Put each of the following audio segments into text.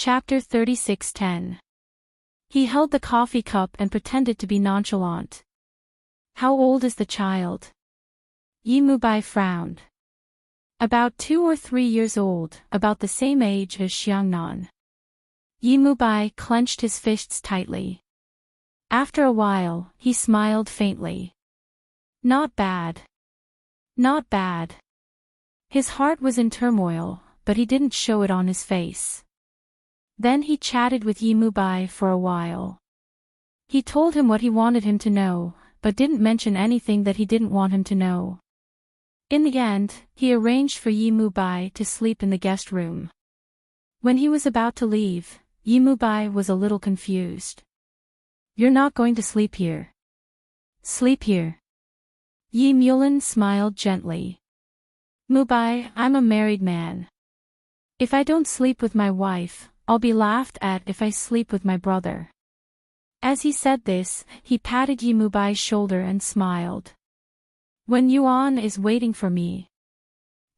Chapter 36:10. He held the coffee cup and pretended to be nonchalant. How old is the child? Yimubai frowned. About 2 or 3 years old, about the same age as Xiangnan. Yimubai clenched his fists tightly. After a while, he smiled faintly. Not bad. Not bad. His heart was in turmoil, but he didn't show it on his face. Then he chatted with Yimubai for a while. He told him what he wanted him to know, but didn't mention anything that he didn't want him to know. In the end, he arranged for Yimubai to sleep in the guest room. When he was about to leave, Yimubai was a little confused. You're not going to sleep here. Sleep here. Yi Mulin smiled gently. Mubai, I'm a married man. If I don't sleep with my wife, I'll be laughed at if I sleep with my brother. As he said this, he patted Yimubai's shoulder and smiled. When Yuan is waiting for me,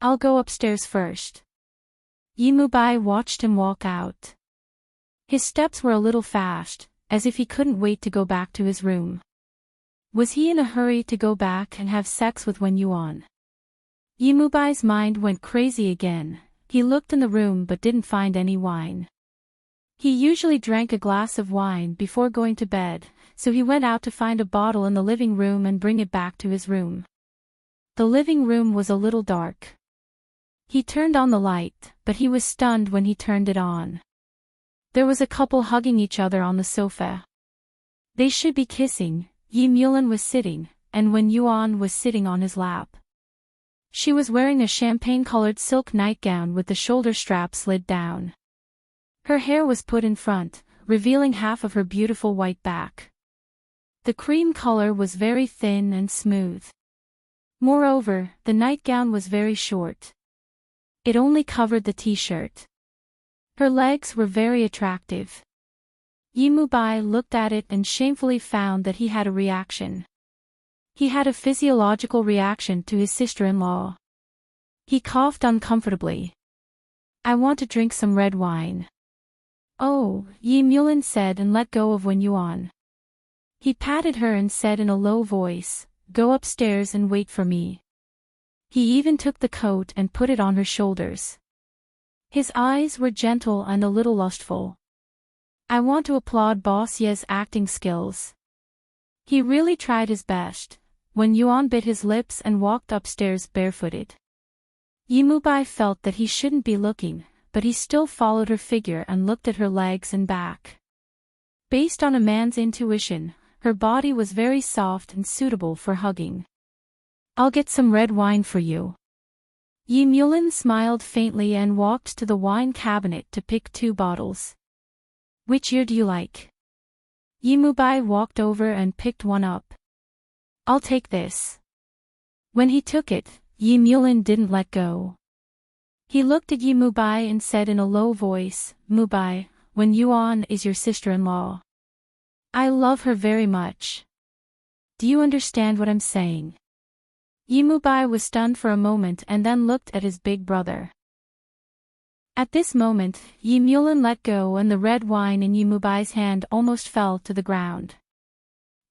I'll go upstairs first. Yimubai watched him walk out. His steps were a little fast, as if he couldn't wait to go back to his room. Was he in a hurry to go back and have sex with Wen Yuan? Yimubai's mind went crazy again. He looked in the room but didn't find any wine. He usually drank a glass of wine before going to bed, so he went out to find a bottle in the living room and bring it back to his room. The living room was a little dark. He turned on the light, but he was stunned when he turned it on. There was a couple hugging each other on the sofa. They should be kissing. Yi Mulin was sitting, and Wen Yuan was sitting on his lap. She was wearing a champagne-colored silk nightgown with the shoulder strap slid down. Her hair was put in front, revealing half of her beautiful white back. The cream color was very thin and smooth. Moreover, the nightgown was very short. It only covered the t-shirt. Her legs were very attractive. Yimubai looked at it and shamefully found that he had a reaction. He had a physiological reaction to his sister-in-law. He coughed uncomfortably. I want to drink some red wine. Oh, Yi Mulin said and let go of Wen Yuan. He patted her and said in a low voice, go upstairs and wait for me. He even took the coat and put it on her shoulders. His eyes were gentle and a little lustful. I want to applaud Boss Ye's acting skills. He really tried his best. Wen Yuan bit his lips and walked upstairs barefooted. Yimubai felt that he shouldn't be looking, but he still followed her figure and looked at her legs and back. Based on a man's intuition, her body was very soft and suitable for hugging. I'll get some red wine for you. Yi Mulin smiled faintly and walked to the wine cabinet to pick 2 bottles. Which year do you like? Yimubai walked over and picked one up. I'll take this. When he took it, Yi Mulin didn't let go. He looked at Yimubai and said in a low voice, Mubai, Wen Yuan is your sister-in-law. I love her very much. Do you understand what I'm saying? Yimubai was stunned for a moment and then looked at his big brother. At this moment, Yi Mulin let go and the red wine in Yimubai's hand almost fell to the ground.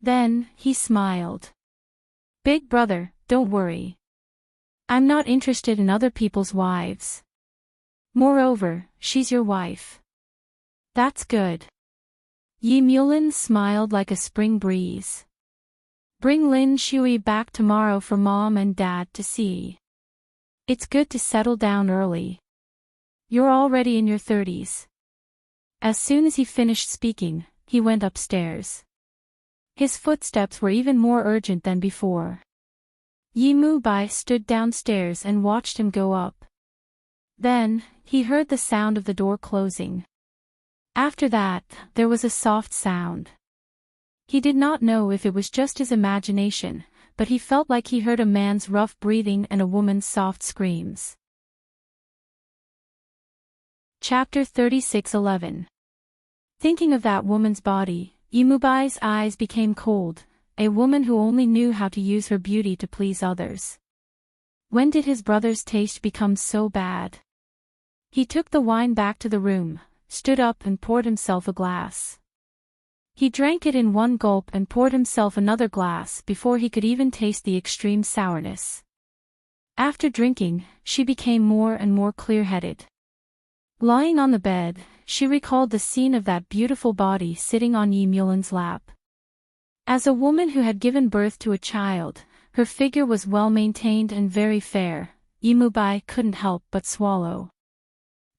Then, he smiled. Big brother, don't worry. I'm not interested in other people's wives. Moreover, she's your wife. That's good. Yi Mulin smiled like a spring breeze. Bring Lin Shui back tomorrow for Mom and Dad to see. It's good to settle down early. You're already in your 30s. As soon as he finished speaking, he went upstairs. His footsteps were even more urgent than before. Yimubai stood downstairs and watched him go up. Then, he heard the sound of the door closing. After that, there was a soft sound. He did not know if it was just his imagination, but he felt like he heard a man's rough breathing and a woman's soft screams. Chapter 36:11. Thinking of that woman's body, Yimubai's eyes became cold, a woman who only knew how to use her beauty to please others. When did his brother's taste become so bad? He took the wine back to the room, stood up and poured himself a glass. He drank it in one gulp and poured himself another glass before he could even taste the extreme sourness. After drinking, she became more and more clear-headed. Lying on the bed, she recalled the scene of that beautiful body sitting on Yi Mulin's lap. As a woman who had given birth to a child, her figure was well-maintained and very fair. Yi Mubai couldn't help but swallow.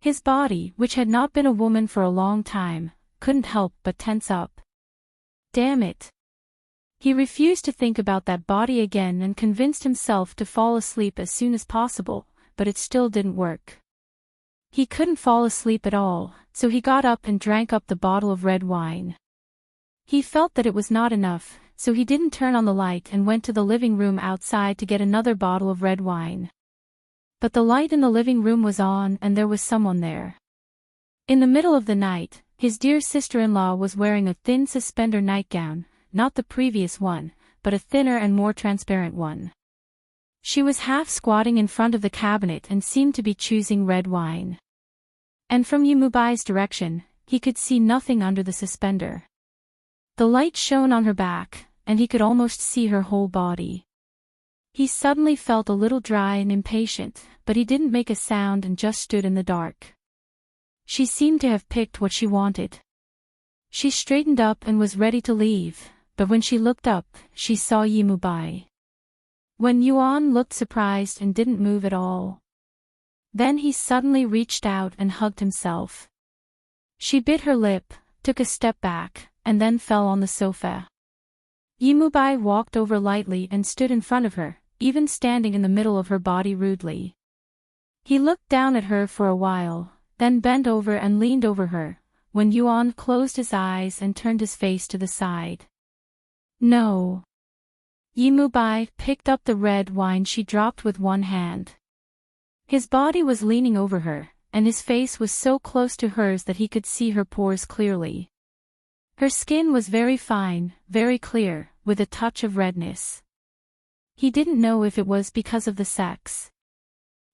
His body, which had not been a woman for a long time, couldn't help but tense up. Damn it. He refused to think about that body again and convinced himself to fall asleep as soon as possible, but it still didn't work. He couldn't fall asleep at all, so he got up and drank up the bottle of red wine. He felt that it was not enough, so he didn't turn on the light and went to the living room outside to get another bottle of red wine. But the light in the living room was on and there was someone there. In the middle of the night, his dear sister-in-law was wearing a thin suspender nightgown, not the previous one, but a thinner and more transparent one. She was half squatting in front of the cabinet and seemed to be choosing red wine. And from Yi Mubai's direction, he could see nothing under the suspender. The light shone on her back, and he could almost see her whole body. He suddenly felt a little dry and impatient, but he didn't make a sound and just stood in the dark. She seemed to have picked what she wanted. She straightened up and was ready to leave, but when she looked up, she saw Yi Mubai. When Yuan looked surprised and didn't move at all. Then he suddenly reached out and hugged himself. She bit her lip, took a step back, and then fell on the sofa. Yi Mubai walked over lightly and stood in front of her, even standing in the middle of her body rudely. He looked down at her for a while, then bent over and leaned over her, when Yuan closed his eyes and turned his face to the side. No. Yi Mubai picked up the red wine she dropped with one hand. His body was leaning over her, and his face was so close to hers that he could see her pores clearly. Her skin was very fine, very clear, with a touch of redness. He didn't know if it was because of the sex.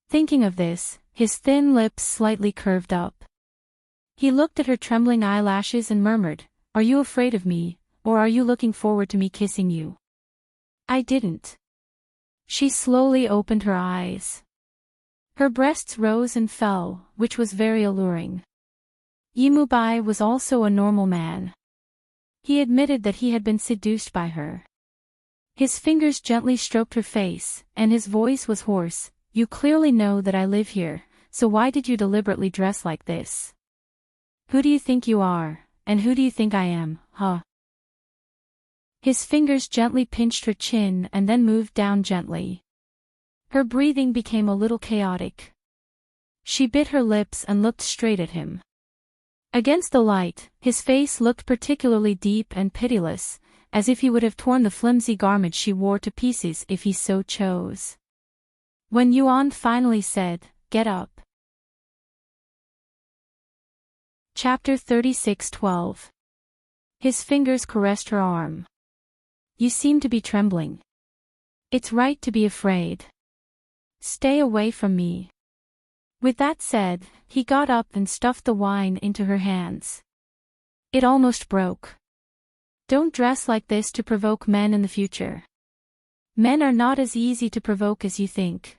Thinking of this, his thin lips slightly curved up. He looked at her trembling eyelashes and murmured, "Are you afraid of me, or are you looking forward to me kissing you?" "I didn't." She slowly opened her eyes. Her breasts rose and fell, which was very alluring. Yi Mubai was also a normal man. He admitted that he had been seduced by her. His fingers gently stroked her face, and his voice was hoarse. "You clearly know that I live here, so why did you deliberately dress like this? Who do you think you are, and who do you think I am, huh?" His fingers gently pinched her chin and then moved down gently. Her breathing became a little chaotic. She bit her lips and looked straight at him. Against the light, his face looked particularly deep and pitiless, as if he would have torn the flimsy garment she wore to pieces if he so chose. When Yuan finally said, "Get up." Chapter 36:12. His fingers caressed her arm. "You seem to be trembling. It's right to be afraid. Stay away from me." With that said, he got up and stuffed the wine into her hands. It almost broke. "Don't dress like this to provoke men in the future. Men are not as easy to provoke as you think."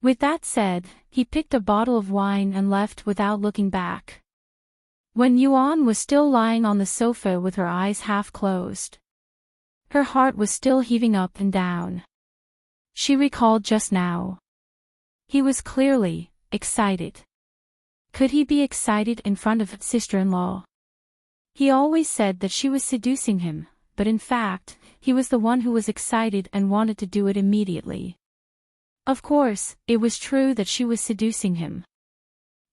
With that said, he picked a bottle of wine and left without looking back. When Yuan was still lying on the sofa with her eyes half closed, her heart was still heaving up and down. She recalled just now. He was clearly excited. Could he be excited in front of his sister-in-law? He always said that she was seducing him, but in fact, he was the one who was excited and wanted to do it immediately. Of course, it was true that she was seducing him.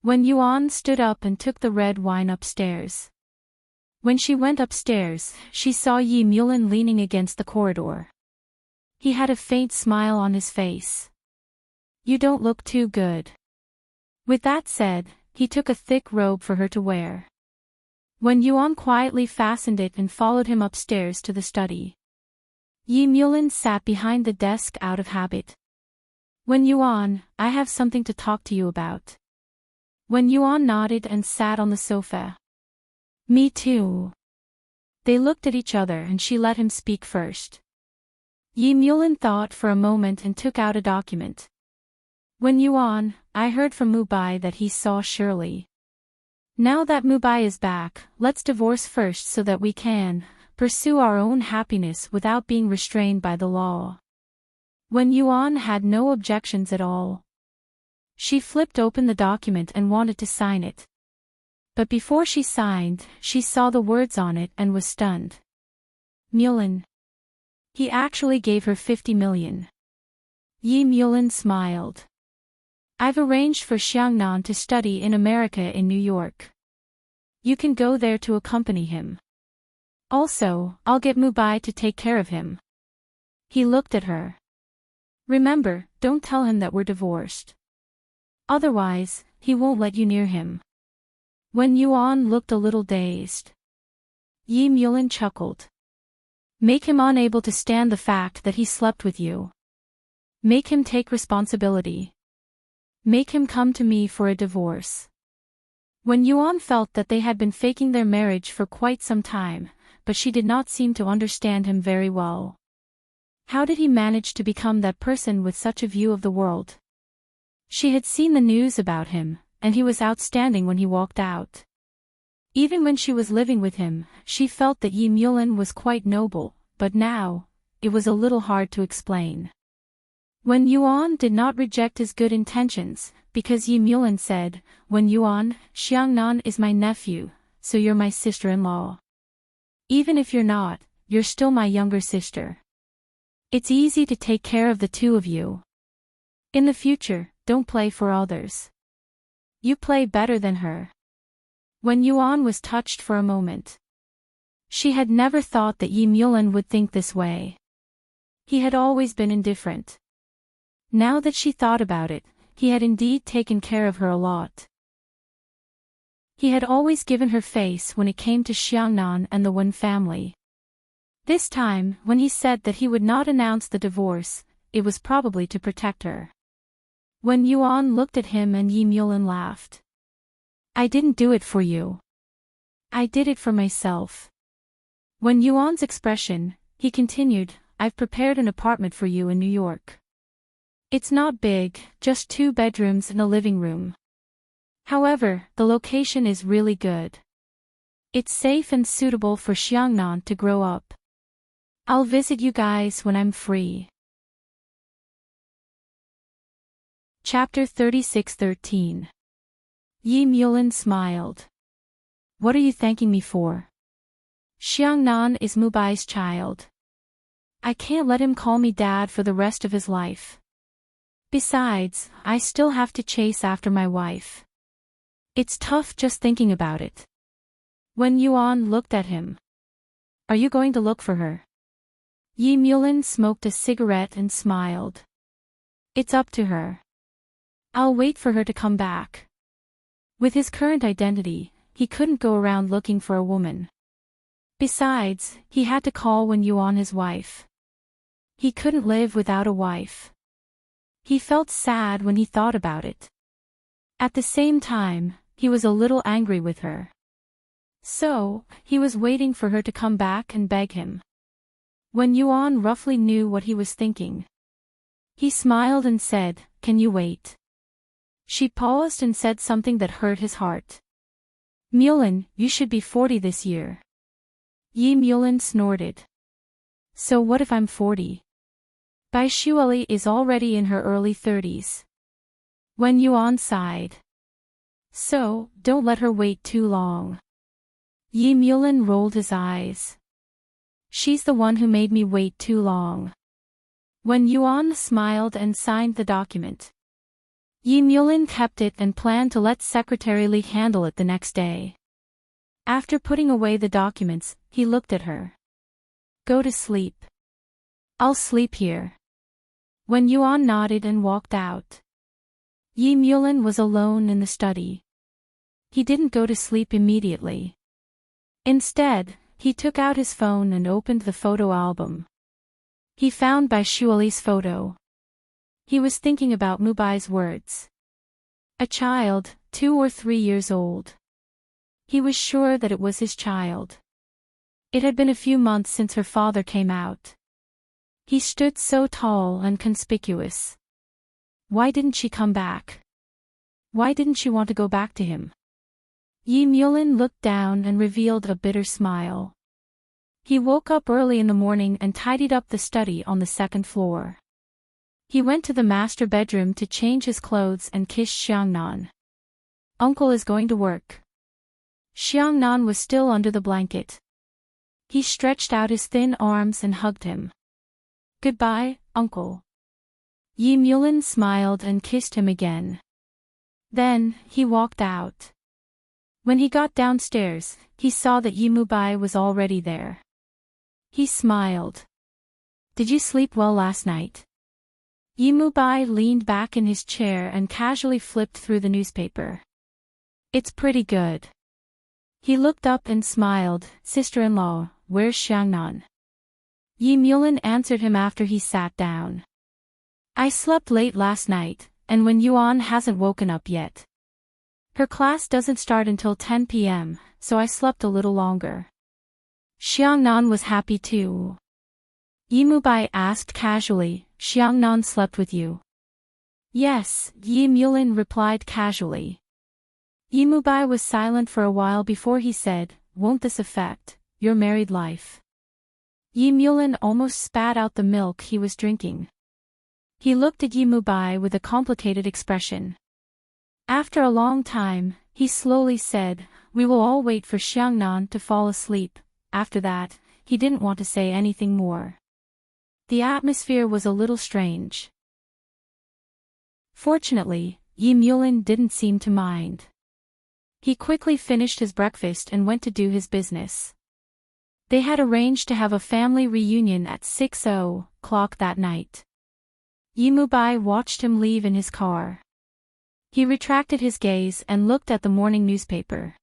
When Yuan stood up and took the red wine upstairs. When she went upstairs, she saw Yi Mulin leaning against the corridor. He had a faint smile on his face. "You don't look too good." With that said, he took a thick robe for her to wear. When Yuan quietly fastened it and followed him upstairs to the study. Yi Mulin sat behind the desk out of habit. "When Yuan, I have something to talk to you about." Wen Yuan nodded and sat on the sofa. Me too. They looked at each other and she let him speak first. Yi Mulin thought for a moment and took out a document. Wen Yuan, I heard from Mubai that he saw Shirley. Now that Mubai is back, let's divorce first so that we can pursue our own happiness without being restrained by the law. Wen Yuan had no objections at all. She flipped open the document and wanted to sign it. But before she signed, she saw the words on it and was stunned. Mulin. He actually gave her 50 million. Yi Mulin smiled. I've arranged for Xiangnan to study in America in New York. You can go there to accompany him. Also, I'll get Mubai to take care of him. He looked at her. Remember, don't tell him that we're divorced. Otherwise, he won't let you near him. Wen Yuan looked a little dazed. Yi Mulin chuckled. Make him unable to stand the fact that he slept with you. Make him take responsibility. Make him come to me for a divorce. Wen Yuan felt that they had been faking their marriage for quite some time, but she did not seem to understand him very well. How did he manage to become that person with such a view of the world? She had seen the news about him, and he was outstanding when he walked out. Even when she was living with him, she felt that Yi Mulin was quite noble, but now, it was a little hard to explain. Wen Yuan did not reject his good intentions, because Yi Mulin said, Wen Yuan, Xiangnan is my nephew, so you're my sister-in-law. Even if you're not, you're still my younger sister. It's easy to take care of the two of you. In the future, don't play for others. You play better than her. Wen Yuan was touched for a moment. She had never thought that Yi Mulin would think this way. He had always been indifferent. Now that she thought about it, he had indeed taken care of her a lot. He had always given her face when it came to Xiangnan and the Wen family. This time, when he said that he would not announce the divorce, it was probably to protect her. Wen Yuan looked at him and Yi Mulin laughed. I didn't do it for you. I did it for myself. Wen Yuan's expression, he continued, I've prepared an apartment for you in New York. It's not big, just 2 bedrooms and a living room. However, the location is really good. It's safe and suitable for Xiangnan to grow up. I'll visit you guys when I'm free. Chapter 36:13. Yi Mulin smiled. What are you thanking me for? Xiangnan is Mubai's child. I can't let him call me dad for the rest of his life. Besides, I still have to chase after my wife. It's tough just thinking about it. Wen Yuan looked at him. Are you going to look for her? Yi Mulin smoked a cigarette and smiled. It's up to her. I'll wait for her to come back. With his current identity, he couldn't go around looking for a woman. Besides, he had to call Wen Yuan his wife. He couldn't live without a wife. He felt sad when he thought about it. At the same time, he was a little angry with her. So, he was waiting for her to come back and beg him. Wen Yuan roughly knew what he was thinking. He smiled and said, Can you wait? She paused and said something that hurt his heart. Mulin, you should be 40 this year. Yi Mulin snorted. So what if I'm 40? Bai Shueli is already in her early 30s. Wen Yuan sighed. So, don't let her wait too long. Yi Mulin rolled his eyes. She's the one who made me wait too long. Wen Yuan smiled and signed the document. Yi Mulin kept it and planned to let Secretary Li handle it the next day. After putting away the documents, he looked at her. Go to sleep. I'll sleep here. Wen Yuan nodded and walked out. Yi Mulin was alone in the study. He didn't go to sleep immediately. Instead, he took out his phone and opened the photo album. He found Bai Shueli's photo. He was thinking about Mubai's words. A child, 2 or 3 years old. He was sure that it was his child. It had been a few months since her father came out. He stood so tall and conspicuous. Why didn't she come back? Why didn't she want to go back to him? Yi Mulin looked down and revealed a bitter smile. He woke up early in the morning and tidied up the study on the second floor. He went to the master bedroom to change his clothes and kissed Xiangnan. Uncle is going to work. Xiangnan was still under the blanket. He stretched out his thin arms and hugged him. Goodbye, Uncle. Yi Mulin smiled and kissed him again. Then, he walked out. When he got downstairs, he saw that Yi Mubai was already there. He smiled. Did you sleep well last night? Yi Mubai leaned back in his chair and casually flipped through the newspaper. It's pretty good. He looked up and smiled. Sister-in-law, where's Xiangnan? Yi Mulin answered him after he sat down. I slept late last night, and when Yuan hasn't woken up yet. Her class doesn't start until 10 p.m., so I slept a little longer. Xiangnan was happy too. Yi Mubai asked casually, Xiangnan slept with you? Yes, Yi Mulin replied casually. Yi Mubai was silent for a while before he said, won't this affect your married life? Yi Mulin almost spat out the milk he was drinking. He looked at Yi Mubai with a complicated expression. After a long time, he slowly said, we will all wait for Xiangnan to fall asleep. After that, he didn't want to say anything more. The atmosphere was a little strange. Fortunately, Yi Mulin didn't seem to mind. He quickly finished his breakfast and went to do his business. They had arranged to have a family reunion at 6:00 that night. Yi Mubai watched him leave in his car. He retracted his gaze and looked at the morning newspaper.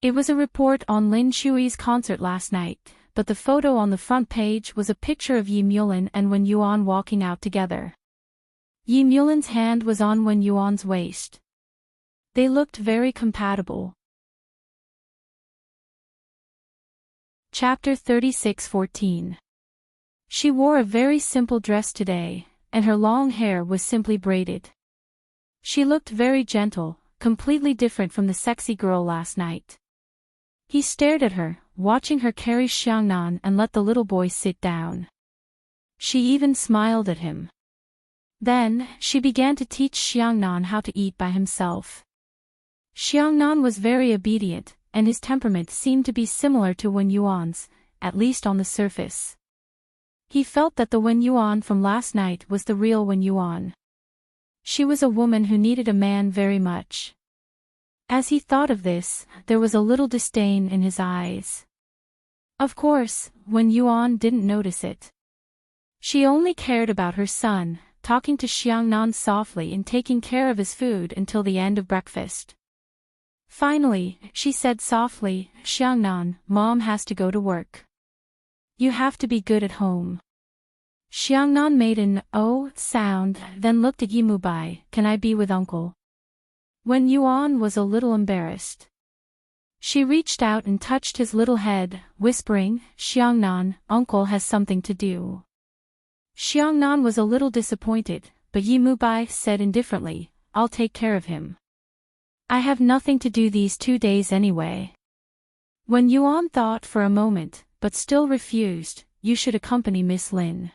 It was a report on Lin Shui's concert last night, but the photo on the front page was a picture of Yi Mulin and Wen Yuan walking out together. Yi Mulin's hand was on Wen Yuan's waist. They looked very compatible. Chapter 36:14. She wore a very simple dress today, and her long hair was simply braided. She looked very gentle, completely different from the sexy girl last night. He stared at her, watching her carry Xiangnan and let the little boy sit down. She even smiled at him. Then, she began to teach Xiangnan how to eat by himself. Xiangnan was very obedient, and his temperament seemed to be similar to Wen Yuan's, at least on the surface. He felt that the Wen Yuan from last night was the real Wen Yuan. She was a woman who needed a man very much. As he thought of this, there was a little disdain in his eyes. Of course, Wen Yuan didn't notice it. She only cared about her son, talking to Xiangnan softly and taking care of his food until the end of breakfast. Finally, she said softly, Xiangnan, Mom has to go to work. You have to be good at home. Xiangnan made an oh sound, then looked at Yi Mubai. Can I be with Uncle? Wen Yuan was a little embarrassed. She reached out and touched his little head, whispering, Xiangnan, Uncle has something to do. Xiangnan was a little disappointed, but Yi Mubai said indifferently, I'll take care of him. I have nothing to do these 2 days anyway. Wen Yuan thought for a moment, but still refused, you should accompany Miss Lin.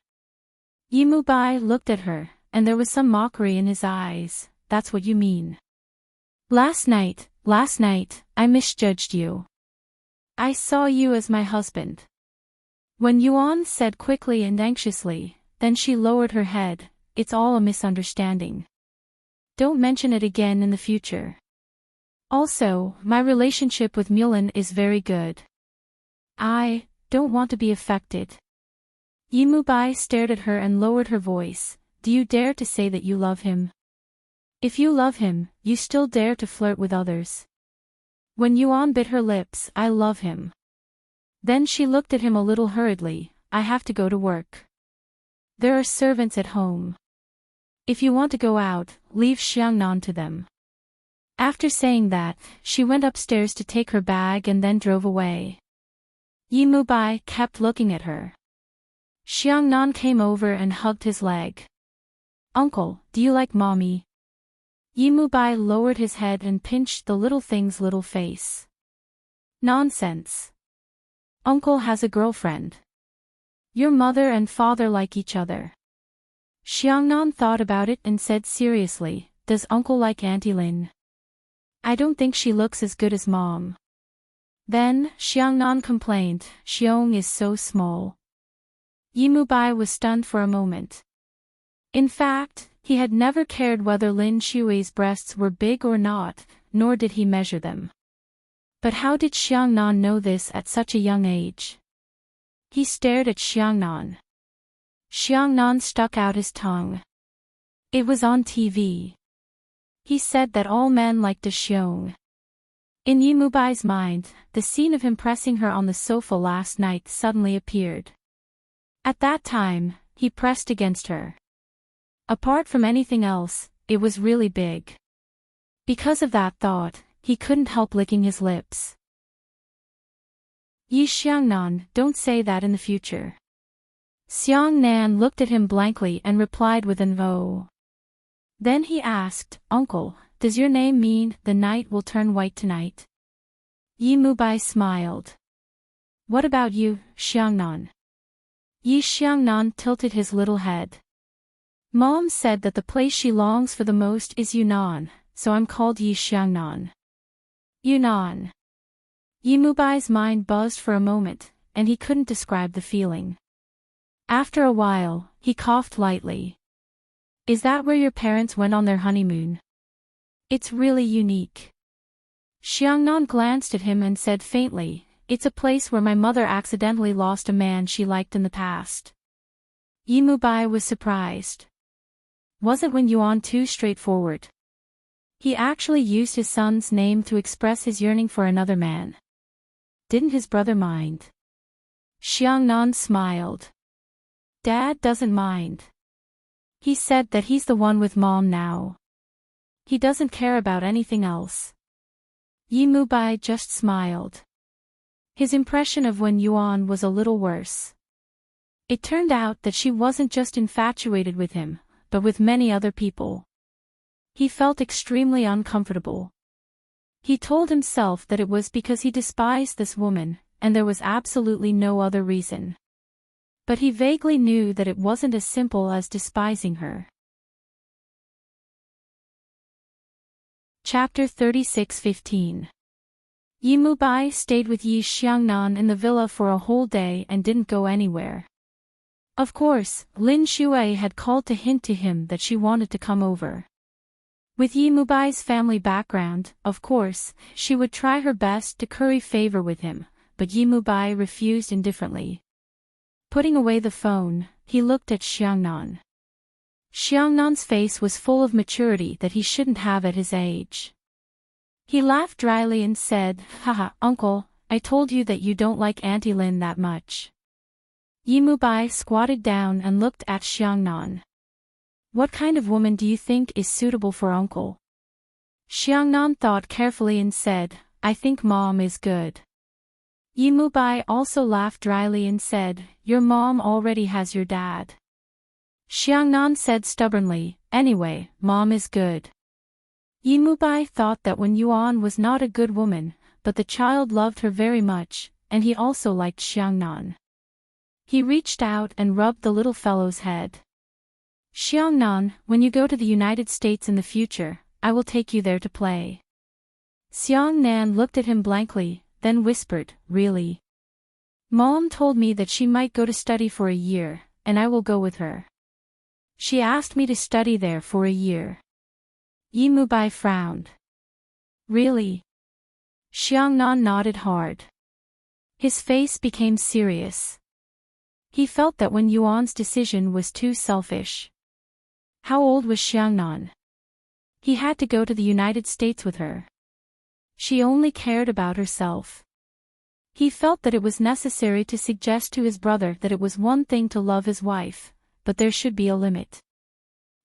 Yi Mubai looked at her, and there was some mockery in his eyes. That's what you mean. Last night, I misjudged you. I saw you as my husband. Wen Yuan said quickly and anxiously, then she lowered her head, it's all a misunderstanding. Don't mention it again in the future. Also, my relationship with Mulin is very good. I don't want to be affected. Yi Mubai stared at her and lowered her voice, do you dare to say that you love him? If you love him, you still dare to flirt with others. Wen Yuan bit her lips, I love him. Then she looked at him a little hurriedly, I have to go to work. There are servants at home. If you want to go out, leave Xiangnan to them. After saying that, she went upstairs to take her bag and then drove away. Yi Mubai kept looking at her. Xiangnan came over and hugged his leg. "Uncle, do you like mommy?" Yi Mubai lowered his head and pinched the little thing's little face. "Nonsense. Uncle has a girlfriend. Your mother and father like each other." Xiangnan thought about it and said seriously, "Does uncle like Auntie Lin?" "I don't think she looks as good as mom." Then, Xiangnan complained, "Xiong is so small." Yi Mubai was stunned for a moment. In fact, he had never cared whether Lin Xue's breasts were big or not, nor did he measure them. But how did Xiangnan know this at such a young age? He stared at Xiangnan. Xiangnan stuck out his tongue. It was on TV. He said that all men liked a Xiong. In Yi Mubai's mind, the scene of him pressing her on the sofa last night suddenly appeared. At that time, he pressed against her. Apart from anything else, it was really big. Because of that thought, he couldn't help licking his lips. "Yi Xiangnan, don't say that in the future." Xiangnan looked at him blankly and replied with an "Oh." Then he asked, "Uncle, does your name mean the night will turn white tonight?" Yi Mubai smiled. "What about you, Xiangnan?" Yi Xiangnan tilted his little head. "Mom said that the place she longs for the most is Yunnan, so I'm called Yi Xiangnan." Yunnan. Yi Mubai's mind buzzed for a moment, and he couldn't describe the feeling. After a while, he coughed lightly. "Is that where your parents went on their honeymoon?" "It's really unique." Xiangnan glanced at him and said faintly, "It's a place where my mother accidentally lost a man she liked in the past." Yi Mubai was surprised. Wasn't Wen Yuan too straightforward? He actually used his son's name to express his yearning for another man. Didn't his brother mind? Xiangnan smiled. "Dad doesn't mind. He said that he's the one with mom now. He doesn't care about anything else." Yi Mubai just smiled. His impression of Wen Yuan was a little worse. It turned out that she wasn't just infatuated with him, but with many other people. He felt extremely uncomfortable. He told himself that it was because he despised this woman, and there was absolutely no other reason. But he vaguely knew that it wasn't as simple as despising her. Chapter 36:15. Yi Mubai stayed with Yi Xiangnan in the villa for a whole day and didn't go anywhere. Of course, Lin Xue had called to hint to him that she wanted to come over. With Yi Mubai's family background, of course, she would try her best to curry favor with him, but Yi Mubai refused indifferently. Putting away the phone, he looked at Xiangnan. Xiangnan's face was full of maturity that he shouldn't have at his age. He laughed dryly and said, "Haha, uncle, I told you that you don't like Auntie Lin that much." Yi Mubai squatted down and looked at Xiangnan. "What kind of woman do you think is suitable for uncle?" Xiangnan thought carefully and said, "I think mom is good." Yi Mubai also laughed dryly and said, "Your mom already has your dad." Xiangnan said stubbornly, "Anyway, mom is good." Yi Mubai thought that Wen Yuan was not a good woman, but the child loved her very much, and he also liked Xiangnan. He reached out and rubbed the little fellow's head. "Xiangnan, when you go to the United States in the future, I will take you there to play." Xiangnan looked at him blankly, then whispered, "Really? Mom told me that she might go to study for a year, and I will go with her. She asked me to study there for a year." Yi Mubai frowned. "Really?" Xiangnan nodded hard. His face became serious. He felt that Wen Yuan's decision was too selfish. How old was Xiangnan? He had to go to the United States with her. She only cared about herself. He felt that it was necessary to suggest to his brother that it was one thing to love his wife, but there should be a limit.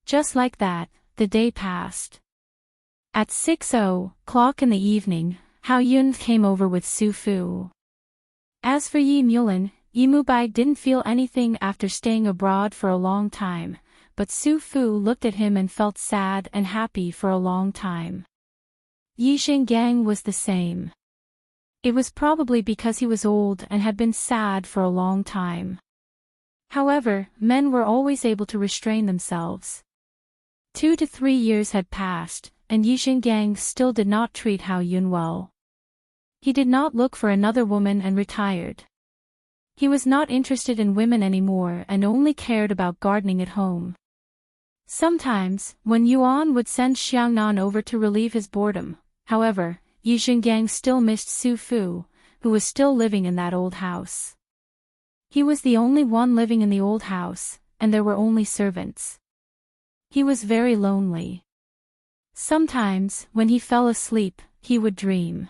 Just like that, the day passed. At 6:00 in the evening, Hao Yun came over with Su Fu. As for Yi Mulin, Yi Mubai didn't feel anything after staying abroad for a long time, but Su Fu looked at him and felt sad and happy for a long time. Yi Xingang was the same. It was probably because he was old and had been sad for a long time. However, men were always able to restrain themselves. 2 to 3 years had passed, and Yi Xingang still did not treat Hao Yun well. He did not look for another woman and retired. He was not interested in women anymore and only cared about gardening at home. Sometimes, when Yuan would send Xiangnan over to relieve his boredom, however, Yi Xingang still missed Su Fu, who was still living in that old house. He was the only one living in the old house, and there were only servants. He was very lonely. Sometimes, when he fell asleep, he would dream.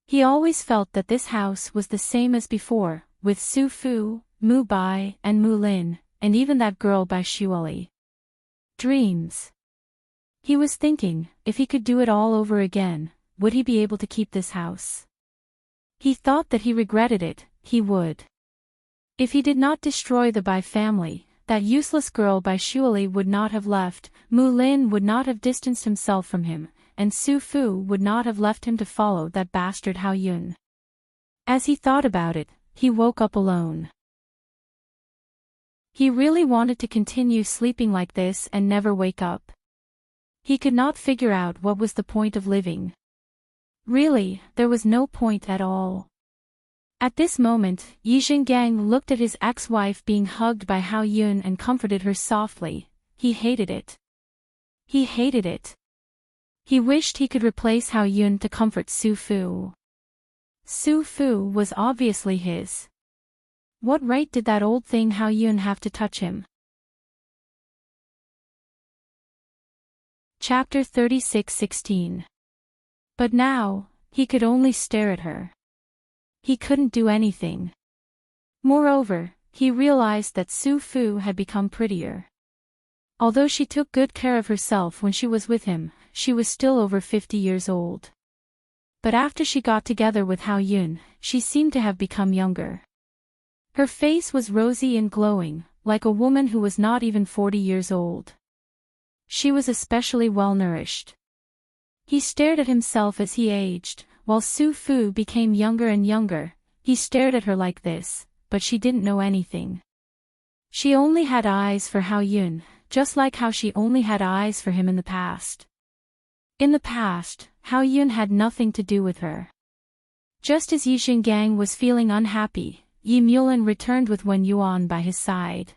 He always felt that this house was the same as before, with Su Fu, Mu Bai, and Mu Lin, and even that girl by Xueli. Dreams. He was thinking, if he could do it all over again, would he be able to keep this house? He thought that he regretted it, he would. If he did not destroy the Bai family, that useless girl by Xueli would not have left, Mu Lin would not have distanced himself from him, and Su Fu would not have left him to follow that bastard Hao Yun. As he thought about it, he woke up alone. He really wanted to continue sleeping like this and never wake up. He could not figure out what was the point of living. Really, there was no point at all. At this moment, Yi Xingang looked at his ex-wife being hugged by Hao Yun and comforted her softly. He hated it. He hated it. He wished he could replace Hao Yun to comfort Su Fu. Su Fu was obviously his. What right did that old thing Hao Yun have to touch him? Chapter 36:16. But now, he could only stare at her. He couldn't do anything. Moreover, he realized that Su Fu had become prettier. Although she took good care of herself when she was with him, she was still over 50 years old. But after she got together with Hao Yun, she seemed to have become younger. Her face was rosy and glowing, like a woman who was not even 40 years old. She was especially well-nourished. He stared at himself as he aged, while Su Fu became younger and younger. He stared at her like this, but she didn't know anything. She only had eyes for Hao Yun, just like how she only had eyes for him in the past. In the past, Hao Yun had nothing to do with her. Just as Yi Xingang was feeling unhappy, Yi Mulin returned with Wen Yuan by his side.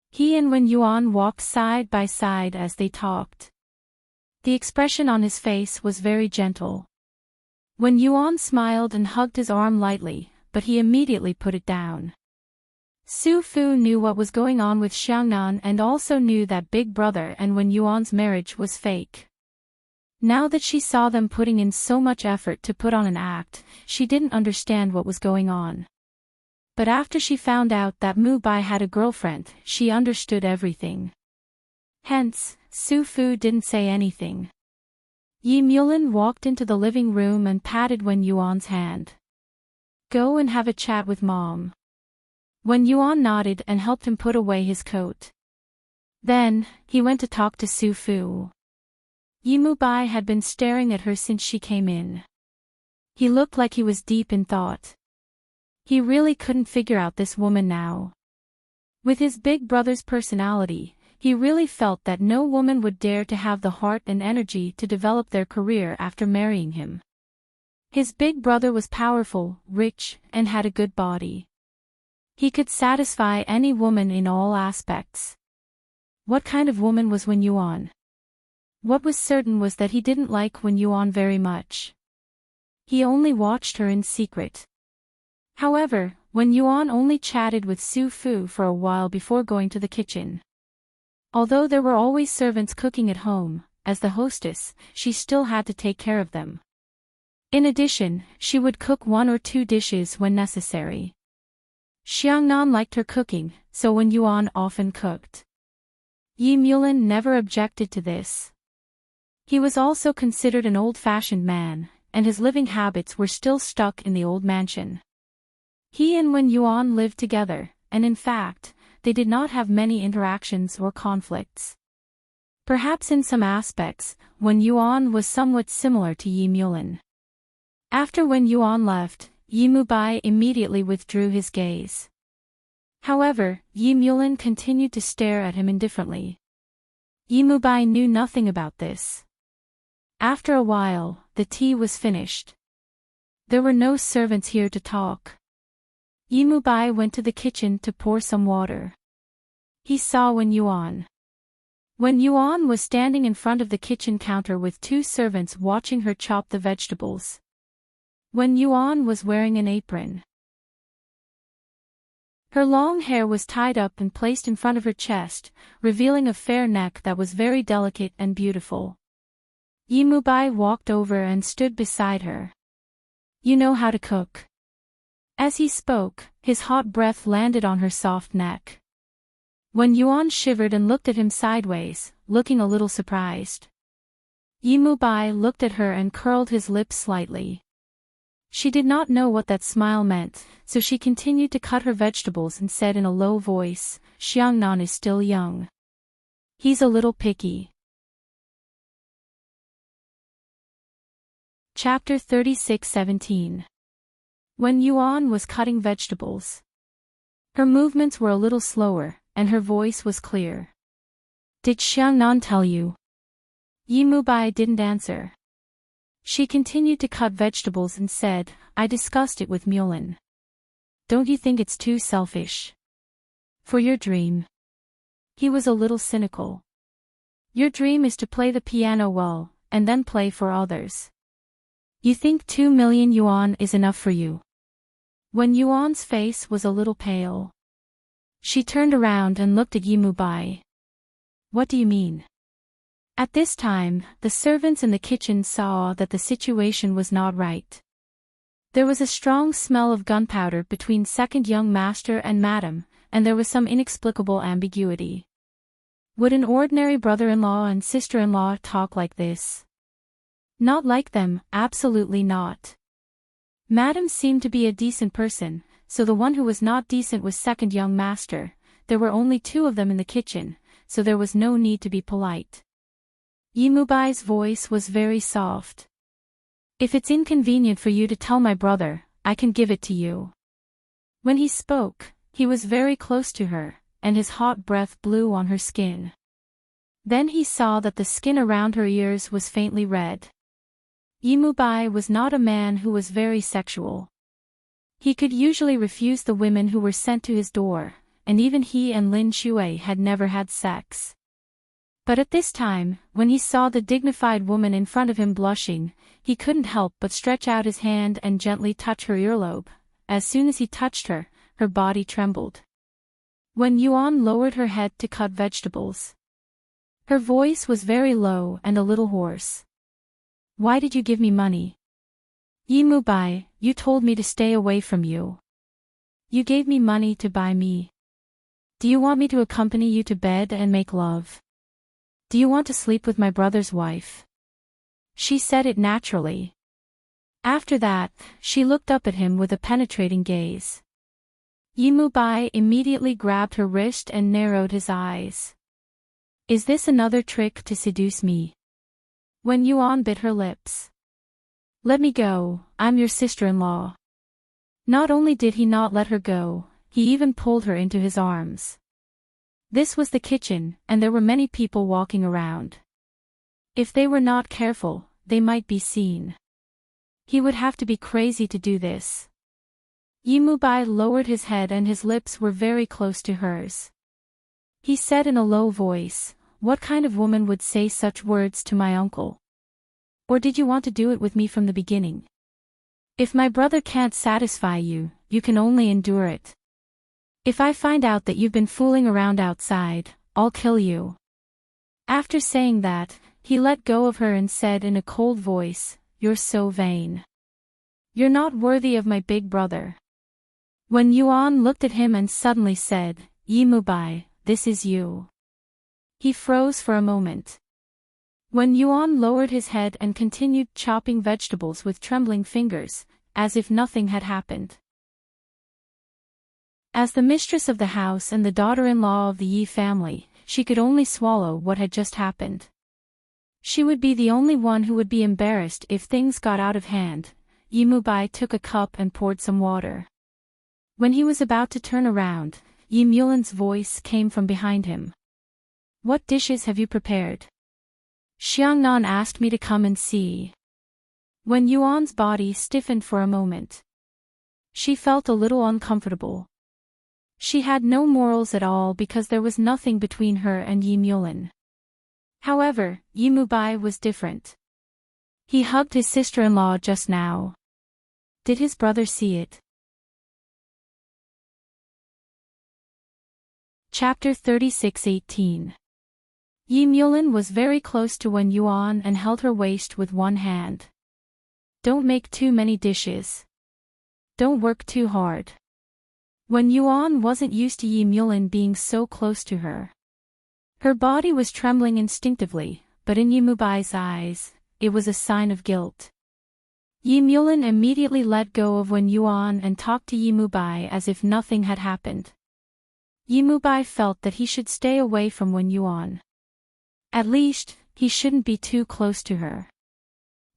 He and Wen Yuan walked side by side as they talked. The expression on his face was very gentle. Wen Yuan smiled and hugged his arm lightly, but he immediately put it down. Su Fu knew what was going on with Xiangnan and also knew that Big Brother and Wen Yuan's marriage was fake. Now that she saw them putting in so much effort to put on an act, she didn't understand what was going on. But after she found out that Mu Bai had a girlfriend, she understood everything. Hence, Su Fu didn't say anything. Yi Mulin walked into the living room and patted Wen Yuan's hand. Go and have a chat with Mom. Wen Yuan nodded and helped him put away his coat. Then, he went to talk to Su Fu. Yi Mubai had been staring at her since she came in. He looked like he was deep in thought. He really couldn't figure out this woman now. With his big brother's personality, he really felt that no woman would dare to have the heart and energy to develop their career after marrying him. His big brother was powerful, rich, and had a good body. He could satisfy any woman in all aspects. What kind of woman was Wen Yuan? What was certain was that he didn't like Wen Yuan very much. He only watched her in secret. However, Wen Yuan only chatted with Su Fu for a while before going to the kitchen. Although there were always servants cooking at home, as the hostess, she still had to take care of them. In addition, she would cook 1 or 2 dishes when necessary. Xiangnan liked her cooking, so Wen Yuan often cooked. Yi Mulin never objected to this. He was also considered an old-fashioned man, and his living habits were still stuck in the old mansion. He and Wen Yuan lived together, and in fact, they did not have many interactions or conflicts. Perhaps in some aspects, Wen Yuan was somewhat similar to Yi Mulin. After Wen Yuan left, Yi Mubai immediately withdrew his gaze. However, Yi Mulin continued to stare at him indifferently. Yi Mubai knew nothing about this. After a while, the tea was finished. There were no servants here to talk. Yi Mubai went to the kitchen to pour some water. He saw Wen Yuan. Wen Yuan was standing in front of the kitchen counter with two servants watching her chop the vegetables. Wen Yuan was wearing an apron. Her long hair was tied up and placed in front of her chest, revealing a fair neck that was very delicate and beautiful. Yi Mubai walked over and stood beside her. "You know how to cook." As he spoke, his hot breath landed on her soft neck. Wen Yuan shivered and looked at him sideways, looking a little surprised. Yi Mubai looked at her and curled his lips slightly. She did not know what that smile meant, so she continued to cut her vegetables and said in a low voice, "Xiangnan is still young. He's a little picky." Chapter 36:17. Wen Yuan was cutting vegetables. Her movements were a little slower, and her voice was clear. "Did Xiangnan tell you?" Yi Mubai didn't answer. She continued to cut vegetables and said, "I discussed it with Mulin. Don't you think it's too selfish? For your dream." He was a little cynical. "Your dream is to play the piano well, and then play for others. You think 2 million yuan is enough for you?" Wen Yuan's face was a little pale. She turned around and looked at Yi Mubai. "What do you mean?" At this time, the servants in the kitchen saw that the situation was not right. There was a strong smell of gunpowder between second young master and madam, and there was some inexplicable ambiguity. Would an ordinary brother-in-law and sister-in-law talk like this? Not like them, absolutely not. Madam seemed to be a decent person, so the one who was not decent was second young master. There were only two of them in the kitchen, so there was no need to be polite. Yi Mubai's voice was very soft. "If it's inconvenient for you to tell my brother, I can give it to you." When he spoke, he was very close to her, and his hot breath blew on her skin. Then he saw that the skin around her ears was faintly red. Yi Mubai was not a man who was very sexual. He could usually refuse the women who were sent to his door, and even he and Lin Shui had never had sex. But at this time, when he saw the dignified woman in front of him blushing, he couldn't help but stretch out his hand and gently touch her earlobe. As soon as he touched her, her body trembled. Wen Yuan lowered her head to cut vegetables. Her voice was very low and a little hoarse. "Why did you give me money?" "Yi Mubai, you told me to stay away from you. You gave me money to buy me. Do you want me to accompany you to bed and make love? Do you want to sleep with my brother's wife?" She said it naturally. After that, she looked up at him with a penetrating gaze. Yi Mubai immediately grabbed her wrist and narrowed his eyes. "Is this another trick to seduce me?" Wen Yuan bit her lips. "Let me go, I'm your sister-in-law." Not only did he not let her go, he even pulled her into his arms. This was the kitchen, and there were many people walking around. If they were not careful, they might be seen. He would have to be crazy to do this. Yi Mubai lowered his head and his lips were very close to hers. He said in a low voice, "What kind of woman would say such words to my uncle? Or did you want to do it with me from the beginning? If my brother can't satisfy you, you can only endure it. If I find out that you've been fooling around outside, I'll kill you." After saying that, he let go of her and said in a cold voice, "You're so vain. You're not worthy of my big brother." Wen Yuan looked at him and suddenly said, "Yi Mubai, this is you." He froze for a moment. Wen Yuan lowered his head and continued chopping vegetables with trembling fingers, as if nothing had happened. As the mistress of the house and the daughter-in-law of the Yi family, she could only swallow what had just happened. She would be the only one who would be embarrassed if things got out of hand. Yi Mubai took a cup and poured some water. When he was about to turn around, Yi Mulan's voice came from behind him. "What dishes have you prepared?" "Xiangnan asked me to come and see." Wen Yuan's body stiffened for a moment. She felt a little uncomfortable. She had no morals at all because there was nothing between her and Yi Mulan. However, Yi Mubai was different. He hugged his sister-in-law just now. Did his brother see it? Chapter 36:18. Yi Mulan was very close to Wen Yuan and held her waist with one hand. "Don't make too many dishes. Don't work too hard." Wen Yuan wasn't used to Yi Mulan being so close to her. Her body was trembling instinctively, but in Yi Mubai's eyes, it was a sign of guilt. Yi Mulan immediately let go of Wen Yuan and talked to Yi Mubai as if nothing had happened. Yi Mubai felt that he should stay away from Wen Yuan. At least, he shouldn't be too close to her.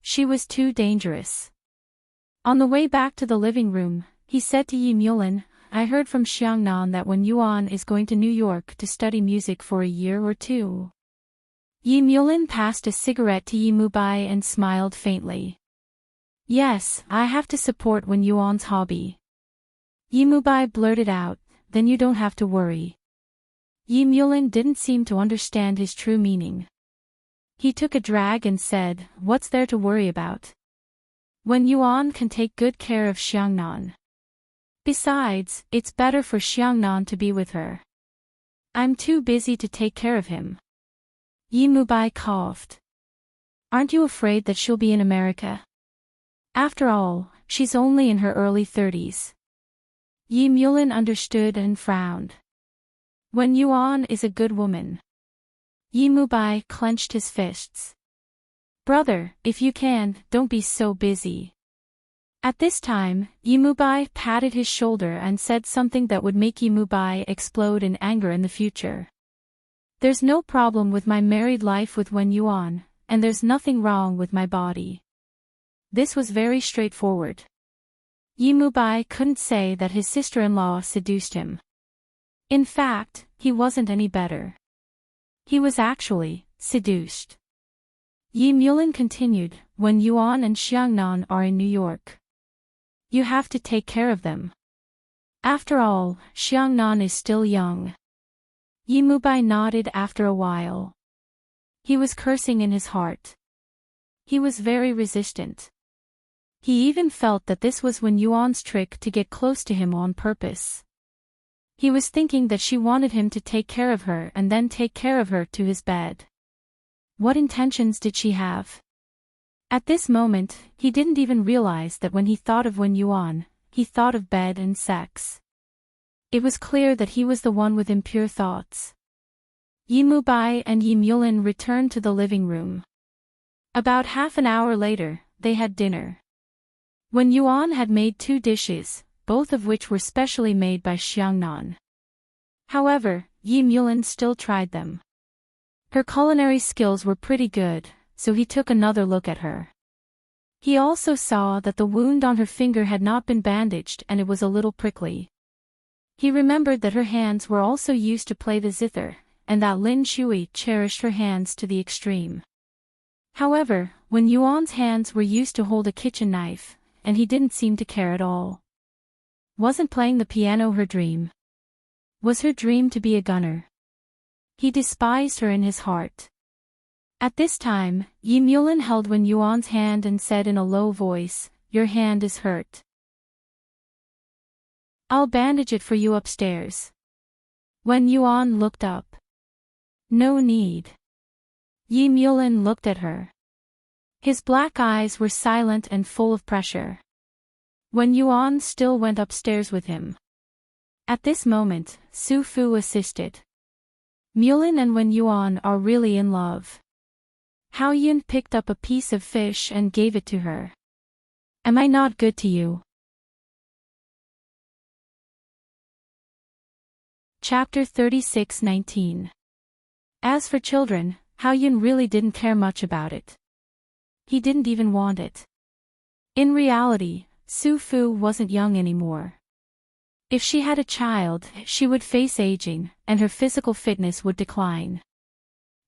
She was too dangerous. On the way back to the living room, he said to Yi Mulan, "I heard from Xiangnan that Wen Yuan is going to New York to study music for a year or two." Yi Mulan passed a cigarette to Yi Mubai and smiled faintly. "Yes, I have to support Wen Yuan's hobby." Yi Mubai blurted out, "Then you don't have to worry." Yi Mulan didn't seem to understand his true meaning. He took a drag and said, "What's there to worry about? Wen Yuan can take good care of Xiangnan. Besides, it's better for Xiangnan to be with her. I'm too busy to take care of him." Yi Mubai coughed. "Aren't you afraid that she'll be in America? After all, she's only in her early 30s. Yi Mulan understood and frowned. Wen Yuan is a good woman. Yi Mubai clenched his fists. "Brother, if you can, don't be so busy." At this time, Yi Mubai patted his shoulder and said something that would make Yi Mubai explode in anger in the future. "There's no problem with my married life with Wen Yuan, and there's nothing wrong with my body." This was very straightforward. Yi Mubai couldn't say that his sister-in-law seduced him. In fact, he wasn't any better. He was actually seduced. Yi Mulan continued, "Wen Yuan and Xiangnan are in New York. You have to take care of them. After all, Xiangnan is still young." Yi Mubai nodded after a while. He was cursing in his heart. He was very resistant. He even felt that this was Wen Yuan's trick to get close to him on purpose. He was thinking that she wanted him to take care of her and then take care of her to his bed. What intentions did she have? At this moment, he didn't even realize that when he thought of Wen Yuan, he thought of bed and sex. It was clear that he was the one with impure thoughts. Yi Mubai and Yi Mulan returned to the living room. About half an hour later, they had dinner. Wen Yuan had made 2 dishes, both of which were specially made by Xiangnan. However, Yi Mulan still tried them. Her culinary skills were pretty good, so he took another look at her. He also saw that the wound on her finger had not been bandaged and it was a little prickly. He remembered that her hands were also used to play the zither, and that Lin Shui cherished her hands to the extreme. However, Wen Yuan's hands were used to hold a kitchen knife, and he didn't seem to care at all. Wasn't playing the piano her dream? Was her dream to be a gunner? He despised her in his heart. At this time, Yi Mulan held Wen Yuan's hand and said in a low voice, "Your hand is hurt. I'll bandage it for you upstairs." Wen Yuan looked up. "No need." Yi Mulan looked at her. His black eyes were silent and full of pressure. Wen Yuan still went upstairs with him. At this moment, Su Fu assisted. "Mulan and Wen Yuan are really in love. Hao Yun picked up a piece of fish and gave it to her. Am I not good to you? Chapter 36:19. As for children, Hao Yun really didn't care much about it. He didn't even want it. In reality, Su Fu wasn't young anymore. If she had a child, she would face aging, and her physical fitness would decline.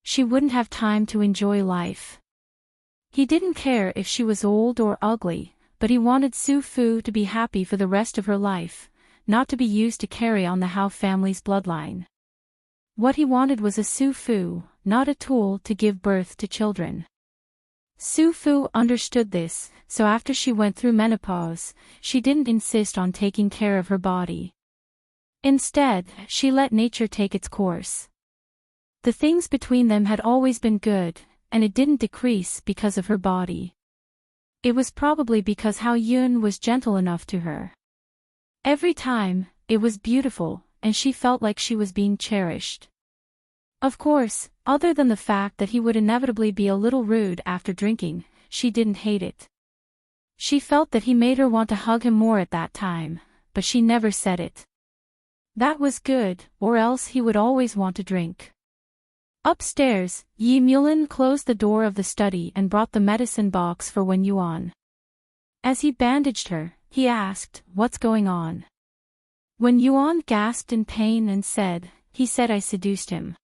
She wouldn't have time to enjoy life. He didn't care if she was old or ugly, but he wanted Su Fu to be happy for the rest of her life, not to be used to carry on the Hao family's bloodline. What he wanted was a Su Fu, not a tool to give birth to children. Su Fu understood this, so after she went through menopause, she didn't insist on taking care of her body. Instead, she let nature take its course. The things between them had always been good, and it didn't decrease because of her body. It was probably because Hao Yun was gentle enough to her. Every time, it was beautiful, and she felt like she was being cherished. Of course, other than the fact that he would inevitably be a little rude after drinking, she didn't hate it. She felt that he made her want to hug him more at that time, but she never said it. That was good, or else he would always want to drink. Upstairs, Yi Mulin closed the door of the study and brought the medicine box for Wen Yuan. As he bandaged her, he asked, "What's going on?" Wen Yuan gasped in pain and said, "He said I seduced him."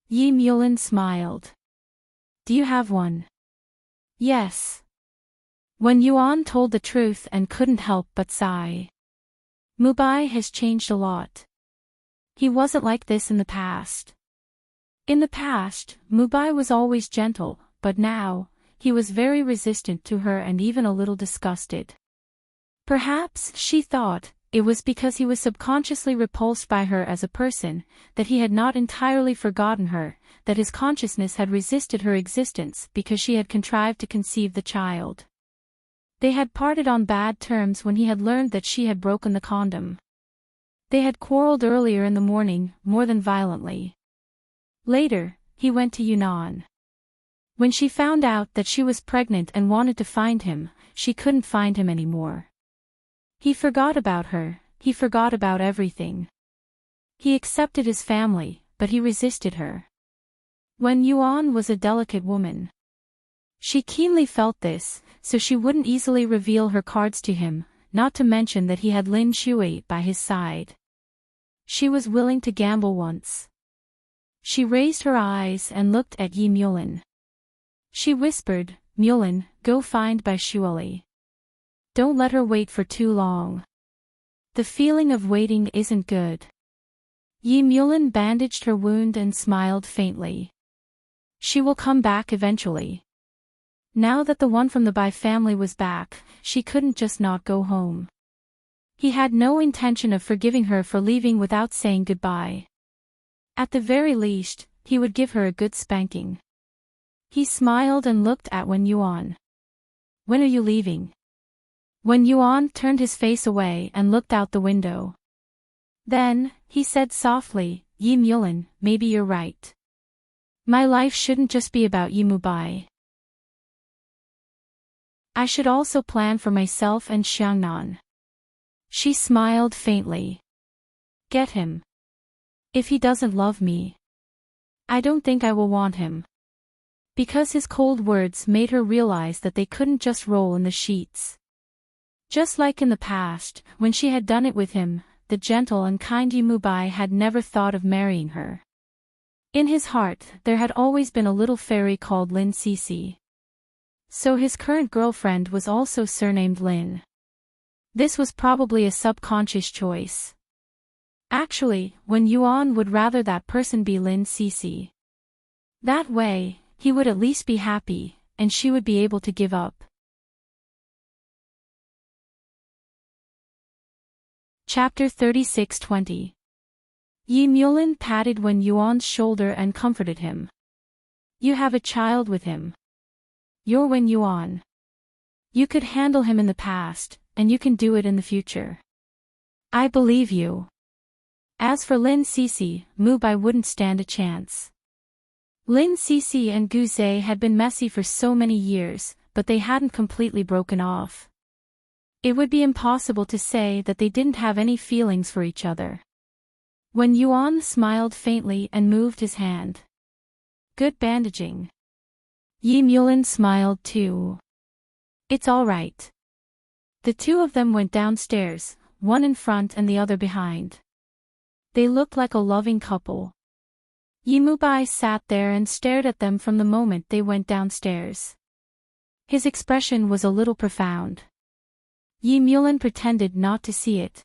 Yi Mulin smiled. "Do you have one?" "Yes." Wen Yuan told the truth and couldn't help but sigh. Mubai has changed a lot. He wasn't like this in the past. In the past, Mubai was always gentle, but now, he was very resistant to her and even a little disgusted. Perhaps, she thought, it was because he was subconsciously repulsed by her as a person, that he had not entirely forgotten her, that his consciousness had resisted her existence because she had contrived to conceive the child. They had parted on bad terms when he had learned that she had broken the condom. They had quarreled earlier in the morning, more than violently. Later, he went to Yunnan. When she found out that she was pregnant and wanted to find him, she couldn't find him anymore. He forgot about her, he forgot about everything. He accepted his family, but he resisted her. Wen Yuan was a delicate woman. She keenly felt this, so she wouldn't easily reveal her cards to him, not to mention that he had Lin Shui by his side. She was willing to gamble once. She raised her eyes and looked at Yi Mulin. She whispered, "Mulin, go find Bai Shuali. Don't let her wait for too long. The feeling of waiting isn't good." Yi Mulin bandaged her wound and smiled faintly. She will come back eventually. Now that the one from the Bai family was back, she couldn't just not go home. He had no intention of forgiving her for leaving without saying goodbye. At the very least, he would give her a good spanking. He smiled and looked at Wen Yuan. "When are you leaving?" Wen Yuan turned his face away and looked out the window. Then, he said softly, "Yi Mulin, maybe you're right. My life shouldn't just be about Yi Mubai. I should also plan for myself and Xiangnan." She smiled faintly. "Get him. If he doesn't love me, I don't think I will want him." Because his cold words made her realize that they couldn't just roll in the sheets. Just like in the past, when she had done it with him, the gentle and kind Yi Mubai had never thought of marrying her. In his heart, there had always been a little fairy called Lin Sisi. So his current girlfriend was also surnamed Lin. This was probably a subconscious choice. Actually, Wen Yuan would rather that person be Lin Sisi. That way, he would at least be happy, and she would be able to give up. Chapter 36:20. Yi Mulin patted Wen Yuan's shoulder and comforted him. "You have a child with him. You're Wen Yuan. You could handle him in the past, and you can do it in the future. I believe you." As for Lin Sisi, Mubai wouldn't stand a chance. Lin Cece and Guze had been messy for so many years, but they hadn't completely broken off. It would be impossible to say that they didn't have any feelings for each other. When Yuan smiled faintly and moved his hand. Good bandaging. Yi Mulin smiled too. It's all right. The two of them went downstairs, one in front and the other behind. They looked like a loving couple. Yi Mubai sat there and stared at them from the moment they went downstairs. His expression was a little profound. Yi Mulin pretended not to see it.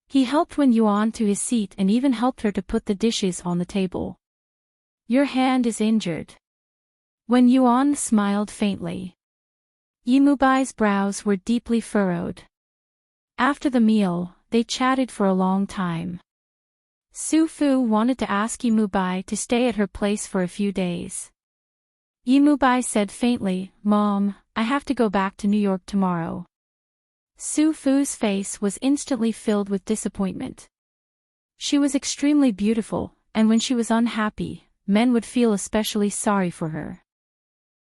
He helped Wen Yuan to his seat and even helped her to put the dishes on the table. Your hand is injured. Wen Yuan smiled faintly. Yi Mubai's brows were deeply furrowed. After the meal, they chatted for a long time. Su Fu wanted to ask Yi Mubai to stay at her place for a few days. Yi Mubai said faintly, Mom, I have to go back to New York tomorrow. Su Fu's face was instantly filled with disappointment. She was extremely beautiful, and when she was unhappy, men would feel especially sorry for her.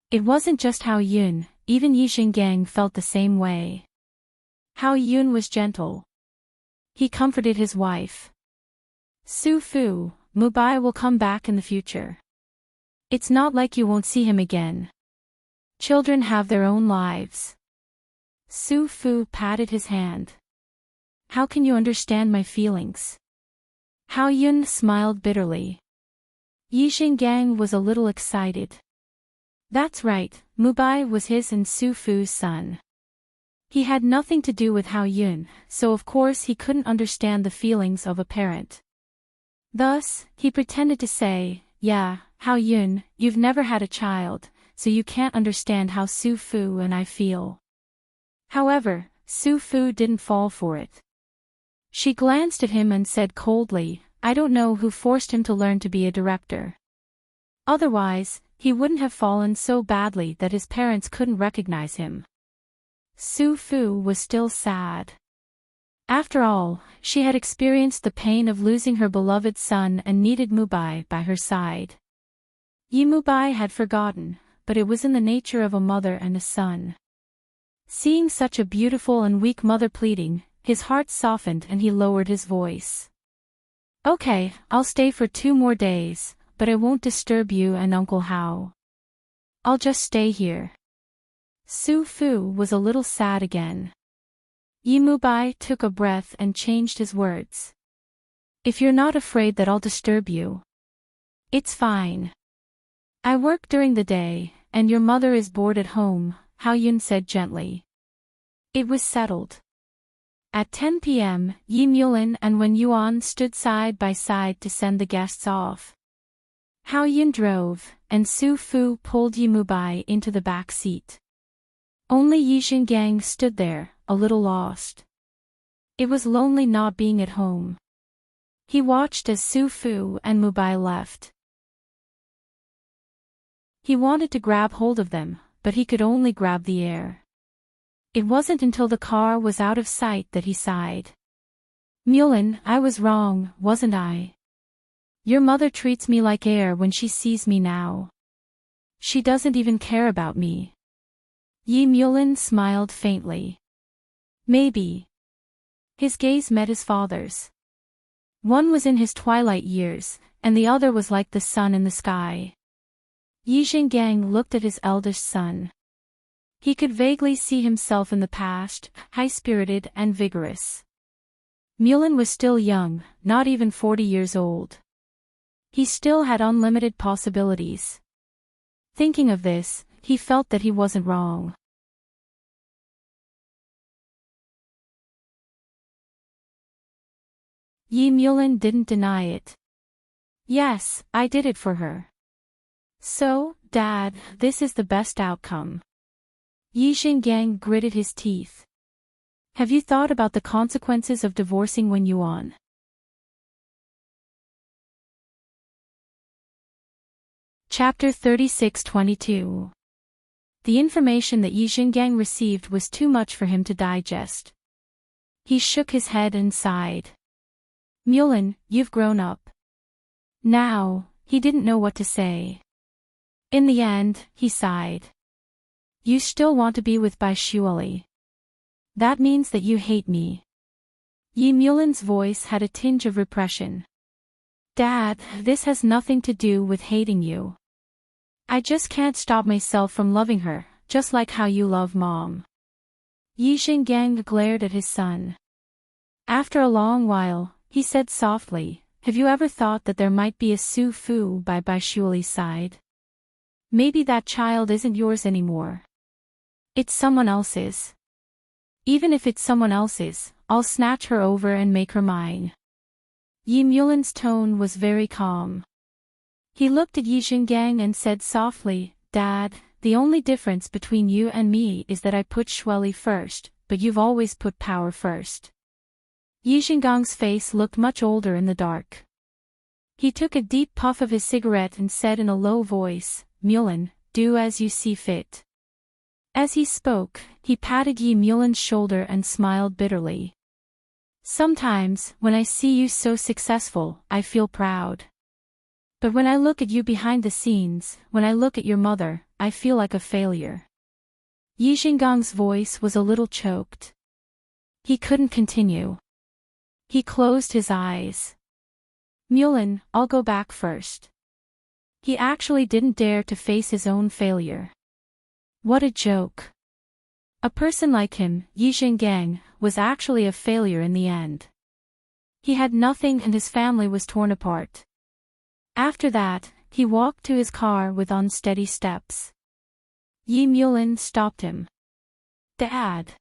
It wasn't just Hao Yun, even Yi Xinggang felt the same way. Hao Yun was gentle. He comforted his wife. Su Fu, Mubai will come back in the future. It's not like you won't see him again. Children have their own lives. Su Fu patted his hand. How can you understand my feelings? Hao Yun smiled bitterly. Yi Xinggang was a little excited. That's right, Mubai was his and Su Fu's son. He had nothing to do with Hao Yun, so of course he couldn't understand the feelings of a parent. Thus, he pretended to say, yeah, Hao Yun, you've never had a child, so you can't understand how Su Fu and I feel. However, Su Fu didn't fall for it. She glanced at him and said coldly, I don't know who forced him to learn to be a director. Otherwise, he wouldn't have fallen so badly that his parents couldn't recognize him. Su Fu was still sad. After all, she had experienced the pain of losing her beloved son and needed Mubai by her side. Yi Mubai had forgotten, but it was in the nature of a mother and a son. Seeing such a beautiful and weak mother pleading, his heart softened and he lowered his voice. Okay, I'll stay for 2 more days, but I won't disturb you and Uncle Hao. I'll just stay here. Su Fu was a little sad again. Yi Mubai took a breath and changed his words. If you're not afraid that I'll disturb you. It's fine. I work during the day, and your mother is bored at home, Hao Yun said gently. It was settled. At 10 p.m., Yi Mulin and Wen Yuan stood side by side to send the guests off. Hao Yun drove, and Su Fu pulled Yi Mubai into the back seat. Only Yi Xinggang stood there, a little lost. It was lonely not being at home. He watched as Su Fu and Mubai left. He wanted to grab hold of them, but he could only grab the air. It wasn't until the car was out of sight that he sighed. Mulin, I was wrong, wasn't I? Your mother treats me like air when she sees me now. She doesn't even care about me. Yi Mulin smiled faintly. Maybe. His gaze met his father's. One was in his twilight years, and the other was like the sun in the sky. Yi Xinggang looked at his eldest son. He could vaguely see himself in the past, high-spirited and vigorous. Mulin was still young, not even 40 years old. He still had unlimited possibilities. Thinking of this, he felt that he wasn't wrong. Yi Mulin didn't deny it. Yes, I did it for her. So, Dad, this is the best outcome. Yi Xinggang gritted his teeth. Have you thought about the consequences of divorcing Wen Yuan? Chapter 36-22. The information that Yi Xinggang received was too much for him to digest. He shook his head and sighed. Mulin, you've grown up. Now, he didn't know what to say. In the end, he sighed. You still want to be with Bai Shuali. That means that you hate me. Yi Mulin's voice had a tinge of repression. Dad, this has nothing to do with hating you. I just can't stop myself from loving her, just like how you love Mom. Yi Xinggang glared at his son. After a long while, he said softly, have you ever thought that there might be a Su Fu by Bai Shuali's side? Maybe that child isn't yours anymore. It's someone else's. Even if it's someone else's, I'll snatch her over and make her mine. Yi Mulin's tone was very calm. He looked at Yi Xinggang and said softly, Dad, the only difference between you and me is that I put Shuali first, but you've always put power first. Yi Xinggang's face looked much older in the dark. He took a deep puff of his cigarette and said in a low voice, Mulin, do as you see fit. As he spoke, he patted Yi Mulin's shoulder and smiled bitterly. Sometimes, when I see you so successful, I feel proud. But when I look at you behind the scenes, when I look at your mother, I feel like a failure. Yi Xinggang's voice was a little choked. He couldn't continue. He closed his eyes. Mulin, I'll go back first. He actually didn't dare to face his own failure. What a joke. A person like him, Yi Xinggang, was actually a failure in the end. He had nothing and his family was torn apart. After that, he walked to his car with unsteady steps. Yi Mulin stopped him. Dad.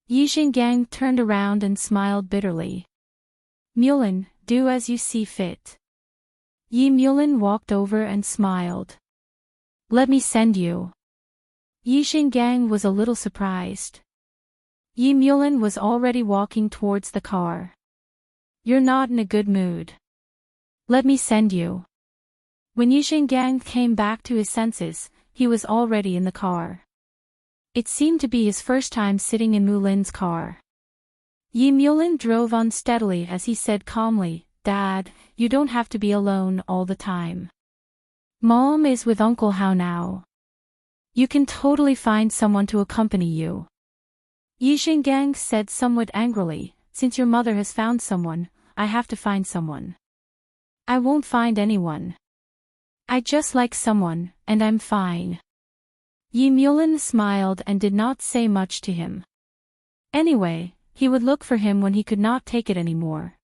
Yi Xinggang turned around and smiled bitterly. Mulin, do as you see fit. Yi Mulin walked over and smiled. Let me send you. Yi Xinggang was a little surprised. Yi Mulin was already walking towards the car. You're not in a good mood. Let me send you. When Yi Xinggang came back to his senses, he was already in the car. It seemed to be his first time sitting in Mulin's car. Yi Mulin drove unsteadily as he said calmly, Dad, you don't have to be alone all the time. Mom is with Uncle Hao now. You can totally find someone to accompany you. Yi Xinggang said somewhat angrily, since your mother has found someone, I have to find someone. I won't find anyone. I just like someone, and I'm fine. Yi Mulin smiled and did not say much to him. Anyway, he would look for him when he could not take it anymore.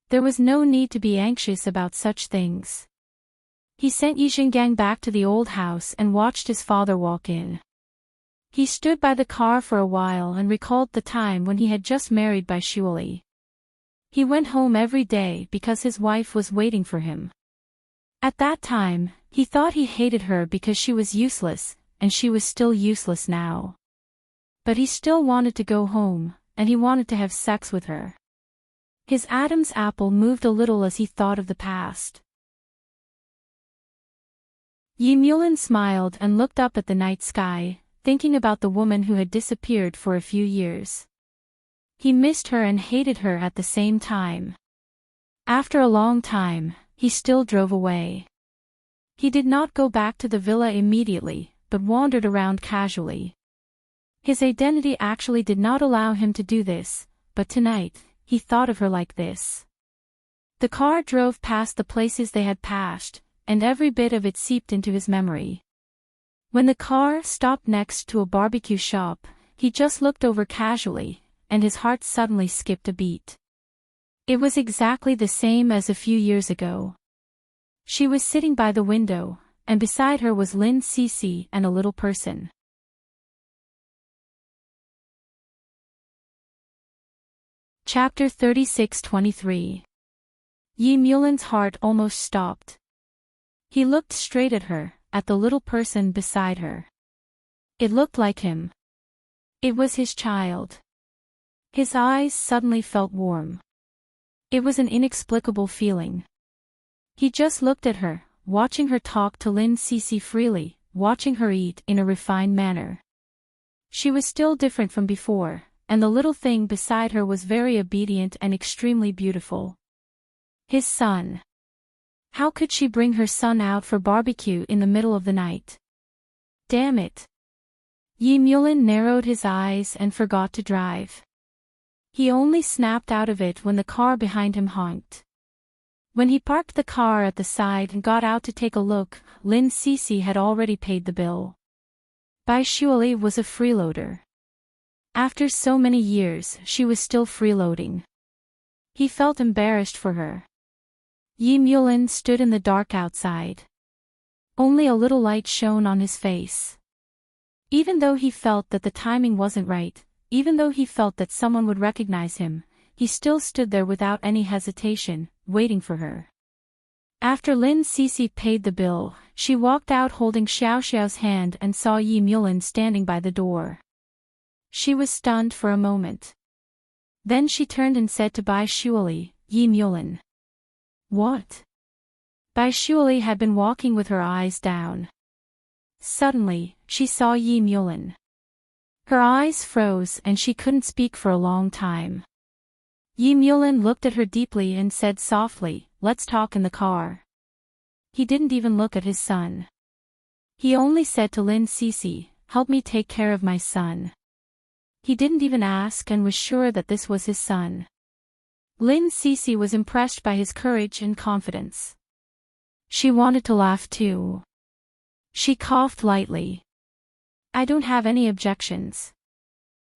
There was no need to be anxious about such things. He sent Yi Xinggang back to the old house and watched his father walk in. He stood by the car for a while and recalled the time when he had just married Bai Shuali. He went home every day because his wife was waiting for him. At that time, he thought he hated her because she was useless, and she was still useless now. But he still wanted to go home, and he wanted to have sex with her. His Adam's apple moved a little as he thought of the past. Yi Mulin smiled and looked up at the night sky, thinking about the woman who had disappeared for a few years. He missed her and hated her at the same time. After a long time, he still drove away. He did not go back to the villa immediately, but wandered around casually. His identity actually did not allow him to do this, but tonight, he thought of her like this. The car drove past the places they had passed, and every bit of it seeped into his memory. When the car stopped next to a barbecue shop, he just looked over casually, and his heart suddenly skipped a beat. It was exactly the same as a few years ago. She was sitting by the window, and beside her was Lin Cece and a little person. Chapter 36-23. Yi Mulin's heart almost stopped. He looked straight at her, at the little person beside her. It looked like him. It was his child. His eyes suddenly felt warm. It was an inexplicable feeling. He just looked at her, watching her talk to Lin Cece freely, watching her eat in a refined manner. She was still different from before, and the little thing beside her was very obedient and extremely beautiful. His son. How could she bring her son out for barbecue in the middle of the night? Damn it. Yi Mulin narrowed his eyes and forgot to drive. He only snapped out of it when the car behind him honked. When he parked the car at the side and got out to take a look, Lin Cece had already paid the bill. Bai Shuali was a freeloader. After so many years, she was still freeloading. He felt embarrassed for her. Yi Mulin stood in the dark outside. Only a little light shone on his face. Even though he felt that the timing wasn't right, even though he felt that someone would recognize him, he still stood there without any hesitation, waiting for her. After Lin Cece paid the bill, she walked out holding Xiao Xiao's hand and saw Yi Mulin standing by the door. She was stunned for a moment. Then she turned and said to Bai Shuali, Yi Mulin. What? Bai Shuali had been walking with her eyes down. Suddenly, she saw Yi Mulin. Her eyes froze and she couldn't speak for a long time. Yi Mulin looked at her deeply and said softly, let's talk in the car. He didn't even look at his son. He only said to Lin Cece, help me take care of my son. He didn't even ask and was sure that this was his son. Lin Cece was impressed by his courage and confidence. She wanted to laugh too. She coughed lightly. I don't have any objections.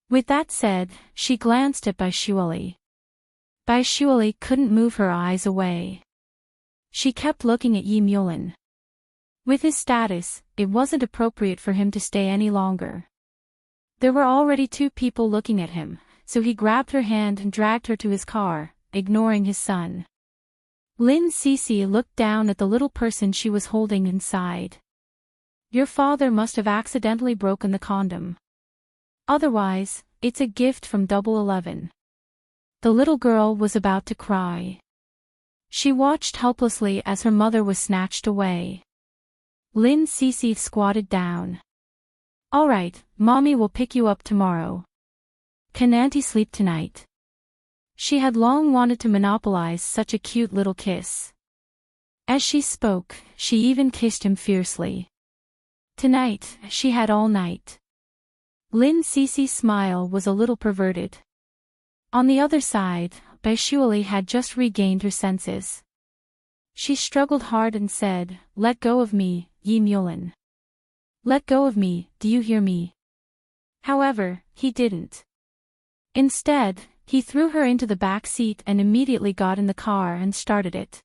With that said, she glanced at Bai Shuali. Bai Shuali couldn't move her eyes away. She kept looking at Yi Mulin. With his status, it wasn't appropriate for him to stay any longer. There were already two people looking at him, so he grabbed her hand and dragged her to his car, ignoring his son. Lin Cece looked down at the little person she was holding and sighed. Your father must have accidentally broken the condom. Otherwise, it's a gift from 11. The little girl was about to cry. She watched helplessly as her mother was snatched away. Lin Cece squatted down. All right, Mommy will pick you up tomorrow. Can Auntie sleep tonight? She had long wanted to monopolize such a cute little kiss. As she spoke, she even kissed him fiercely. Tonight, she had all night. Lin Cece's smile was a little perverted. On the other side, Bai Shuali had just regained her senses. She struggled hard and said, let go of me, Yi Mulin. Let go of me, do you hear me? However, he didn't. Instead, he threw her into the back seat and immediately got in the car and started it.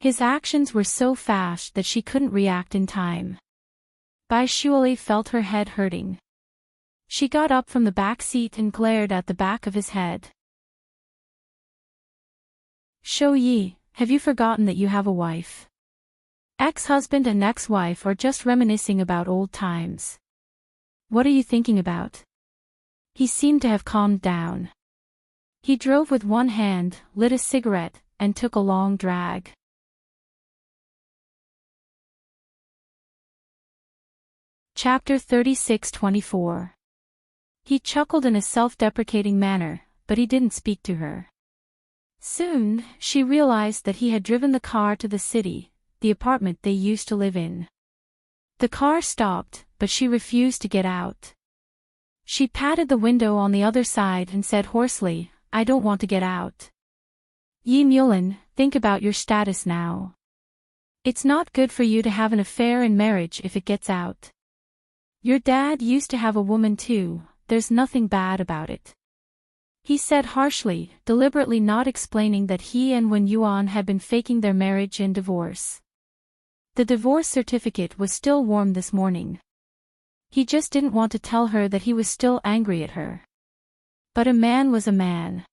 His actions were so fast that she couldn't react in time. Bai Shuali felt her head hurting. She got up from the back seat and glared at the back of his head. Shou Yi, have you forgotten that you have a wife? Ex-husband and ex-wife are just reminiscing about old times. What are you thinking about? He seemed to have calmed down. He drove with one hand, lit a cigarette, and took a long drag. Chapter 36-24. He chuckled in a self-deprecating manner, but he didn't speak to her. Soon, she realized that he had driven the car to the city, the apartment they used to live in. The car stopped, but she refused to get out. She patted the window on the other side and said hoarsely, I don't want to get out. Yi Mulin, think about your status now. It's not good for you to have an affair in marriage if it gets out. Your dad used to have a woman too, there's nothing bad about it. He said harshly, deliberately not explaining that he and Wen Yuan had been faking their marriage and divorce. The divorce certificate was still warm this morning. He just didn't want to tell her that he was still angry at her. But a man was a man.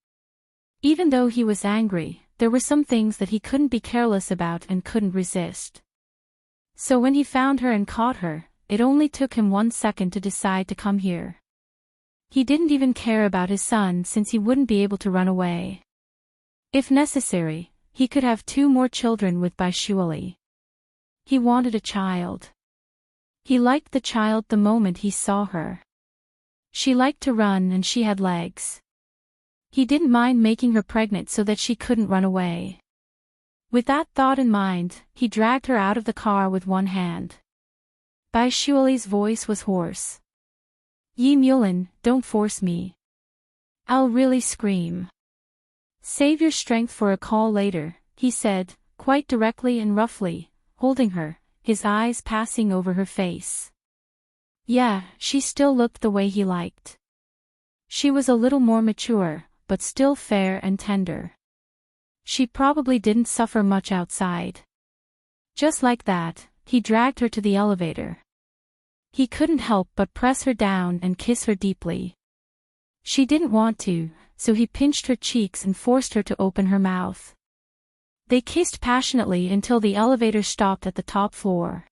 Even though he was angry, there were some things that he couldn't be careless about and couldn't resist. So when he found her and caught her, it only took him 1 second to decide to come here. He didn't even care about his son since he wouldn't be able to run away. If necessary, he could have 2 more children with Bai Shuali. He wanted a child. He liked the child the moment he saw her. She liked to run and she had legs. He didn't mind making her pregnant so that she couldn't run away. With that thought in mind, he dragged her out of the car with one hand. Bai Shuali's voice was hoarse. Yi Mulin, don't force me. I'll really scream. Save your strength for a call later, he said, quite directly and roughly, holding her, his eyes passing over her face. Yeah, she still looked the way he liked. She was a little more mature, but still fair and tender. She probably didn't suffer much outside. Just like that, he dragged her to the elevator. He couldn't help but press her down and kiss her deeply. She didn't want to, so he pinched her cheeks and forced her to open her mouth. They kissed passionately until the elevator stopped at the top floor.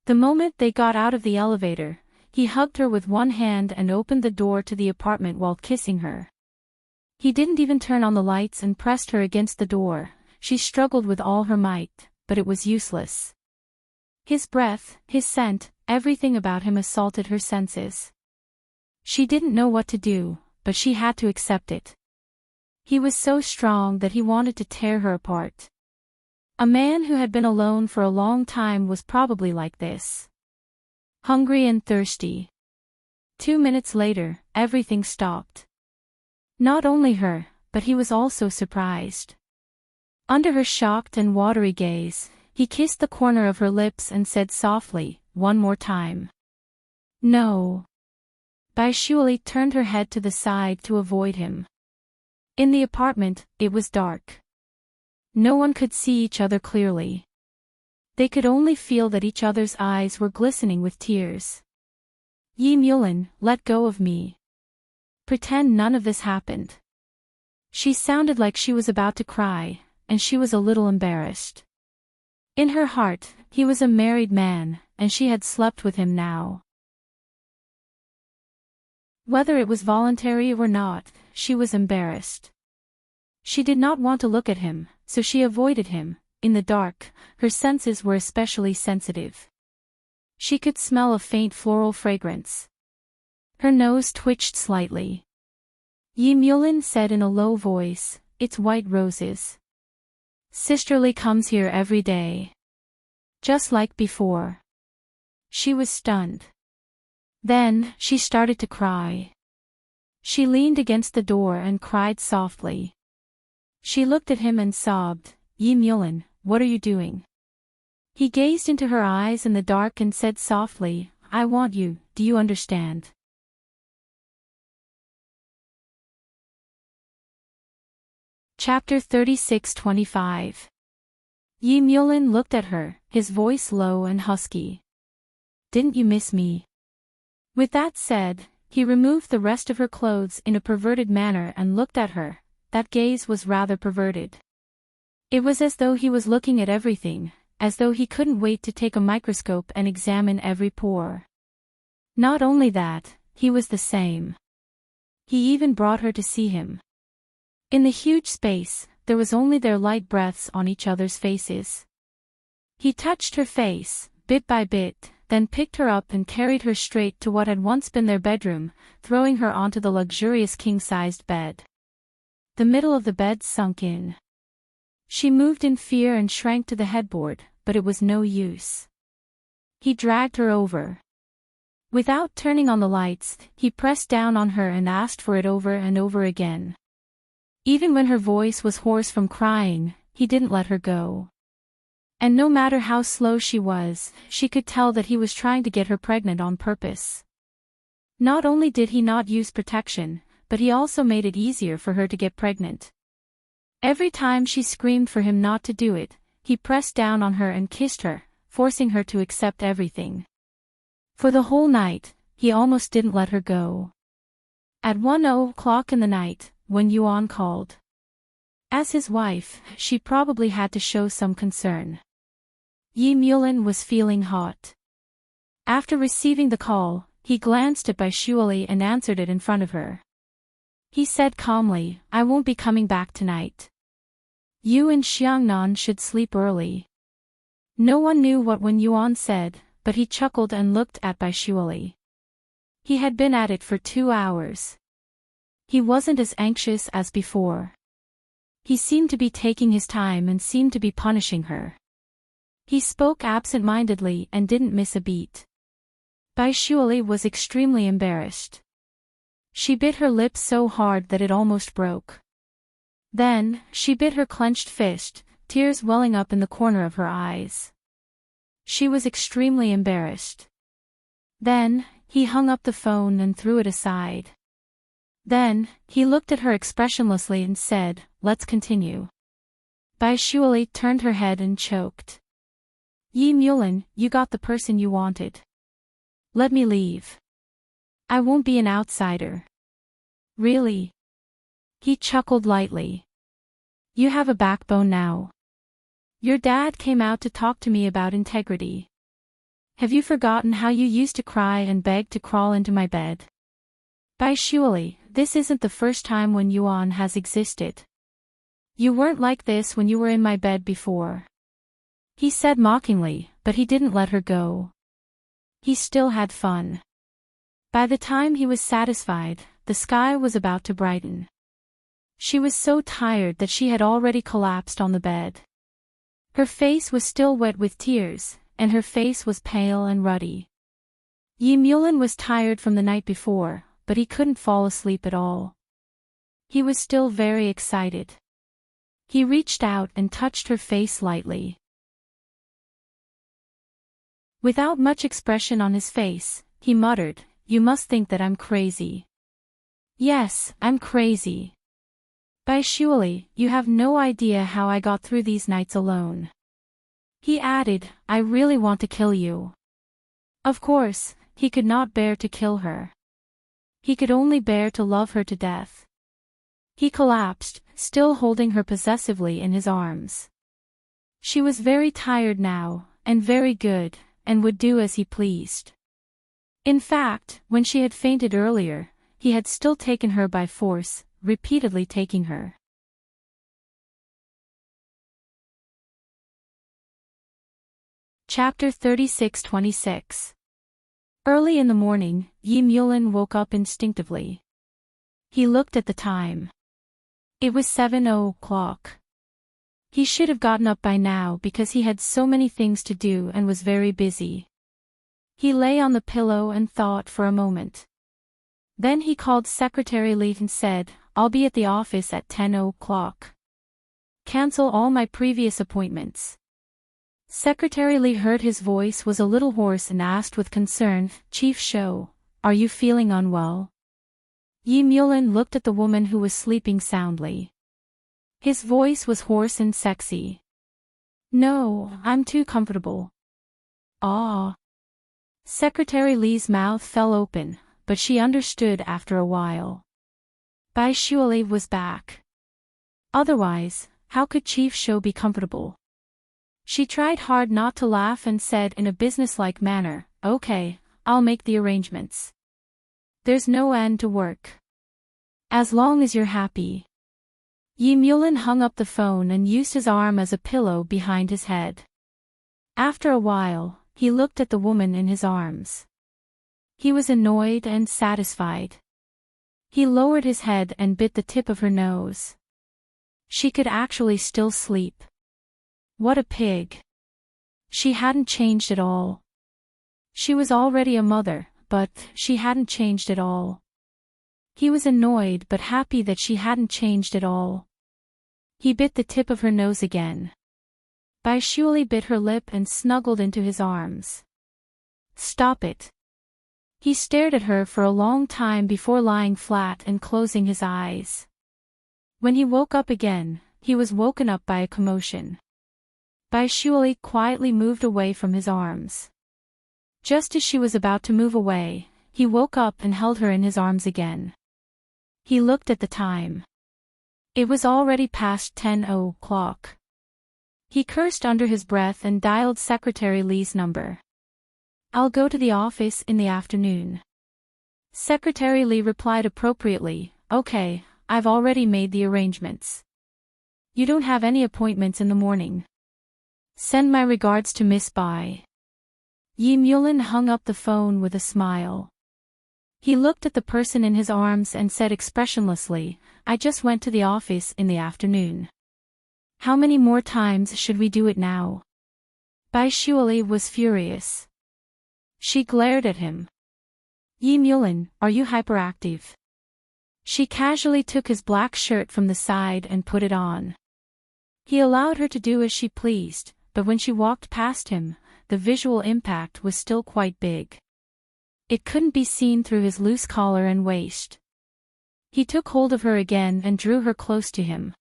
The moment they got out of the elevator, he hugged her with one hand and opened the door to the apartment while kissing her. He didn't even turn on the lights and pressed her against the door. She struggled with all her might, but it was useless. His breath, his scent, everything about him assaulted her senses. She didn't know what to do, but she had to accept it. He was so strong that he wanted to tear her apart. A man who had been alone for a long time was probably like this. Hungry and thirsty. 2 minutes later, everything stopped. Not only her, but he was also surprised. Under her shocked and watery gaze, he kissed the corner of her lips and said softly, one more time. No. Bai Shuali turned her head to the side to avoid him. In the apartment, it was dark. No one could see each other clearly. They could only feel that each other's eyes were glistening with tears. Yi Mulin, let go of me. Pretend none of this happened. She sounded like she was about to cry, and she was a little embarrassed. In her heart, he was a married man, and she had slept with him now. Whether it was voluntary or not, she was embarrassed. She did not want to look at him, so she avoided him. In the dark, her senses were especially sensitive. She could smell a faint floral fragrance. Her nose twitched slightly. Yi Mulin said in a low voice, "It's white roses. Sisterly comes here every day." Just like before. She was stunned. Then, she started to cry. She leaned against the door and cried softly. She looked at him and sobbed, "Yi Mulin, what are you doing?" He gazed into her eyes in the dark and said softly, "I want you, do you understand?" Chapter 36-25. Yi Mulin looked at her, his voice low and husky. "Didn't you miss me?" With that said, he removed the rest of her clothes in a perverted manner and looked at her. That gaze was rather perverted. It was as though he was looking at everything, as though he couldn't wait to take a microscope and examine every pore. Not only that, he was the same. He even brought her to see him. In the huge space, there was only their light breaths on each other's faces. He touched her face, bit by bit, then picked her up and carried her straight to what had once been their bedroom, throwing her onto the luxurious king-sized bed. The middle of the bed sunk in. She moved in fear and shrank to the headboard, but it was no use. He dragged her over. Without turning on the lights, he pressed down on her and asked for it over and over again. Even when her voice was hoarse from crying, he didn't let her go. And no matter how slow she was, she could tell that he was trying to get her pregnant on purpose. Not only did he not use protection, but he also made it easier for her to get pregnant. Every time she screamed for him not to do it, he pressed down on her and kissed her, forcing her to accept everything. For the whole night, he almost didn't let her go. At 1:00 in the night, when Yuan called. As his wife, she probably had to show some concern. Yi Mulin was feeling hot. After receiving the call, he glanced at Bai Shuali and answered it in front of her. He said calmly, "I won't be coming back tonight. You and Xiangnan should sleep early." No one knew what Wen Yuan said, but he chuckled and looked at Bai Shuali. He had been at it for 2 hours. He wasn't as anxious as before. He seemed to be taking his time and seemed to be punishing her. He spoke absent-mindedly and didn't miss a beat. Bai Shuali was extremely embarrassed. She bit her lip so hard that it almost broke. Then, she bit her clenched fist, tears welling up in the corner of her eyes. She was extremely embarrassed. Then, he hung up the phone and threw it aside. Then, he looked at her expressionlessly and said, "Let's continue." Bai Shuali turned her head and choked. "Yi Mulin, you got the person you wanted. Let me leave. I won't be an outsider." "Really?" He chuckled lightly. "You have a backbone now. Your dad came out to talk to me about integrity. Have you forgotten how you used to cry and beg to crawl into my bed? Bai Shuali, this isn't the first time when Yuan has existed. You weren't like this when you were in my bed before." He said mockingly, but he didn't let her go. He still had fun. By the time he was satisfied, the sky was about to brighten. She was so tired that she had already collapsed on the bed. Her face was still wet with tears, and her face was pale and ruddy. Yi Mulin was tired from the night before, but he couldn't fall asleep at all. He was still very excited. He reached out and touched her face lightly. Without much expression on his face, he muttered, "You must think that I'm crazy." "Yes, I'm crazy. Bai Shuali, you have no idea how I got through these nights alone." He added, "I really want to kill you." Of course, he could not bear to kill her. He could only bear to love her to death. He collapsed, still holding her possessively in his arms. She was very tired now, and very good, and would do as he pleased. In fact, when she had fainted earlier, he had still taken her by force, repeatedly taking her. Chapter 36-26. Early in the morning, Yi Mulin woke up instinctively. He looked at the time. It was 7:00. He should have gotten up by now because he had so many things to do and was very busy. He lay on the pillow and thought for a moment. Then he called Secretary Li and said, "I'll be at the office at 10:00. Cancel all my previous appointments." Secretary Li heard his voice was a little hoarse and asked with concern, "Chief Shou, are you feeling unwell?" Yi Mulin looked at the woman who was sleeping soundly. His voice was hoarse and sexy. "No, I'm too comfortable." "Ah." Secretary Li's mouth fell open, but she understood after a while. Bai Shuali was back. Otherwise, how could Chief Shou be comfortable? She tried hard not to laugh and said in a businesslike manner, "Okay, I'll make the arrangements. There's no end to work. As long as you're happy." Yi Mulin hung up the phone and used his arm as a pillow behind his head. After a while, he looked at the woman in his arms. He was annoyed and satisfied. He lowered his head and bit the tip of her nose. She could actually still sleep. What a pig. She hadn't changed at all. She was already a mother, but she hadn't changed at all. He was annoyed but happy that she hadn't changed at all. He bit the tip of her nose again. Bai Shuali bit her lip and snuggled into his arms. "Stop it." He stared at her for a long time before lying flat and closing his eyes. When he woke up again, he was woken up by a commotion. Bai Shuali quietly moved away from his arms. Just as she was about to move away, he woke up and held her in his arms again. He looked at the time. It was already past 10:00. He cursed under his breath and dialed Secretary Li's number. "I'll go to the office in the afternoon." Secretary Li replied appropriately, "Okay, I've already made the arrangements. You don't have any appointments in the morning. Send my regards to Miss Bai." Yi Mulin hung up the phone with a smile. He looked at the person in his arms and said expressionlessly, "I just went to the office in the afternoon." How many more times should we do it now? Bai Shuali was furious. She glared at him. Yi Mulin, are you hyperactive? She casually took his black shirt from the side and put it on. He allowed her to do as she pleased, but when she walked past him, the visual impact was still quite big. It couldn't be seen through his loose collar and waist. He took hold of her again and drew her close to him.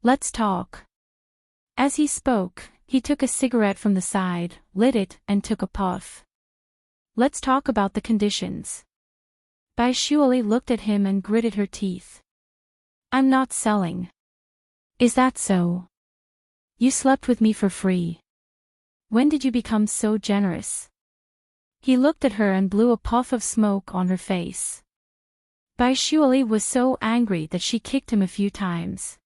Let's talk. As he spoke, he took a cigarette from the side, lit it, and took a puff. Let's talk about the conditions. Bai Shuali looked at him and gritted her teeth. I'm not selling. Is that so? You slept with me for free. When did you become so generous? He looked at her and blew a puff of smoke on her face. Bai Shuali was so angry that she kicked him a few times.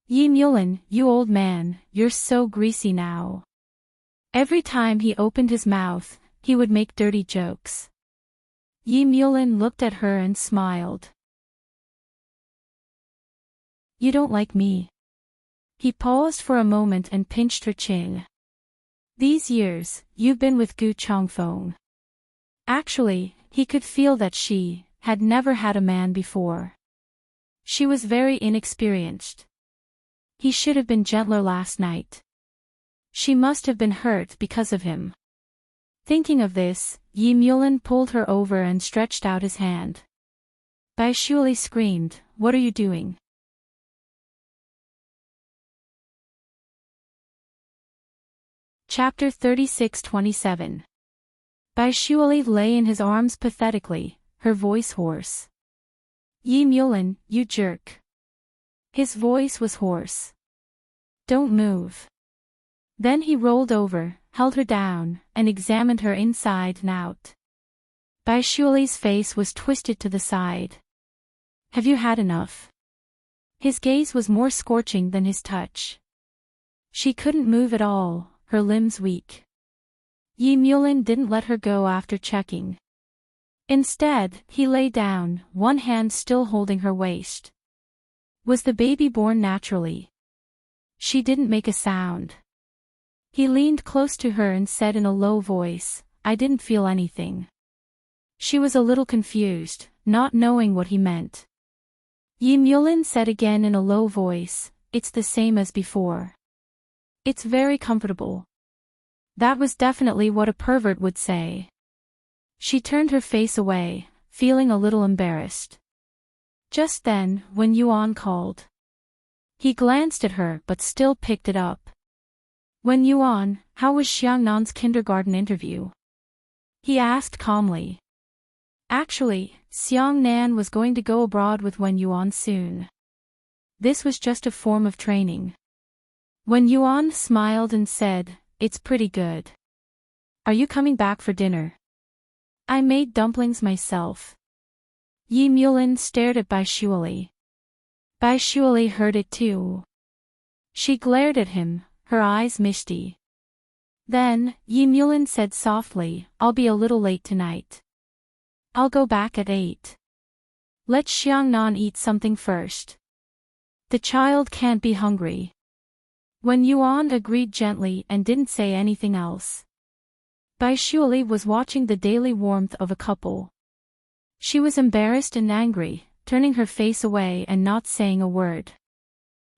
Yi Mulin, you old man, you're so greasy now. Every time he opened his mouth, he would make dirty jokes. Yi Mulin looked at her and smiled. You don't like me. He paused for a moment and pinched her chin. These years, you've been with Gu Chongfeng. Actually, he could feel that she had never had a man before. She was very inexperienced. He should have been gentler last night. She must have been hurt because of him. Thinking of this, Yi Mulin pulled her over and stretched out his hand. Bai Shuali screamed, "What are you doing?" Chapter 36-27. Bai Shuali lay in his arms pathetically, her voice hoarse. Yi Mulin, you jerk. His voice was hoarse. Don't move. Then he rolled over, held her down, and examined her inside and out. Bai Shuali's face was twisted to the side. Have you had enough? His gaze was more scorching than his touch. She couldn't move at all, her limbs weak. Yi Mulin didn't let her go after checking. Instead, he lay down, one hand still holding her waist. Was the baby born naturally? She didn't make a sound. He leaned close to her and said in a low voice, I didn't feel anything. She was a little confused, not knowing what he meant. Yi Mulin said again in a low voice, it's the same as before. It's very comfortable. That was definitely what a pervert would say. She turned her face away, feeling a little embarrassed. Just then, when Yuan called. He glanced at her but still picked it up. When Yuan, how was Xiangnan's kindergarten interview? He asked calmly. Actually, Xiangnan was going to go abroad with Wen Yuan soon. This was just a form of training. Wen Yuan smiled and said, it's pretty good. Are you coming back for dinner? I made dumplings myself. Yi Mulin stared at Bai Shuali. Bai Shuali heard it too. She glared at him, her eyes misty. Then, Yi Mulin said softly, I'll be a little late tonight. I'll go back at 8. Let Xiangnan eat something first. The child can't be hungry. When Yuan agreed gently and didn't say anything else. Bai Shuali was watching the daily warmth of a couple. She was embarrassed and angry, turning her face away and not saying a word.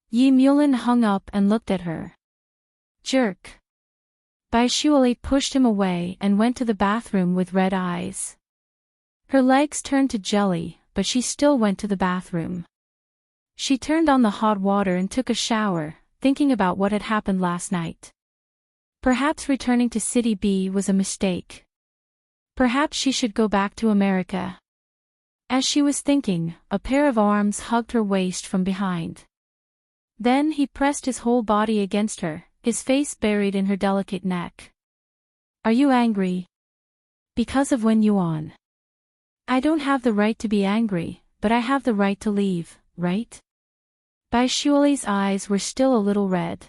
Yi Mulin hung up and looked at her. Jerk. Bai Shuali pushed him away and went to the bathroom with red eyes. Her legs turned to jelly, but she still went to the bathroom. She turned on the hot water and took a shower, thinking about what had happened last night. Perhaps returning to City B was a mistake. Perhaps she should go back to America. As she was thinking, a pair of arms hugged her waist from behind. Then he pressed his whole body against her, his face buried in her delicate neck. Are you angry? Because of Wen Yuan. I don't have the right to be angry, but I have the right to leave, right? Bai Shuali's eyes were still a little red.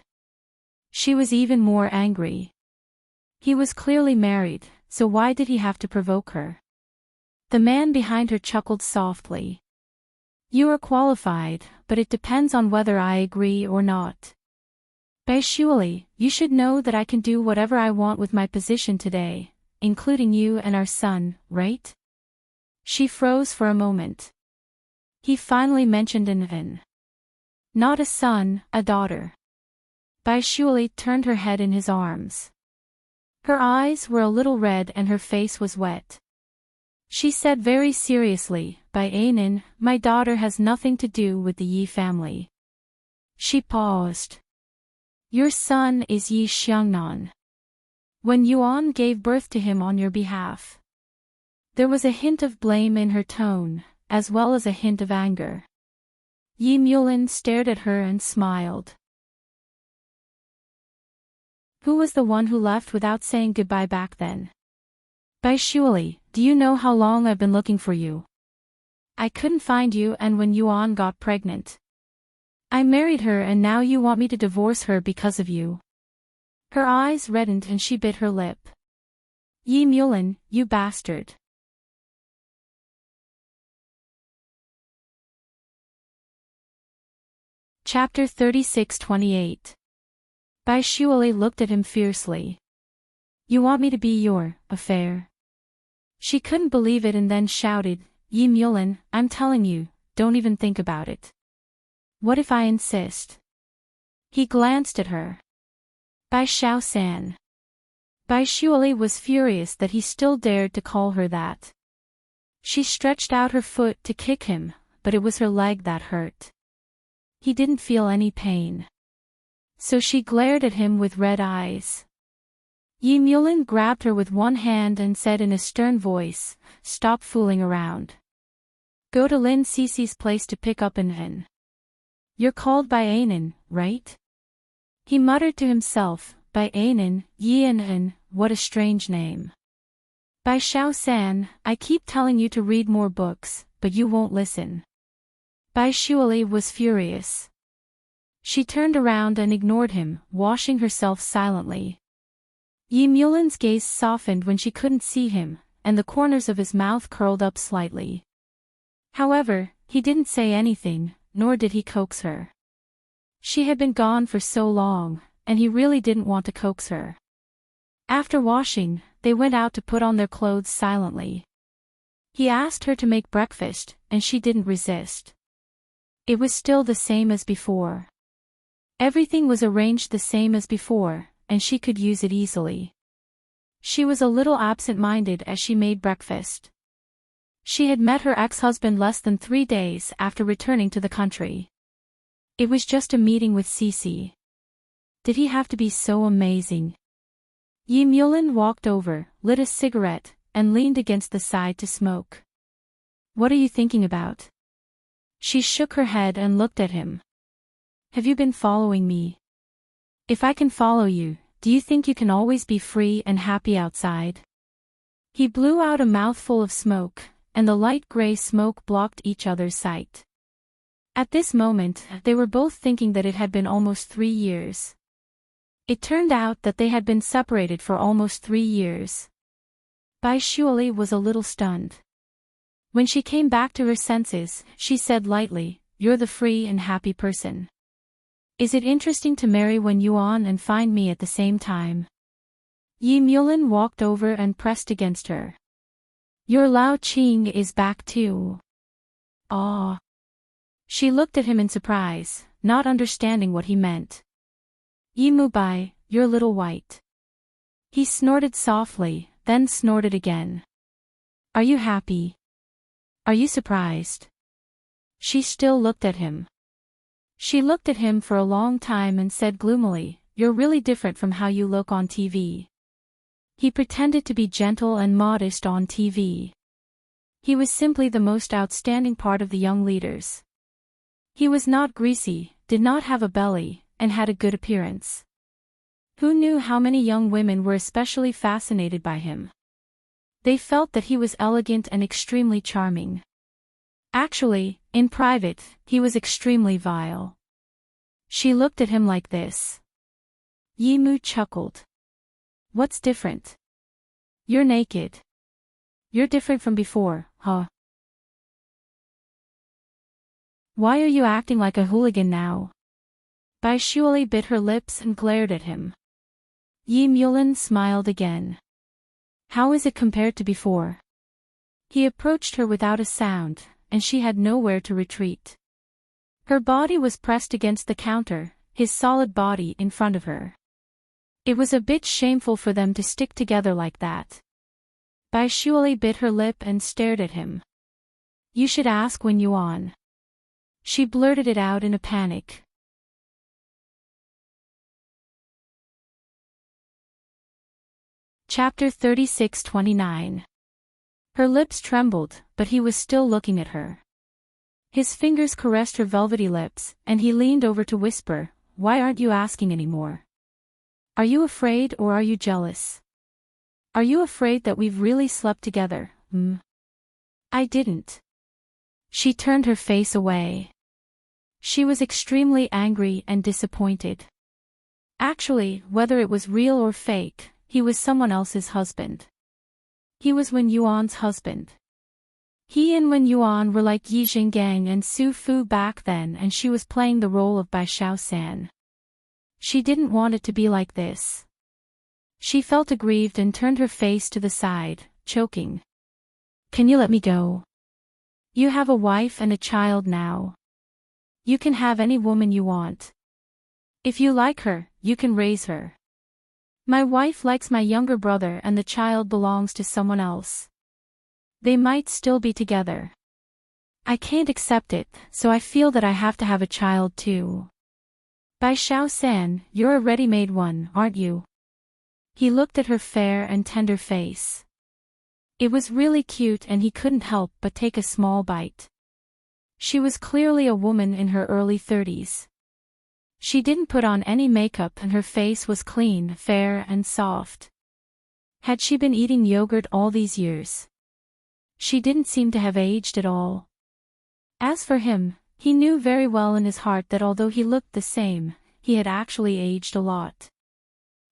She was even more angry. He was clearly married, so why did he have to provoke her? The man behind her chuckled softly. You are qualified, but it depends on whether I agree or not. Surely, you should know that I can do whatever I want with my position today, including you and our son, right? She froze for a moment. He finally mentioned an. Not a son, a daughter. Surely turned her head in his arms. Her eyes were a little red and her face was wet. She said very seriously, Ainin, my daughter has nothing to do with the Yi family. She paused. Your son is Yi Xiangnan. When Yuan gave birth to him on your behalf. There was a hint of blame in her tone, as well as a hint of anger. Yi Mulin stared at her and smiled. Who was the one who left without saying goodbye back then? Surely, do you know how long I've been looking for you? I couldn't find you, and when Yuan got pregnant, I married her, and now you want me to divorce her because of you. Her eyes reddened and she bit her lip. Yi Mulin, you bastard. Chapter 36-28. Surely looked at him fiercely. You want me to be your affair? She couldn't believe it and then shouted, Yi Mulin, I'm telling you, don't even think about it. What if I insist? He glanced at her. Bai Xiaosan. Surely was furious that he still dared to call her that. She stretched out her foot to kick him, but it was her leg that hurt. He didn't feel any pain. So she glared at him with red eyes. Yi Mulin grabbed her with one hand and said in a stern voice, stop fooling around. Go to Lin Cici's place to pick up an. You're called Ainin, right? He muttered to himself, Ainin, Yi An, what a strange name. Bai Xiaosan, I keep telling you to read more books, but you won't listen. Surely was furious. She turned around and ignored him, washing herself silently. Yi Mulin's gaze softened when she couldn't see him, and the corners of his mouth curled up slightly. However, he didn't say anything, nor did he coax her. She had been gone for so long, and he really didn't want to coax her. After washing, they went out to put on their clothes silently. He asked her to make breakfast, and she didn't resist. It was still the same as before. Everything was arranged the same as before, and she could use it easily. She was a little absent-minded as she made breakfast. She had met her ex-husband less than 3 days after returning to the country. It was just a meeting with Cici. Did he have to be so amazing? Yi Mulin walked over, lit a cigarette, and leaned against the side to smoke. What are you thinking about? She shook her head and looked at him. Have you been following me? If I can follow you, do you think you can always be free and happy outside? He blew out a mouthful of smoke, and the light gray smoke blocked each other's sight. At this moment, they were both thinking that it had been almost 3 years. It turned out that they had been separated for almost 3 years. Surely was a little stunned. When she came back to her senses, she said lightly, you're the free and happy person. Is it interesting to marry when Yuan and find me at the same time? Yi Mulin walked over and pressed against her. Your Lao Qing is back too. Ah. She looked at him in surprise, not understanding what he meant. Yi Mubai, you're little white. He snorted softly, then snorted again. Are you happy? Are you surprised? She still looked at him. She looked at him for a long time and said gloomily, you're really different from how you look on TV. He pretended to be gentle and modest on TV. He was simply the most outstanding part of the young leaders. He was not greasy, did not have a belly, and had a good appearance. Who knew how many young women were especially fascinated by him? They felt that he was elegant and extremely charming. Actually, in private, he was extremely vile. She looked at him like this. Yi Mu chuckled. What's different? You're naked. You're different from before, huh? Why are you acting like a hooligan now? Bai Shuali bit her lips and glared at him. Yi Mulin smiled again. How is it compared to before? He approached her without a sound, and she had nowhere to retreat. Her body was pressed against the counter, his solid body in front of her. It was a bit shameful for them to stick together like that. Bai Shuali bit her lip and stared at him. You should ask when you on. She blurted it out in a panic. Chapter 36-29. Her lips trembled, but he was still looking at her. His fingers caressed her velvety lips, and he leaned over to whisper, Why aren't you asking anymore? Are you afraid or are you jealous? Are you afraid that we've really slept together, I didn't. She turned her face away. She was extremely angry and disappointed. Actually, whether it was real or fake, he was someone else's husband. He was Wen Yuan's husband. He and Wen Yuan were like Yi Jinggang and Su Fu back then, and she was playing the role of Bai Xiaosan. She didn't want it to be like this. She felt aggrieved and turned her face to the side, choking. Can you let me go? You have a wife and a child now. You can have any woman you want. If you like her, you can raise her. My wife likes my younger brother and the child belongs to someone else. They might still be together. I can't accept it, so I feel that I have to have a child too. Bai Xiaosan, you're a ready-made one, aren't you? He looked at her fair and tender face. It was really cute and he couldn't help but take a small bite. She was clearly a woman in her early 30s. She didn't put on any makeup and her face was clean, fair and soft. Had she been eating yogurt all these years? She didn't seem to have aged at all. As for him, he knew very well in his heart that although he looked the same, he had actually aged a lot.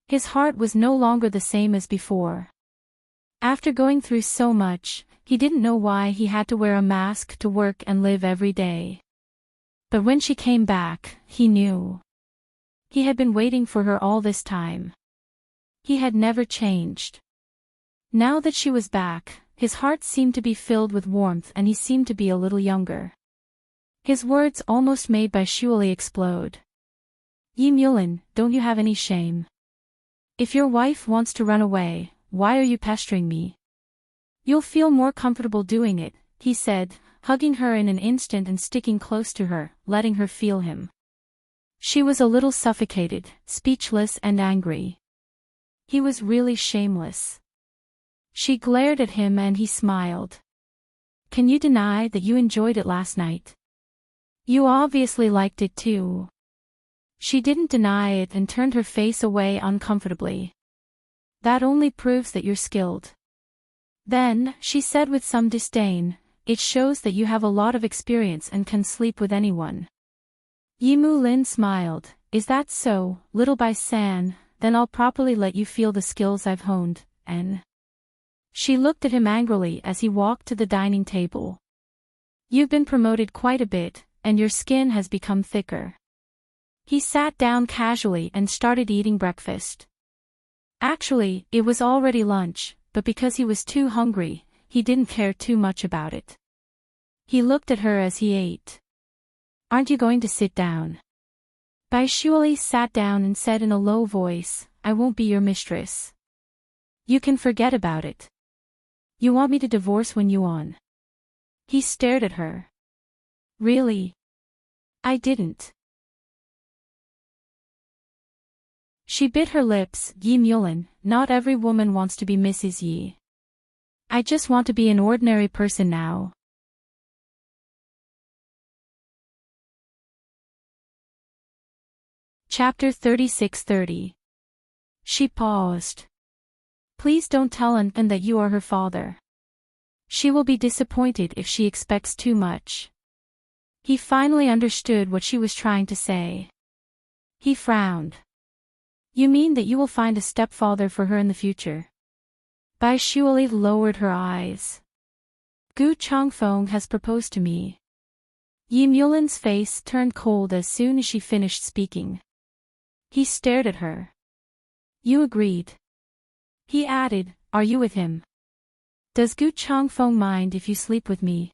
His heart was no longer the same as before. After going through so much, he didn't know why he had to wear a mask to work and live every day. But when she came back, he knew. He had been waiting for her all this time. He had never changed. Now that she was back, his heart seemed to be filled with warmth and he seemed to be a little younger. His words almost made Bai Shuali explode. Yi Mulin, don't you have any shame? If your wife wants to run away, why are you pestering me? You'll feel more comfortable doing it, he said, hugging her in an instant and sticking close to her, letting her feel him. She was a little suffocated, speechless and angry. He was really shameless. She glared at him and he smiled. Can you deny that you enjoyed it last night? You obviously liked it too. She didn't deny it and turned her face away uncomfortably. That only proves that you're skilled. Then, she said with some disdain, it shows that you have a lot of experience and can sleep with anyone. Yi Mulin smiled, is that so, little Bai San, then I'll properly let you feel the skills I've honed, and... She looked at him angrily as he walked to the dining table. You've been promoted quite a bit, and your skin has become thicker. He sat down casually and started eating breakfast. Actually, it was already lunch, but because he was too hungry, he didn't care too much about it. He looked at her as he ate. Aren't you going to sit down? Bai Shuali sat down and said in a low voice, I won't be your mistress. You can forget about it. You want me to divorce Wen Yuan? He stared at her. Really? I didn't. She bit her lips, Yi Mulin, not every woman wants to be Mrs. Yi. I just want to be an ordinary person now. Chapter 36-30. She paused. Please don't tell An that you are her father. She will be disappointed if she expects too much. He finally understood what she was trying to say. He frowned. You mean that you will find a stepfather for her in the future? Bai Shuali lowered her eyes. Gu Chongfeng has proposed to me. Yi Mulin's face turned cold as soon as she finished speaking. He stared at her. You agreed. He added, are you with him? Does Gu Changfeng mind if you sleep with me?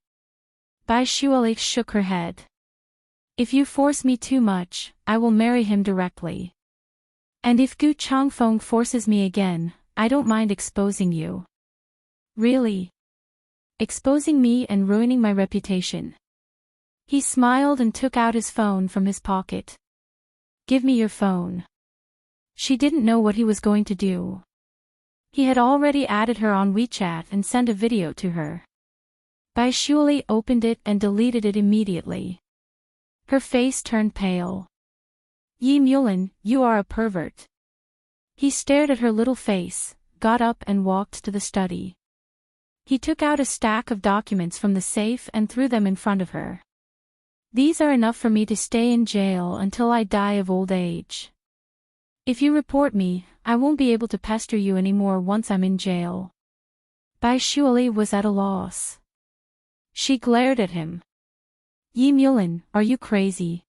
Bai Shuali shook her head. If you force me too much, I will marry him directly. And if Gu Changfeng forces me again, I don't mind exposing you. Really? Exposing me and ruining my reputation. He smiled and took out his phone from his pocket. Give me your phone. She didn't know what he was going to do. He had already added her on WeChat and sent a video to her. Bai Shuali opened it and deleted it immediately. Her face turned pale. Yi Mulin, you are a pervert. He stared at her little face, got up and walked to the study. He took out a stack of documents from the safe and threw them in front of her. These are enough for me to stay in jail until I die of old age. If you report me, I won't be able to pester you anymore once I'm in jail. Bai Shuali was at a loss. She glared at him. Yi Mulin, are you crazy?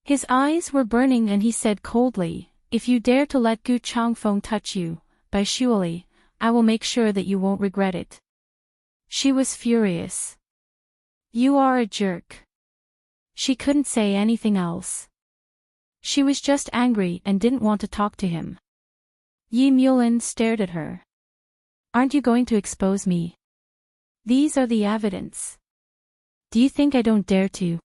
His eyes were burning and he said coldly, if you dare to let Gu Changfeng touch you, Bai Shuali, I will make sure that you won't regret it. She was furious. You are a jerk. She couldn't say anything else. She was just angry and didn't want to talk to him. Yi Mulin stared at her. Aren't you going to expose me? These are the evidence. Do you think I don't dare to?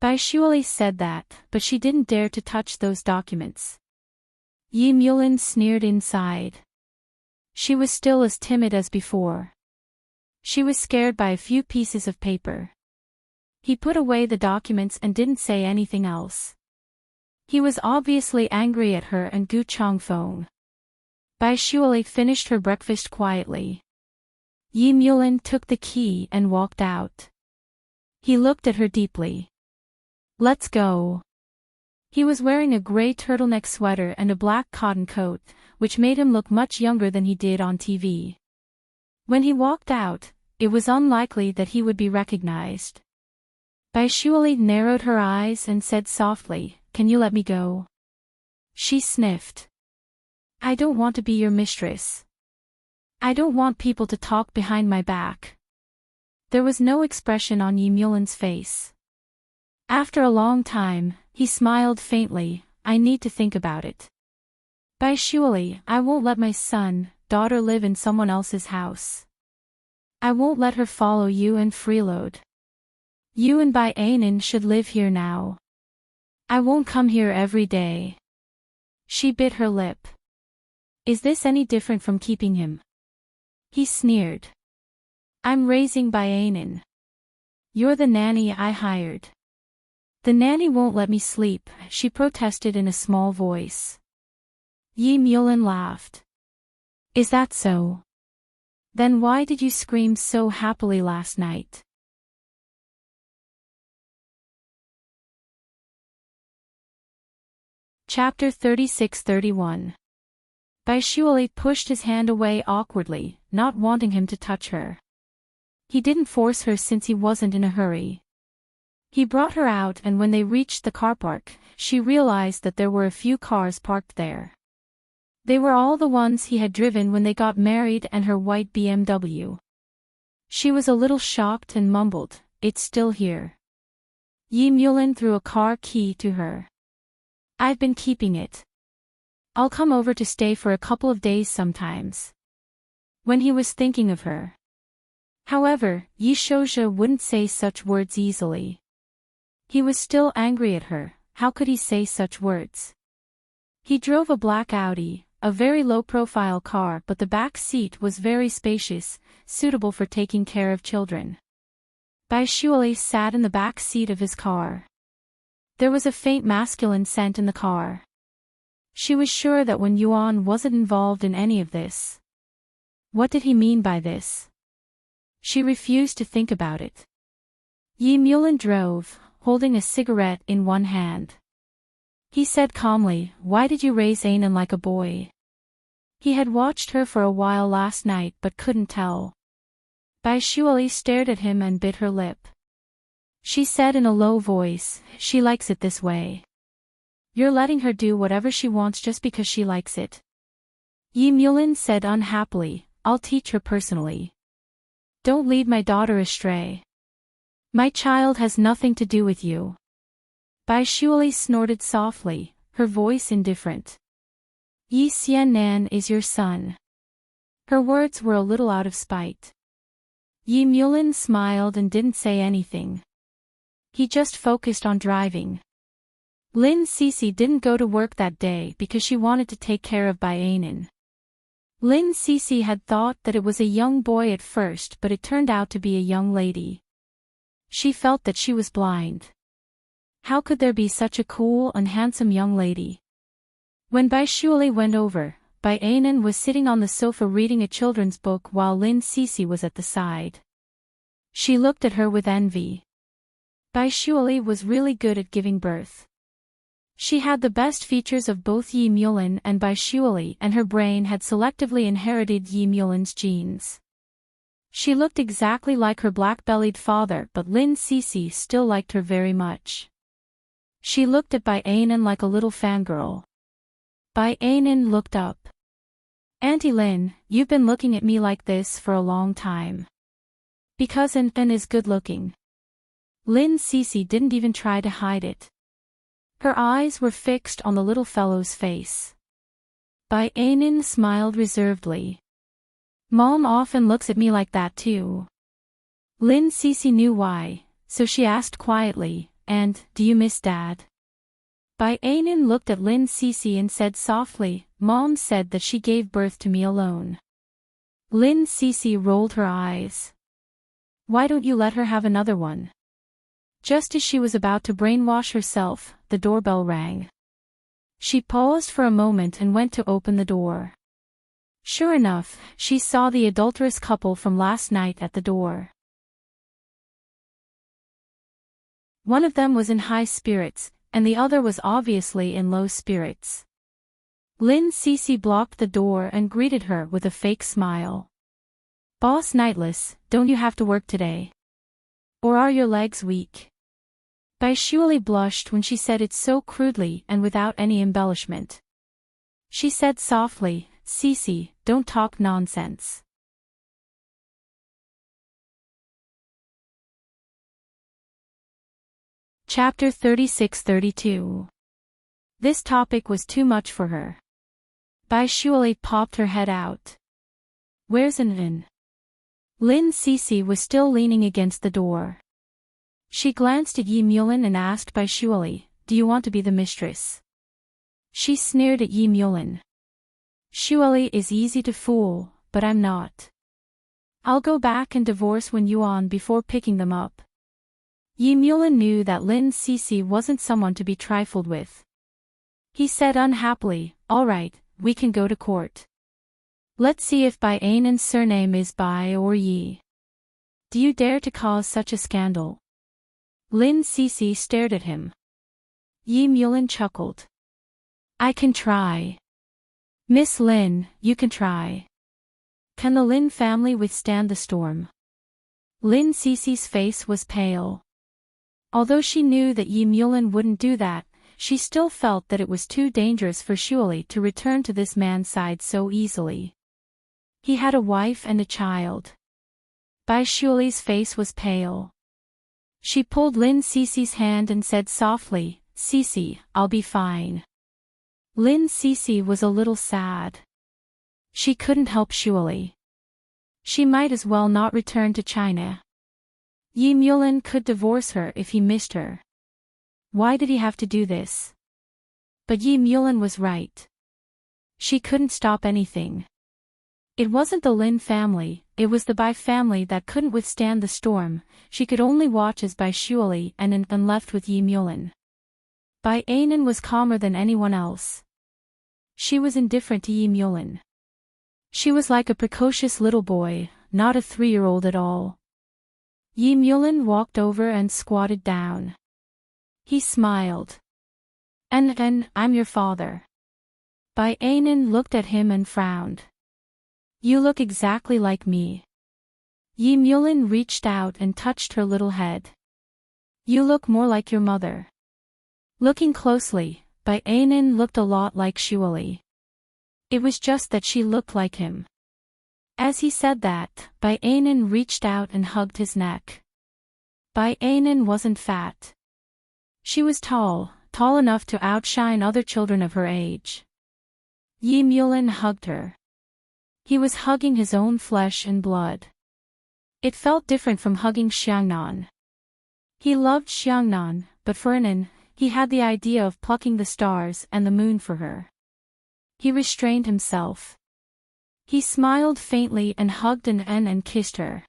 Bai Shuali said that, but she didn't dare to touch those documents. Yi Mulin sneered inside. She was still as timid as before. She was scared by a few pieces of paper. He put away the documents and didn't say anything else. He was obviously angry at her and Gu Changfeng. Bai Shuali finished her breakfast quietly. Yi Mulin took the key and walked out. He looked at her deeply. Let's go. He was wearing a gray turtleneck sweater and a black cotton coat, which made him look much younger than he did on TV. When he walked out, it was unlikely that he would be recognized. Bai Shuali narrowed her eyes and said softly, can you let me go? She sniffed. I don't want to be your mistress. I don't want people to talk behind my back. There was no expression on Yi Mulin's face. After a long time, he smiled faintly, I need to think about it. Bai Shuali, I won't let my daughter live in someone else's house. I won't let her follow you and freeload. You and Bai Ainin should live here now. I won't come here every day. She bit her lip. Is this any different from keeping him? He sneered. I'm raising Bai Ainin. You're the nanny I hired. The nanny won't let me sleep, she protested in a small voice. Yi Mulin laughed. Is that so? Then why did you scream so happily last night? Chapter 36-31. Bai Shuali pushed his hand away awkwardly, not wanting him to touch her. He didn't force her since he wasn't in a hurry. He brought her out and when they reached the car park, she realized that there were a few cars parked there. They were all the ones he had driven when they got married and her white BMW. She was a little shocked and mumbled, it's still here. Yi Mulin threw a car key to her. I've been keeping it. I'll come over to stay for a couple of days sometimes. When he was thinking of her. However, Yi Shouja wouldn't say such words easily. He was still angry at her, how could he say such words? He drove a black Audi, a very low-profile car, but the back seat was very spacious, suitable for taking care of children. Bai Shuali sat in the back seat of his car. There was a faint masculine scent in the car. She was sure that Wen Yuan wasn't involved in any of this. What did he mean by this? She refused to think about it. Yi Mulin drove, holding a cigarette in one hand. He said calmly, why did you raise Ainin like a boy? He had watched her for a while last night but couldn't tell. Bai Shuali stared at him and bit her lip. She said in a low voice, she likes it this way. You're letting her do whatever she wants just because she likes it. Yi Mulin said unhappily, I'll teach her personally. Don't lead my daughter astray. My child has nothing to do with you. Bai Shuali snorted softly, her voice indifferent. Yi Xiannan is your son. Her words were a little out of spite. Yi Mulin smiled and didn't say anything. He just focused on driving. Lin Sisi didn't go to work that day because she wanted to take care of Bai Anan. Lin Sisi had thought that it was a young boy at first, but it turned out to be a young lady. She felt that she was blind. How could there be such a cool and handsome young lady? When Bai Shuali went over, Bai Anan was sitting on the sofa reading a children's book while Lin Sisi was at the side. She looked at her with envy. Bai Shuali was really good at giving birth. She had the best features of both Yi Mulin and Bai Shuali, and her brain had selectively inherited Yi Mulin's genes. She looked exactly like her black-bellied father, but Lin Sisi still liked her very much. She looked at Bai Anan like a little fangirl. Bai Anan looked up. Auntie Lin, you've been looking at me like this for a long time. Because An is good-looking. Lin Sisi didn't even try to hide it. Her eyes were fixed on the little fellow's face. Bai Anan smiled reservedly. Mom often looks at me like that too. Lin Sisi knew why, so she asked quietly, and, do you miss Dad? Bai Anan looked at Lin Sisi and said softly, Mom said that she gave birth to me alone. Lin Sisi rolled her eyes. Why don't you let her have another one? Just as she was about to brainwash herself, the doorbell rang. She paused for a moment and went to open the door. Sure enough, she saw the adulterous couple from last night at the door. One of them was in high spirits, and the other was obviously in low spirits. Lin Sisi blocked the door and greeted her with a fake smile. Boss Nightless, don't you have to work today? Or are your legs weak? Bai Shuali blushed when she said it so crudely and without any embellishment. She said softly, Sisi, don't talk nonsense. Chapter 36-32. This topic was too much for her. Bai Shuali popped her head out. Where's An? Lin Sisi was still leaning against the door. She glanced at Yi Mulin and asked Bai Shuali, do you want to be the mistress? She sneered at Yi Mulin. Shuali is easy to fool, but I'm not. I'll go back and divorce Wen Yuan before picking them up. Yi Mulin knew that Lin Sisi wasn't someone to be trifled with. He said unhappily, all right, we can go to court. Let's see if Bai Anan's surname is Bai or Yi. Do you dare to cause such a scandal? Lin Sisi stared at him. Yi Mulin chuckled. I can try. Miss Lin, you can try. Can the Lin family withstand the storm? Lin Sisi's face was pale. Although she knew that Yi Mulin wouldn't do that, she still felt that it was too dangerous for Shuali to return to this man's side so easily. He had a wife and a child. Bai Shuali's face was pale. She pulled Lin Sisi's hand and said softly, Sisi, I'll be fine. Lin Sisi was a little sad. She couldn't help Shuali. She might as well not return to China. Yi Mulin could divorce her if he missed her. Why did he have to do this? But Yi Mulin was right. She couldn't stop anything. It wasn't the Lin family, it was the Bai family that couldn't withstand the storm. She could only watch as Bai Shuali and An left with Yi Mulin. Bai Anan was calmer than anyone else. She was indifferent to Yi Mulin. She was like a precocious little boy, not a 3-year-old at all. Yi Mulin walked over and squatted down. He smiled. An, I'm your father. Bai Anan looked at him and frowned. You look exactly like me. Yi Mulin reached out and touched her little head. You look more like your mother. Looking closely, Bai Ainin looked a lot like Shuali. It was just that she looked like him. As he said that, Bai Ainin reached out and hugged his neck. Bai Ainin wasn't fat. She was tall enough to outshine other children of her age. Yi Mulin hugged her. He was hugging his own flesh and blood. It felt different from hugging Xiangnan. He loved Xiangnan, but for Anin, he had the idea of plucking the stars and the moon for her. He restrained himself. He smiled faintly and hugged Anin and kissed her.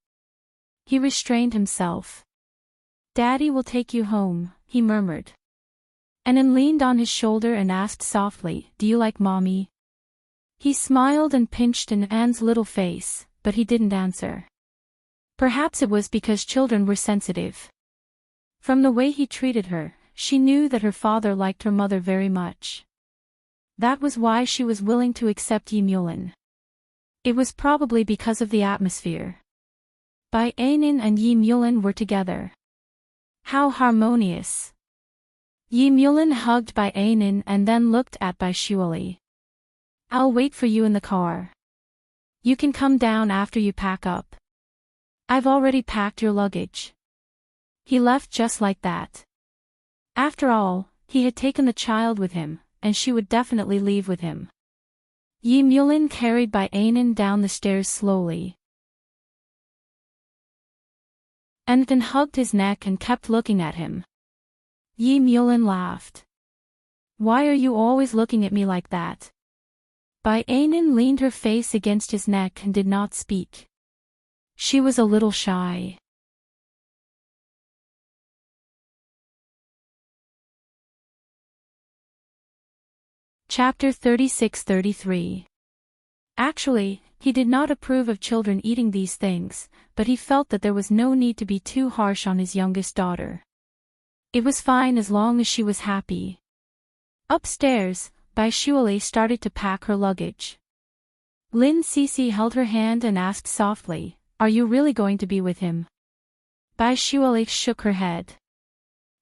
He restrained himself. Daddy will take you home, he murmured. Anin leaned on his shoulder and asked softly, do you like mommy? He smiled and pinched Anin's little face, but he didn't answer. Perhaps it was because children were sensitive. From the way he treated her, she knew that her father liked her mother very much. That was why she was willing to accept Yi Mulin. It was probably because of the atmosphere. Bai Ainin and Yi Mulin were together. How harmonious. Yi Mulin hugged Bai Ainin and then looked at Bai Shuali. I'll wait for you in the car. You can come down after you pack up. I've already packed your luggage. He left just like that. After all, he had taken the child with him, and she would definitely leave with him. Yi Mulin carried Bai Ainin down the stairs slowly. Anin hugged his neck and kept looking at him. Yi Mulin laughed. Why are you always looking at me like that? Bai Ainin leaned her face against his neck and did not speak. She was a little shy. Chapter 36-33. Actually, he did not approve of children eating these things, but he felt that there was no need to be too harsh on his youngest daughter. It was fine as long as she was happy. Upstairs, Bai Shuali started to pack her luggage. Lin Sisi held her hand and asked softly, are you really going to be with him? Bai Shuali shook her head.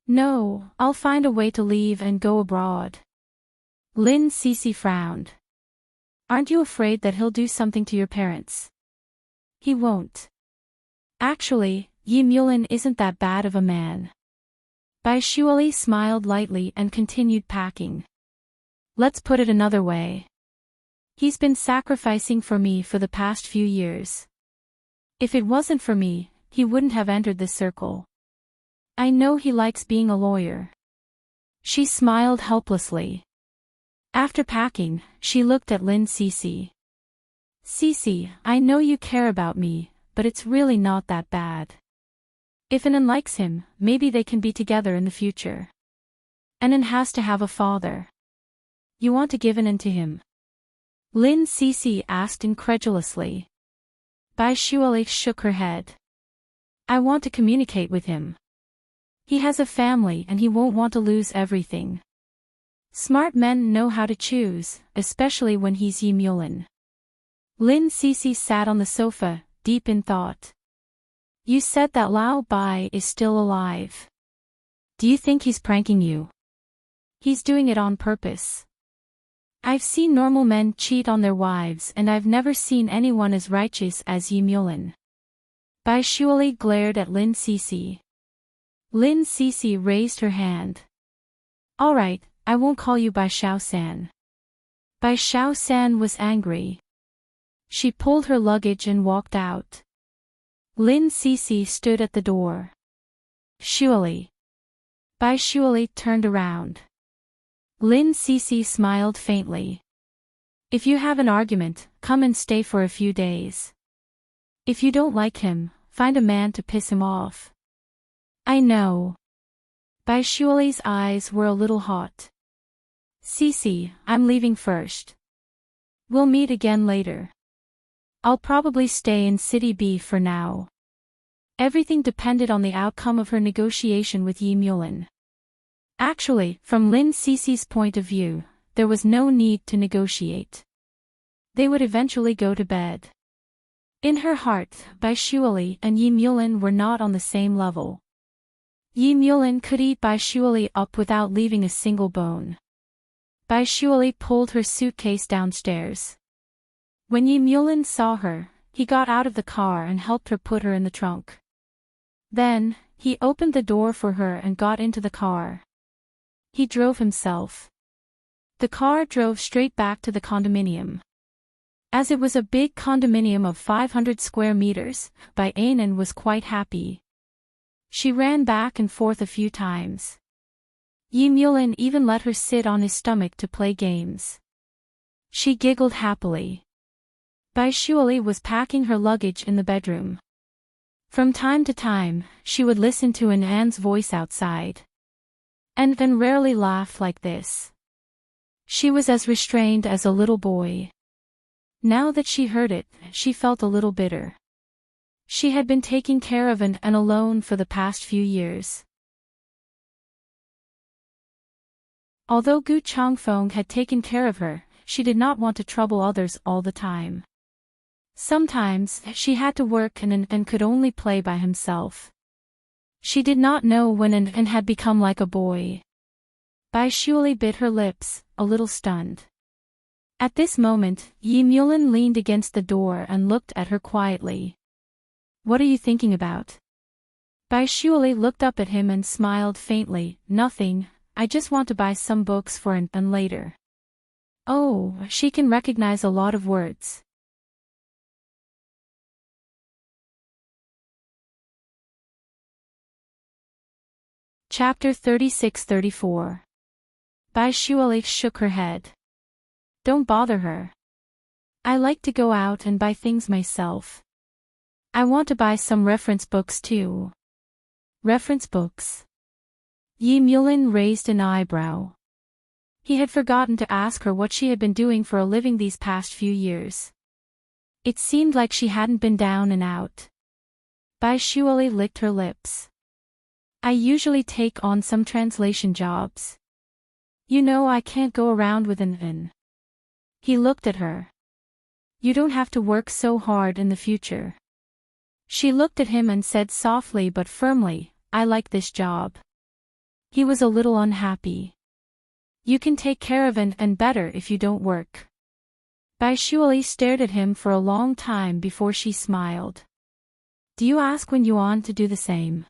No, I'll find a way to leave and go abroad. Lin Sisi frowned. Aren't you afraid that he'll do something to your parents? He won't. Actually, Yi Mulin isn't that bad of a man. Bai Shuali smiled lightly and continued packing. Let's put it another way. He's been sacrificing for me for the past few years. If it wasn't for me, he wouldn't have entered this circle. I know he likes being a lawyer. She smiled helplessly. After packing, she looked at Lin Sisi. Sisi, I know you care about me, but it's really not that bad. If Anin likes him, maybe they can be together in the future. Anin has to have a father. You want to give Anin to him? Lin Sisi asked incredulously. Bai Shuali shook her head. I want to communicate with him. He has a family and he won't want to lose everything. Smart men know how to choose, especially when he's Yi Mulin. Lin Sisi sat on the sofa, deep in thought. You said that Lao Bai is still alive. Do you think he's pranking you? He's doing it on purpose. I've seen normal men cheat on their wives and I've never seen anyone as righteous as Yi Mulin. Bai Shuali glared at Lin Sisi. Lin Sisi raised her hand. All right, I won't call you Bai Xiao-san. Bai Xiao-san was angry. She pulled her luggage and walked out. Lin Sisi stood at the door. Shuali. Bai Shuali turned around. Lin Sisi smiled faintly. If you have an argument, come and stay for a few days. If you don't like him, find a man to piss him off. I know. Bai Shuali's eyes were a little hot. Sisi, I'm leaving first. We'll meet again later. I'll probably stay in City B for now. Everything depended on the outcome of her negotiation with Yi Mulin. Actually, from Lin Sisi's point of view, there was no need to negotiate. They would eventually go to bed. In her heart, Bai Shuali and Yi Mulin were not on the same level. Yi Mulin could eat Bai Shuali up without leaving a single bone. Bai Shuali pulled her suitcase downstairs. When Yi Mulin saw her, he got out of the car and helped her put her in the trunk. Then, he opened the door for her and got into the car. He drove himself. The car drove straight back to the condominium. As it was a big condominium of 500 square meters, Bai Anan was quite happy. She ran back and forth a few times. Yi Mulin even let her sit on his stomach to play games. She giggled happily. Bai Shuali was packing her luggage in the bedroom. From time to time, she would listen to An's voice outside. And then rarely laughed like this. She was as restrained as a little boy. Now that she heard it, she felt a little bitter. She had been taking care of An alone for the past few years. Although Gu Changfeng had taken care of her, she did not want to trouble others all the time. Sometimes, she had to work and could only play by himself. She did not know when An had become like a boy. Bai Shuali bit her lips, a little stunned. At this moment, Yi Mulin leaned against the door and looked at her quietly. What are you thinking about? Bai Shuali looked up at him and smiled faintly. Nothing, I just want to buy some books for An later. Oh, she can recognize a lot of words. Chapter 36-34. Bai Shuali shook her head. Don't bother her. I like to go out and buy things myself. I want to buy some reference books too. Reference books? Yi Mulin raised an eyebrow. He had forgotten to ask her what she had been doing for a living these past few years. It seemed like she hadn't been down and out. Bai Shuali licked her lips. I usually take on some translation jobs. You know I can't go around with An. He looked at her. You don't have to work so hard in the future. She looked at him and said softly but firmly, I like this job. He was a little unhappy. You can take care of An better if you don't work. Bai Shuali stared at him for a long time before she smiled. Do you ask Wen Yuan to do the same?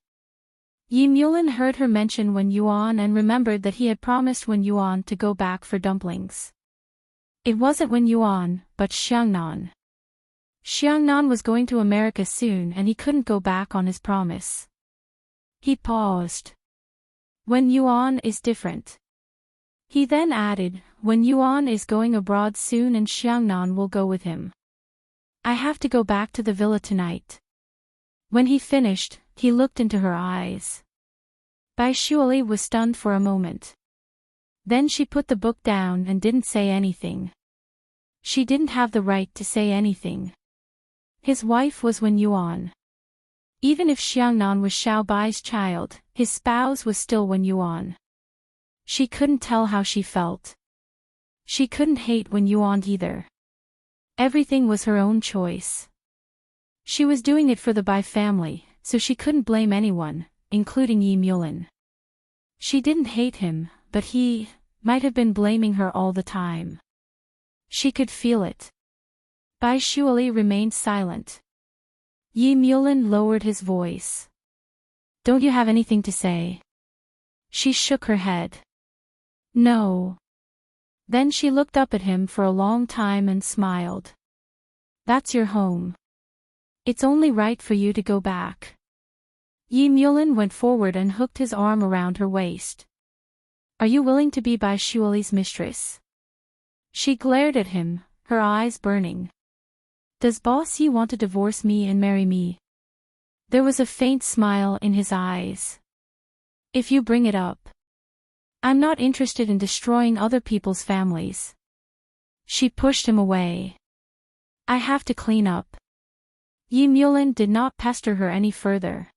Yi Mulin heard her mention Wen Yuan and remembered that he had promised Wen Yuan to go back for dumplings. It wasn't Wen Yuan, but Xiangnan. Xiangnan was going to America soon and he couldn't go back on his promise. He paused. Wen Yuan is different. He then added, Wen Yuan is going abroad soon and Xiangnan will go with him. I have to go back to the villa tonight. When he finished, he looked into her eyes. Bai Shuali was stunned for a moment. Then she put the book down and didn't say anything. She didn't have the right to say anything. His wife was Wen Yuan. Even if Xiangnan was Xiao Bai's child, his spouse was still Wen Yuan. She couldn't tell how she felt. She couldn't hate Wen Yuan either. Everything was her own choice. She was doing it for the Bai family, so she couldn't blame anyone, including Yi Mulin. She didn't hate him, but he might have been blaming her all the time. She could feel it. Bai Shuali remained silent. Yi Mulin lowered his voice. Don't you have anything to say? She shook her head. No. Then she looked up at him for a long time and smiled. That's your home. It's only right for you to go back. Yi Mulin went forward and hooked his arm around her waist. Are you willing to be Bai Shuali's mistress? She glared at him, her eyes burning. Does Boss Yi want to divorce me and marry me? There was a faint smile in his eyes. If you bring it up. I'm not interested in destroying other people's families. She pushed him away. I have to clean up. Yi Mulin did not pester her any further.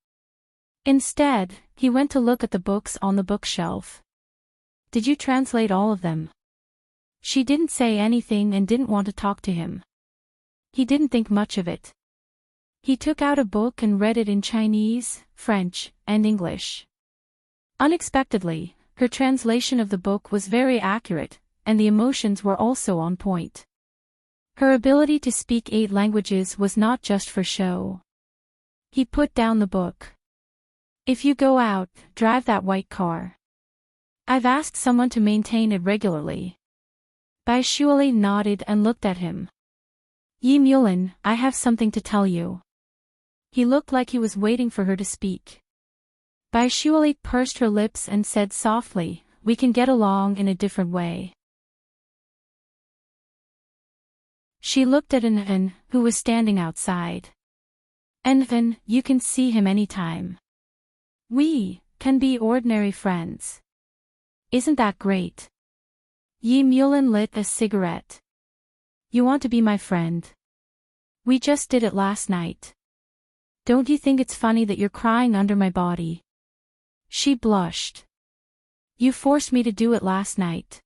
Instead, he went to look at the books on the bookshelf. Did you translate all of them? She didn't say anything and didn't want to talk to him. He didn't think much of it. He took out a book and read it in Chinese, French, and English. Unexpectedly, her translation of the book was very accurate, and the emotions were also on point. Her ability to speak 8 languages was not just for show. He put down the book. If you go out, drive that white car. I've asked someone to maintain it regularly. Bai Shuali nodded and looked at him. Yi Mulin, I have something to tell you. He looked like he was waiting for her to speak. Bai Shuali pursed her lips and said softly, we can get along in a different way. She looked at Envan, who was standing outside. Envan, you can see him anytime. We can be ordinary friends. Isn't that great? Yi Mulin lit a cigarette. You want to be my friend? We just did it last night. Don't you think it's funny that you're crying under my body? She blushed. You forced me to do it last night.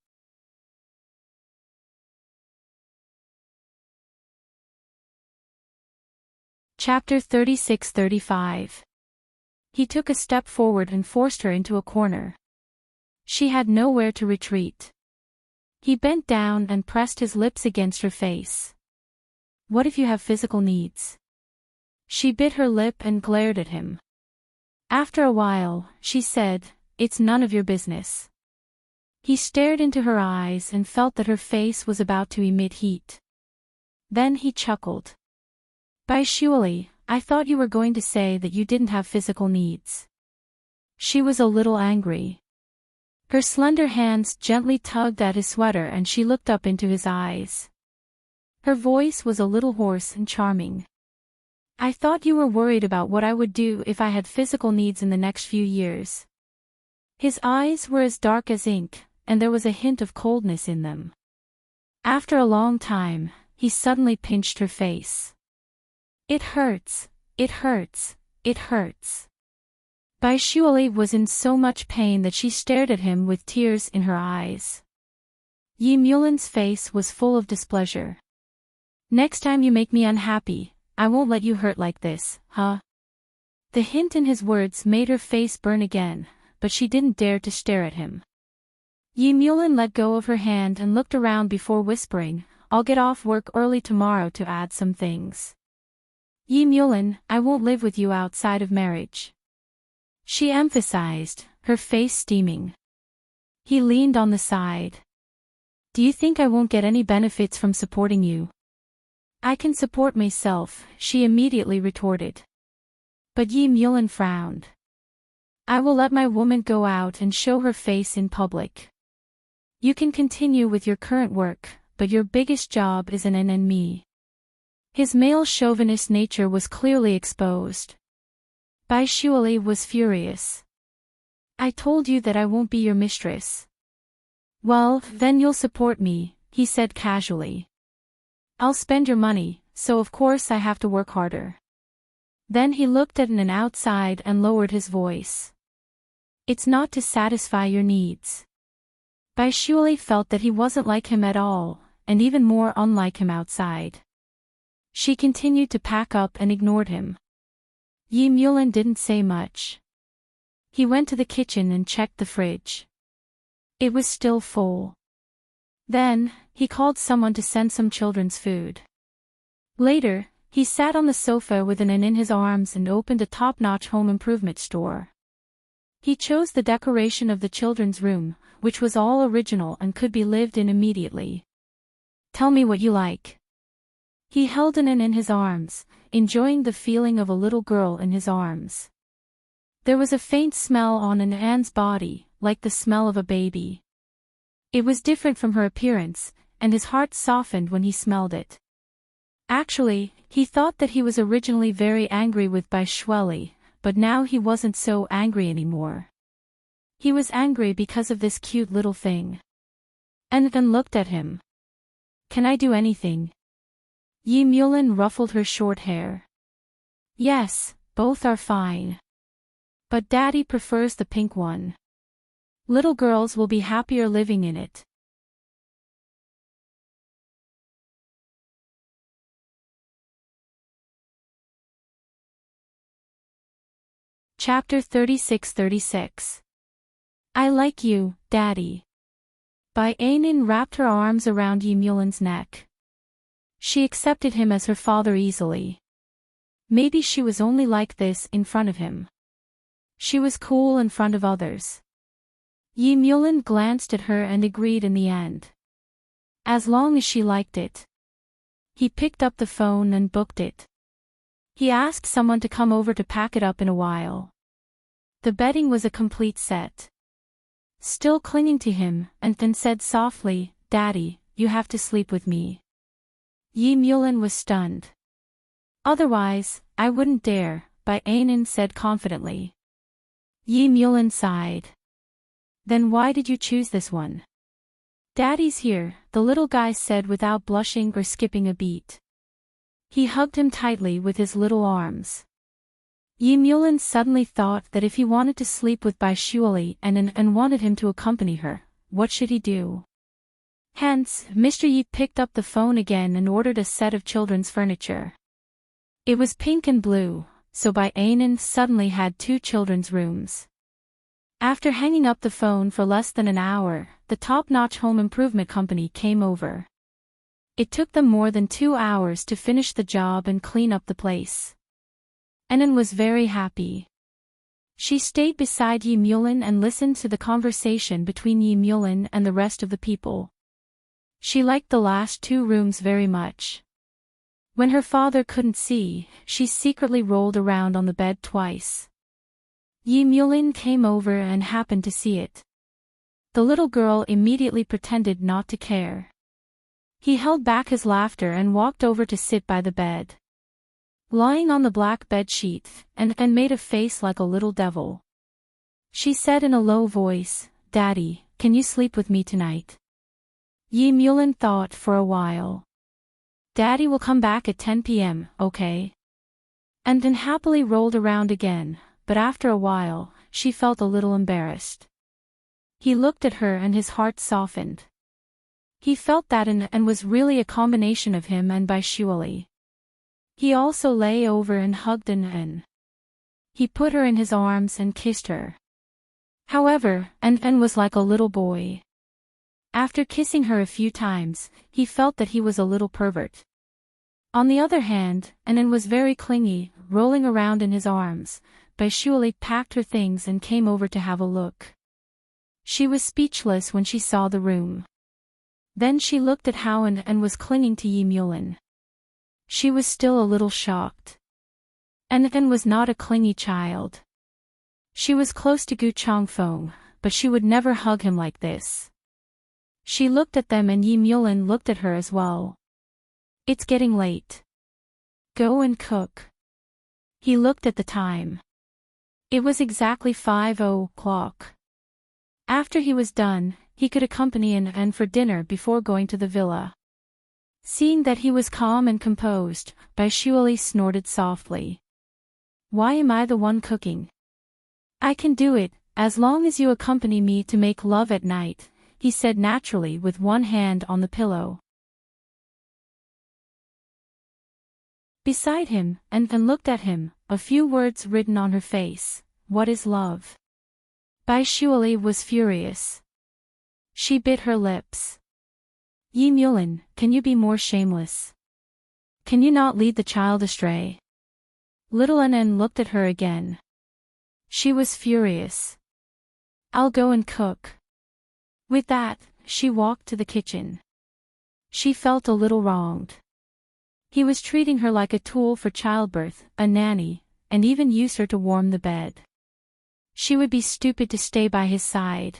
Chapter 36-35. He took a step forward and forced her into a corner. She had nowhere to retreat. He bent down and pressed his lips against her face. What if you have physical needs? She bit her lip and glared at him. After a while, she said, it's none of your business. He stared into her eyes and felt that her face was about to emit heat. Then he chuckled. Bai Shuali, I thought you were going to say that you didn't have physical needs. She was a little angry. Her slender hands gently tugged at his sweater and she looked up into his eyes. Her voice was a little hoarse and charming. I thought you were worried about what I would do if I had physical needs in the next few years. His eyes were as dark as ink, and there was a hint of coldness in them. After a long time, he suddenly pinched her face. It hurts, it hurts, it hurts. Bai Shuali was in so much pain that she stared at him with tears in her eyes. Yi Mulin's face was full of displeasure. Next time you make me unhappy, I won't let you hurt like this, huh? The hint in his words made her face burn again, but she didn't dare to stare at him. Yi Mulin let go of her hand and looked around before whispering, I'll get off work early tomorrow to add some things. Yi Mulin, I won't live with you outside of marriage. She emphasized, her face steaming. He leaned on the side. Do you think I won't get any benefits from supporting you? I can support myself, she immediately retorted. But Yi Mulin frowned. I will let my woman go out and show her face in public. You can continue with your current work, but your biggest job is an me. His male chauvinist nature was clearly exposed. Bai Shuali was furious. I told you that I won't be your mistress. Well, then you'll support me, he said casually. I'll spend your money, so of course I have to work harder. Then he looked at an outside and lowered his voice. It's not to satisfy your needs. Bai Shuali felt that he wasn't like him at all, and even more unlike him outside. She continued to pack up and ignored him. Yi Mulin didn't say much. He went to the kitchen and checked the fridge. It was still full. Then, he called someone to send some children's food. Later, he sat on the sofa with an in his arms and opened a top-notch home improvement store. He chose the decoration of the children's room, which was all original and could be lived in immediately. Tell me what you like. He held an in his arms, enjoying the feeling of a little girl in his arms. There was a faint smell on Anne's body, like the smell of a baby. It was different from her appearance, and his heart softened when he smelled it. Actually, he thought that he was originally very angry with Bai Shuali, but now he wasn't so angry anymore. He was angry because of this cute little thing. Envan looked at him. Can I do anything? Yi Mulin ruffled her short hair. Yes, both are fine. But Daddy prefers the pink one. Little girls will be happier living in it. Chapter 36-36. I like you, Daddy. Bai Ainin wrapped her arms around Yemulin's neck. She accepted him as her father easily. Maybe she was only like this in front of him. She was cool in front of others. Yemulin glanced at her and agreed in the end. As long as she liked it. He picked up the phone and booked it. He asked someone to come over to pack it up in a while. The bedding was a complete set. Still clinging to him, and then said softly, "Daddy, you have to sleep with me." Yemulin was stunned. "Otherwise, I wouldn't dare," Bai Ainin said confidently. Yemulin sighed. "Then why did you choose this one?" "Daddy's here," the little guy said without blushing or skipping a beat. He hugged him tightly with his little arms. Yemulin suddenly thought that if he wanted to sleep with Bai Shuali and wanted him to accompany her, what should he do? Hence, Mr. Yi picked up the phone again and ordered a set of children's furniture. It was pink and blue, so Bai Ainin suddenly had 2 children's rooms. After hanging up the phone for less than an hour, the top-notch home improvement company came over. It took them more than 2 hours to finish the job and clean up the place. Anin was very happy. She stayed beside Yemulin and listened to the conversation between Yemulin and the rest of the people. She liked the last 2 rooms very much. When her father couldn't see, she secretly rolled around on the bed twice. Yemulin came over and happened to see it. The little girl immediately pretended not to care. He held back his laughter and walked over to sit by the bed. Lying on the black bedsheet, and made a face like a little devil. She said in a low voice, "Daddy, can you sleep with me tonight?" Yemulin thought for a while. "Daddy will come back at 10 p.m., okay?" And then happily rolled around again, but after a while, she felt a little embarrassed. He looked at her and his heart softened. He felt that and was really a combination of him and Bai Shuali. He also lay over and hugged An. He put her in his arms and kissed her. However, An was like a little boy. After kissing her a few times, he felt that he was a little pervert. On the other hand, An was very clingy, rolling around in his arms. Bai Shuali packed her things and came over to have a look. She was speechless when she saw the room. Then she looked at how An was clinging to Yemulin. She was still a little shocked. An was not a clingy child. She was close to Gu Chongfeng, but she would never hug him like this. She looked at them and Yemulin looked at her as well. "It's getting late. Go and cook." He looked at the time. It was exactly 5:00. After he was done, he could accompany An for dinner before going to the villa. Seeing that he was calm and composed, Bai Shuali snorted softly. "Why am I the one cooking?" "I can do it, as long as you accompany me to make love at night," he said naturally with one hand on the pillow. Beside him, An looked at him, a few words written on her face. "What is love?" Bai Shuali was furious. She bit her lips. "Yemulin, can you be more shameless? Can you not lead the child astray?" Little An looked at her again. She was furious. "I'll go and cook." With that, she walked to the kitchen. She felt a little wronged. He was treating her like a tool for childbirth, a nanny, and even used her to warm the bed. She would be stupid to stay by his side.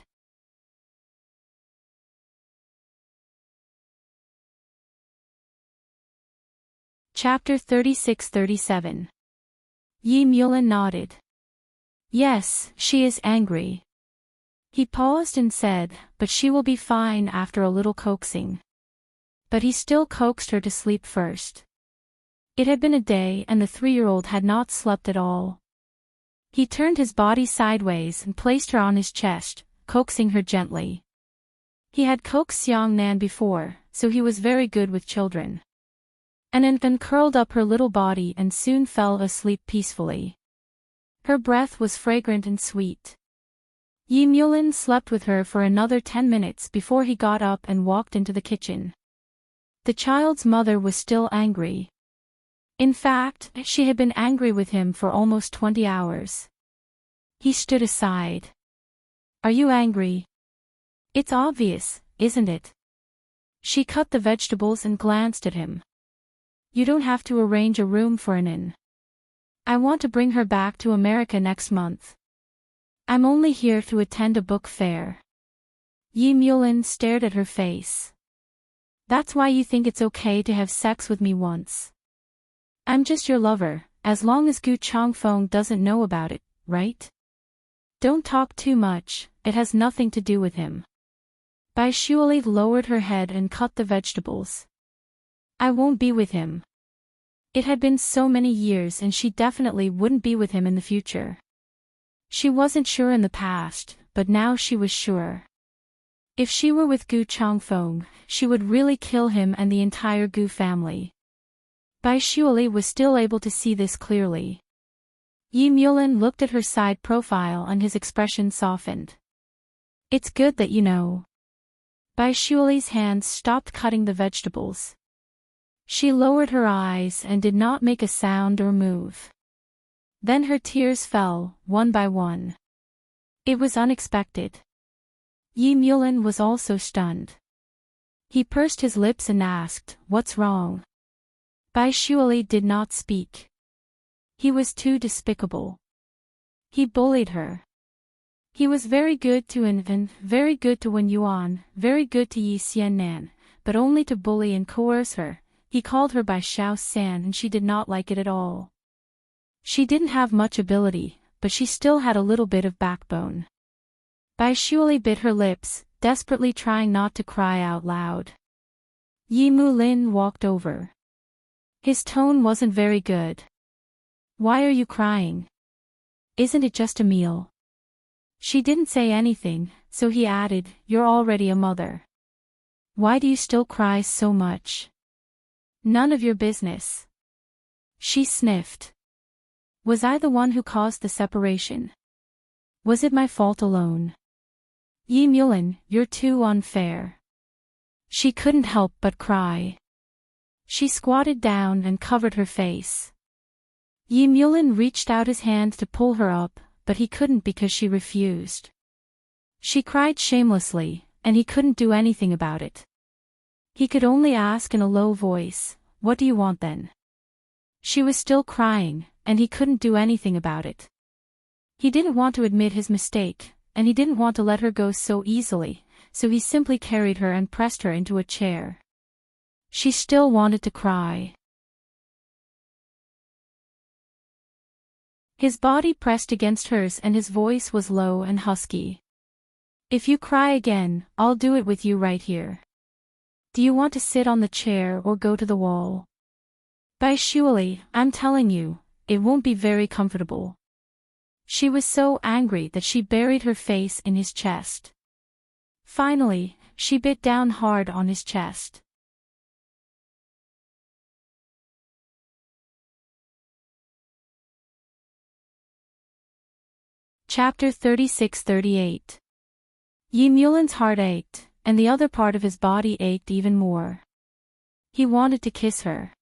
Chapter 36-37. Yemulin nodded. "Yes, she is angry." He paused and said, "But she will be fine after a little coaxing." But he still coaxed her to sleep first. It had been a day and the 3-year-old had not slept at all. He turned his body sideways and placed her on his chest, coaxing her gently. He had coaxed Xiang Nan before, so he was very good with children. An curled up her little body and soon fell asleep peacefully. Her breath was fragrant and sweet. Yi Mulin slept with her for another 10 minutes before he got up and walked into the kitchen. The child's mother was still angry. In fact, she had been angry with him for almost 20 hours. He stood aside. Are you angry? It's obvious, isn't it? She cut the vegetables and glanced at him. You don't have to arrange a room for an inn. I want to bring her back to America next month. I'm only here to attend a book fair. Yi Mulin stared at her face. That's why you think it's okay to have sex with me once. I'm just your lover, as long as Gu Changfeng doesn't know about it, right? Don't talk too much, it has nothing to do with him. Bai Shuali lowered her head and cut the vegetables. I won't be with him. It had been so many years and she definitely wouldn't be with him in the future. She wasn't sure in the past, but now she was sure. If she were with Gu Changfeng, she would really kill him and the entire Gu family. Bai Shuali was still able to see this clearly. Yi Mulin looked at her side profile and his expression softened. It's good that you know. Bai Shuali's hands stopped cutting the vegetables. She lowered her eyes and did not make a sound or move. Then her tears fell, one by one. It was unexpected. Yi Mulin was also stunned. He pursed his lips and asked, "What's wrong?" Bai Shuali did not speak. He was too despicable. He bullied her. He was very good to Invan, very good to Wen Yuan, very good to Yi Xiannan, but only to bully and coerce her. He called her by Xiao San and she did not like it at all. She didn't have much ability, but she still had a little bit of backbone. Bai Shuali bit her lips, desperately trying not to cry out loud. Yi Mulin walked over. His tone wasn't very good. Why are you crying? Isn't it just a meal? She didn't say anything, so he added, You're already a mother. Why do you still cry so much? None of your business. She sniffed. Was I the one who caused the separation? Was it my fault alone? Yi Mulin, you're too unfair. She couldn't help but cry. She squatted down and covered her face. Yi Mulin reached out his hand to pull her up, but he couldn't because she refused. She cried shamelessly, and he couldn't do anything about it. He could only ask in a low voice, What do you want then? She was still crying, and he couldn't do anything about it. He didn't want to admit his mistake, and he didn't want to let her go so easily, so he simply carried her and pressed her into a chair. She still wanted to cry. His body pressed against hers and his voice was low and husky. If you cry again, I'll do it with you right here. Do you want to sit on the chair or go to the wall? Bai Shuali, I'm telling you, it won't be very comfortable. She was so angry that she buried her face in his chest. Finally, she bit down hard on his chest. Chapter 36-38. Yi Mulin's heart ached, and the other part of his body ached even more. He wanted to kiss her.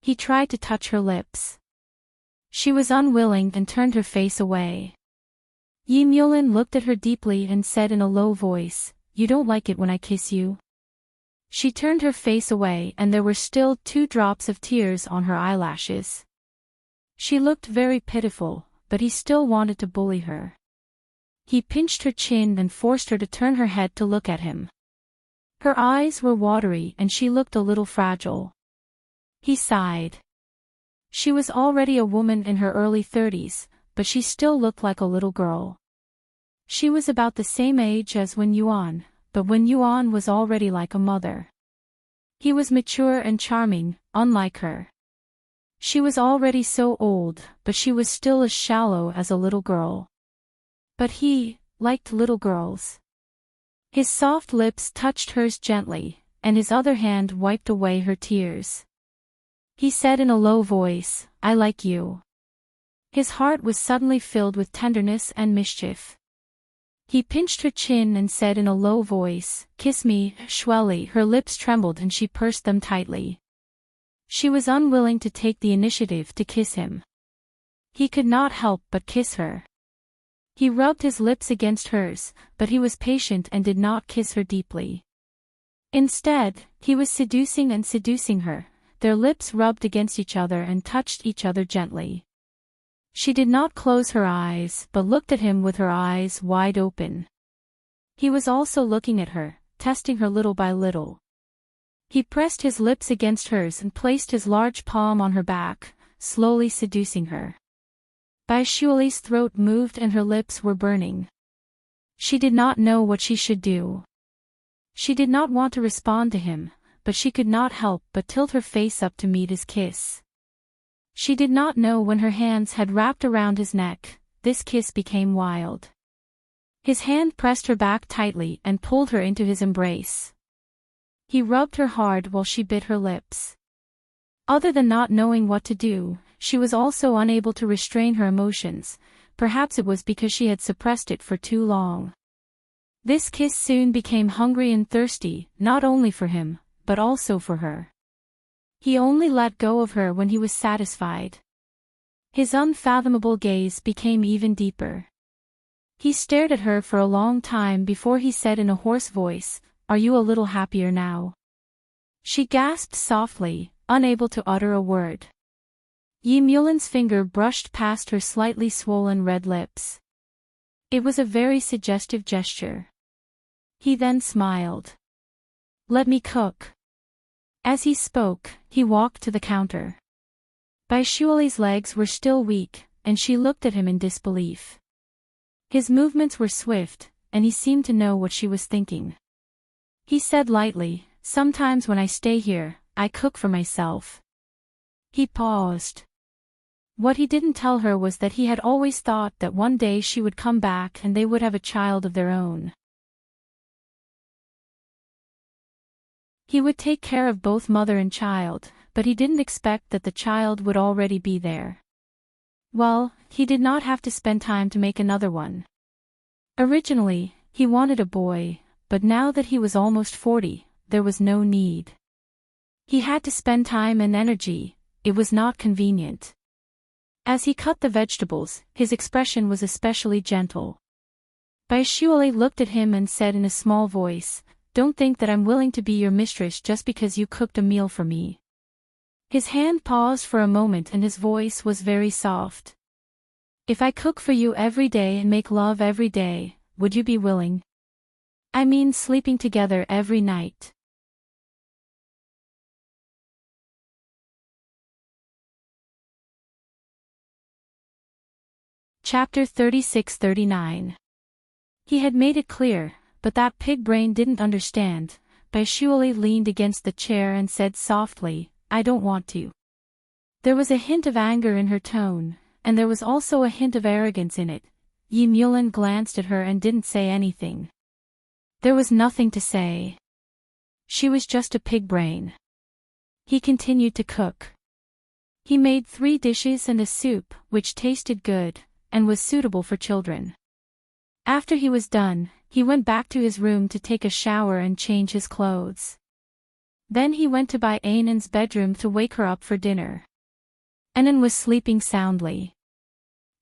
He tried to touch her lips. She was unwilling and turned her face away. Yi Mulin looked at her deeply and said in a low voice, You don't like it when I kiss you? She turned her face away and there were still 2 drops of tears on her eyelashes. She looked very pitiful, but he still wanted to bully her. He pinched her chin and forced her to turn her head to look at him. Her eyes were watery and she looked a little fragile. He sighed. She was already a woman in her early 30s, but she still looked like a little girl. She was about the same age as Wen Yuan, but Wen Yuan was already like a mother. He was mature and charming, unlike her. She was already so old, but she was still as shallow as a little girl. But he liked little girls. His soft lips touched hers gently, and his other hand wiped away her tears. He said in a low voice, I like you. His heart was suddenly filled with tenderness and mischief. He pinched her chin and said in a low voice, "Kiss me, Shweli." Her lips trembled and she pursed them tightly. She was unwilling to take the initiative to kiss him. He could not help but kiss her. He rubbed his lips against hers, but he was patient and did not kiss her deeply. Instead, he was seducing and seducing her. Their lips rubbed against each other and touched each other gently. She did not close her eyes, but looked at him with her eyes wide open. He was also looking at her, testing her little by little. He pressed his lips against hers and placed his large palm on her back, slowly seducing her. Shweli's throat moved and her lips were burning. She did not know what she should do. She did not want to respond to him, but she could not help but tilt her face up to meet his kiss. She did not know when her hands had wrapped around his neck, this kiss became wild. His hand pressed her back tightly and pulled her into his embrace. He rubbed her hard while she bit her lips. Other than not knowing what to do, she was also unable to restrain her emotions. Perhaps it was because she had suppressed it for too long. This kiss soon became hungry and thirsty, not only for him, but also for her. He only let go of her when he was satisfied. His unfathomable gaze became even deeper. He stared at her for a long time before he said in a hoarse voice, "Are you a little happier now?" She gasped softly, unable to utter a word. Mulin's finger brushed past her slightly swollen red lips. It was a very suggestive gesture. He then smiled. "Let me cook." As he spoke, he walked to the counter. Shweli's legs were still weak, and she looked at him in disbelief. His movements were swift, and he seemed to know what she was thinking. He said lightly, "Sometimes when I stay here, I cook for myself." He paused. What he didn't tell her was that he had always thought that one day she would come back and they would have a child of their own. He would take care of both mother and child, but he didn't expect that the child would already be there. Well, he did not have to spend time to make another one. Originally, he wanted a boy, but now that he was almost 40, there was no need. He had to spend time and energy, it was not convenient. As he cut the vegetables, his expression was especially gentle. Shweli looked at him and said in a small voice, "Don't think that I'm willing to be your mistress just because you cooked a meal for me." His hand paused for a moment and his voice was very soft. "If I cook for you every day and make love every day, would you be willing? I mean sleeping together every night." Chapter 36-39. He had made it clear, but that pig brain didn't understand. Shweli leaned against the chair and said softly, "I don't want to." There was a hint of anger in her tone, and there was also a hint of arrogance in it. Mulin glanced at her and didn't say anything. There was nothing to say. She was just a pig brain. He continued to cook. He made 3 dishes and a soup, which tasted good, and was suitable for children. After he was done, he went back to his room to take a shower and change his clothes. Then he went to Ainan's bedroom to wake her up for dinner. Ainan was sleeping soundly.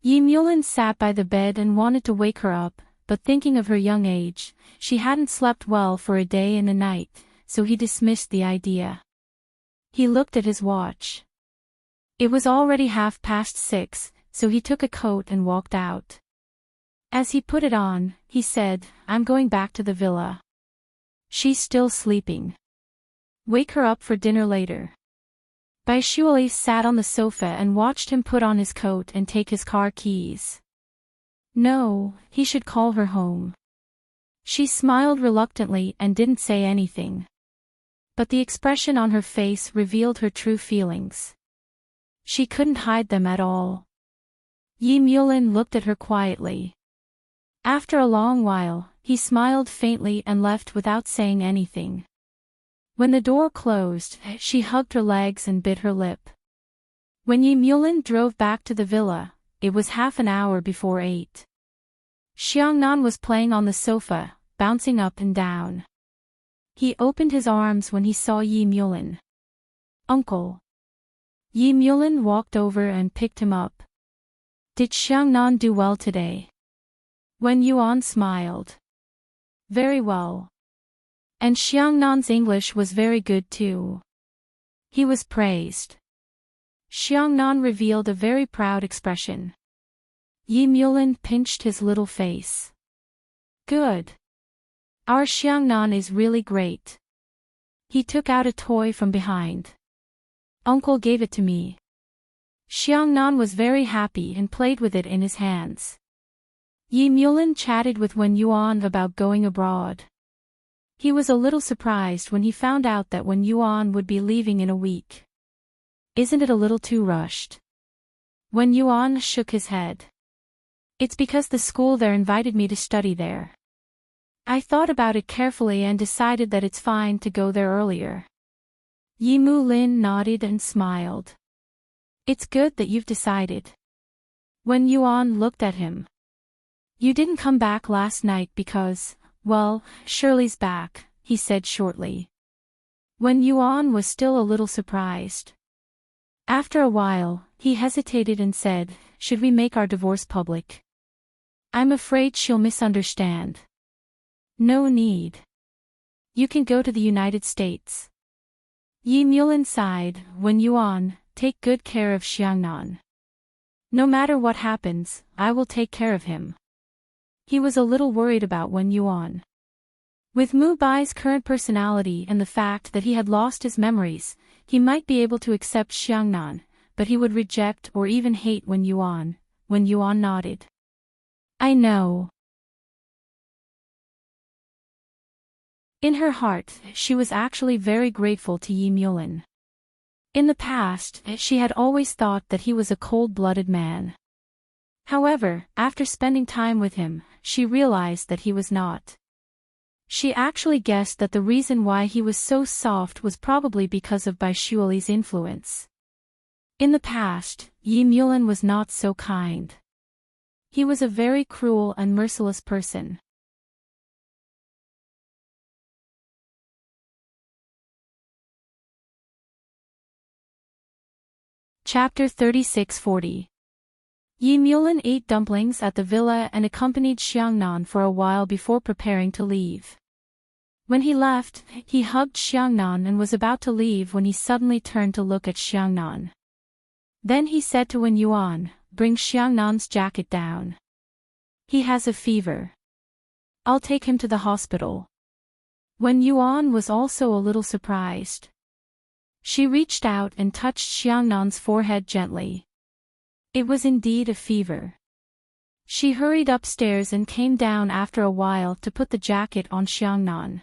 Mulin sat by the bed and wanted to wake her up, but thinking of her young age, she hadn't slept well for a day and a night, so he dismissed the idea. He looked at his watch. It was already 6:30, so he took a coat and walked out. As he put it on, he said, "I'm going back to the villa. She's still sleeping. Wake her up for dinner later." Shweli sat on the sofa and watched him put on his coat and take his car keys. No, he should call her home. She smiled reluctantly and didn't say anything. But the expression on her face revealed her true feelings. She couldn't hide them at all. Mulin looked at her quietly. After a long while, he smiled faintly and left without saying anything. When the door closed, she hugged her legs and bit her lip. When Mulin drove back to the villa, it was half an hour before 8. Xiangnan was playing on the sofa, bouncing up and down. He opened his arms when he saw Yi Mulin. "Uncle." Yi Mulin walked over and picked him up. "Did Xiangnan do well today?" Wen Yuan smiled. "Very well. And Xiangnan's English was very good too." He was praised. Xiangnan revealed a very proud expression. Yi Mulin pinched his little face. "Good. Our Xiangnan is really great." He took out a toy from behind. "Uncle gave it to me." Xiangnan was very happy and played with it in his hands. Yi Mulin chatted with Wen Yuan about going abroad. He was a little surprised when he found out that Wen Yuan would be leaving in a week. "Isn't it a little too rushed?" Wen Yuan shook his head. "It's because the school there invited me to study there. I thought about it carefully and decided that it's fine to go there earlier." Yi Mulin nodded and smiled. "It's good that you've decided." Wen Yuan looked at him. "You didn't come back last night because, well, Shirley's back," he said shortly. Wen Yuan was still a little surprised. After a while, he hesitated and said, "Should we make our divorce public? I'm afraid she'll misunderstand." "No need. You can go to the United States." Yi Mulin sighed. "Wen Yuan, take good care of Xiangnan. No matter what happens, I will take care of him." He was a little worried about Wen Yuan. With Mu Bai's current personality and the fact that he had lost his memories, he might be able to accept Xiangnan, but he would reject or even hate Wen Yuan. Wen Yuan nodded. "I know." In her heart, she was actually very grateful to Yi Mulin. In the past, she had always thought that he was a cold-blooded man. However, after spending time with him, she realized that he was not. She actually guessed that the reason why he was so soft was probably because of Bai Shuali's influence. In the past, Yi Mulin was not so kind. He was a very cruel and merciless person. Chapter 3640. Yi Mulin ate dumplings at the villa and accompanied Xiangnan for a while before preparing to leave. When he left, he hugged Xiangnan and was about to leave when he suddenly turned to look at Xiangnan. Then he said to Wen Yuan, "Bring Xiangnan's jacket down. He has a fever. I'll take him to the hospital." Wen Yuan was also a little surprised. She reached out and touched Xiangnan's forehead gently. It was indeed a fever. She hurried upstairs and came down after a while to put the jacket on Xiangnan.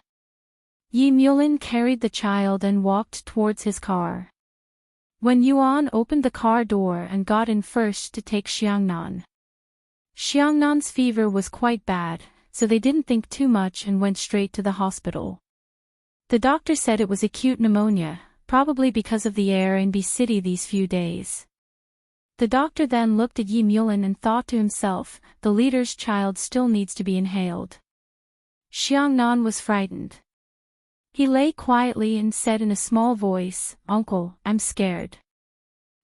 Yi Mulin carried the child and walked towards his car. Wen Yuan opened the car door and got in first to take Xiangnan. Xiangnan's fever was quite bad, so they didn't think too much and went straight to the hospital. The doctor said it was acute pneumonia, probably because of the air in B City these few days. The doctor then looked at Yi Mulin and thought to himself, the leader's child still needs to be inhaled. Xiangnan was frightened. He lay quietly and said in a small voice, "Uncle, I'm scared."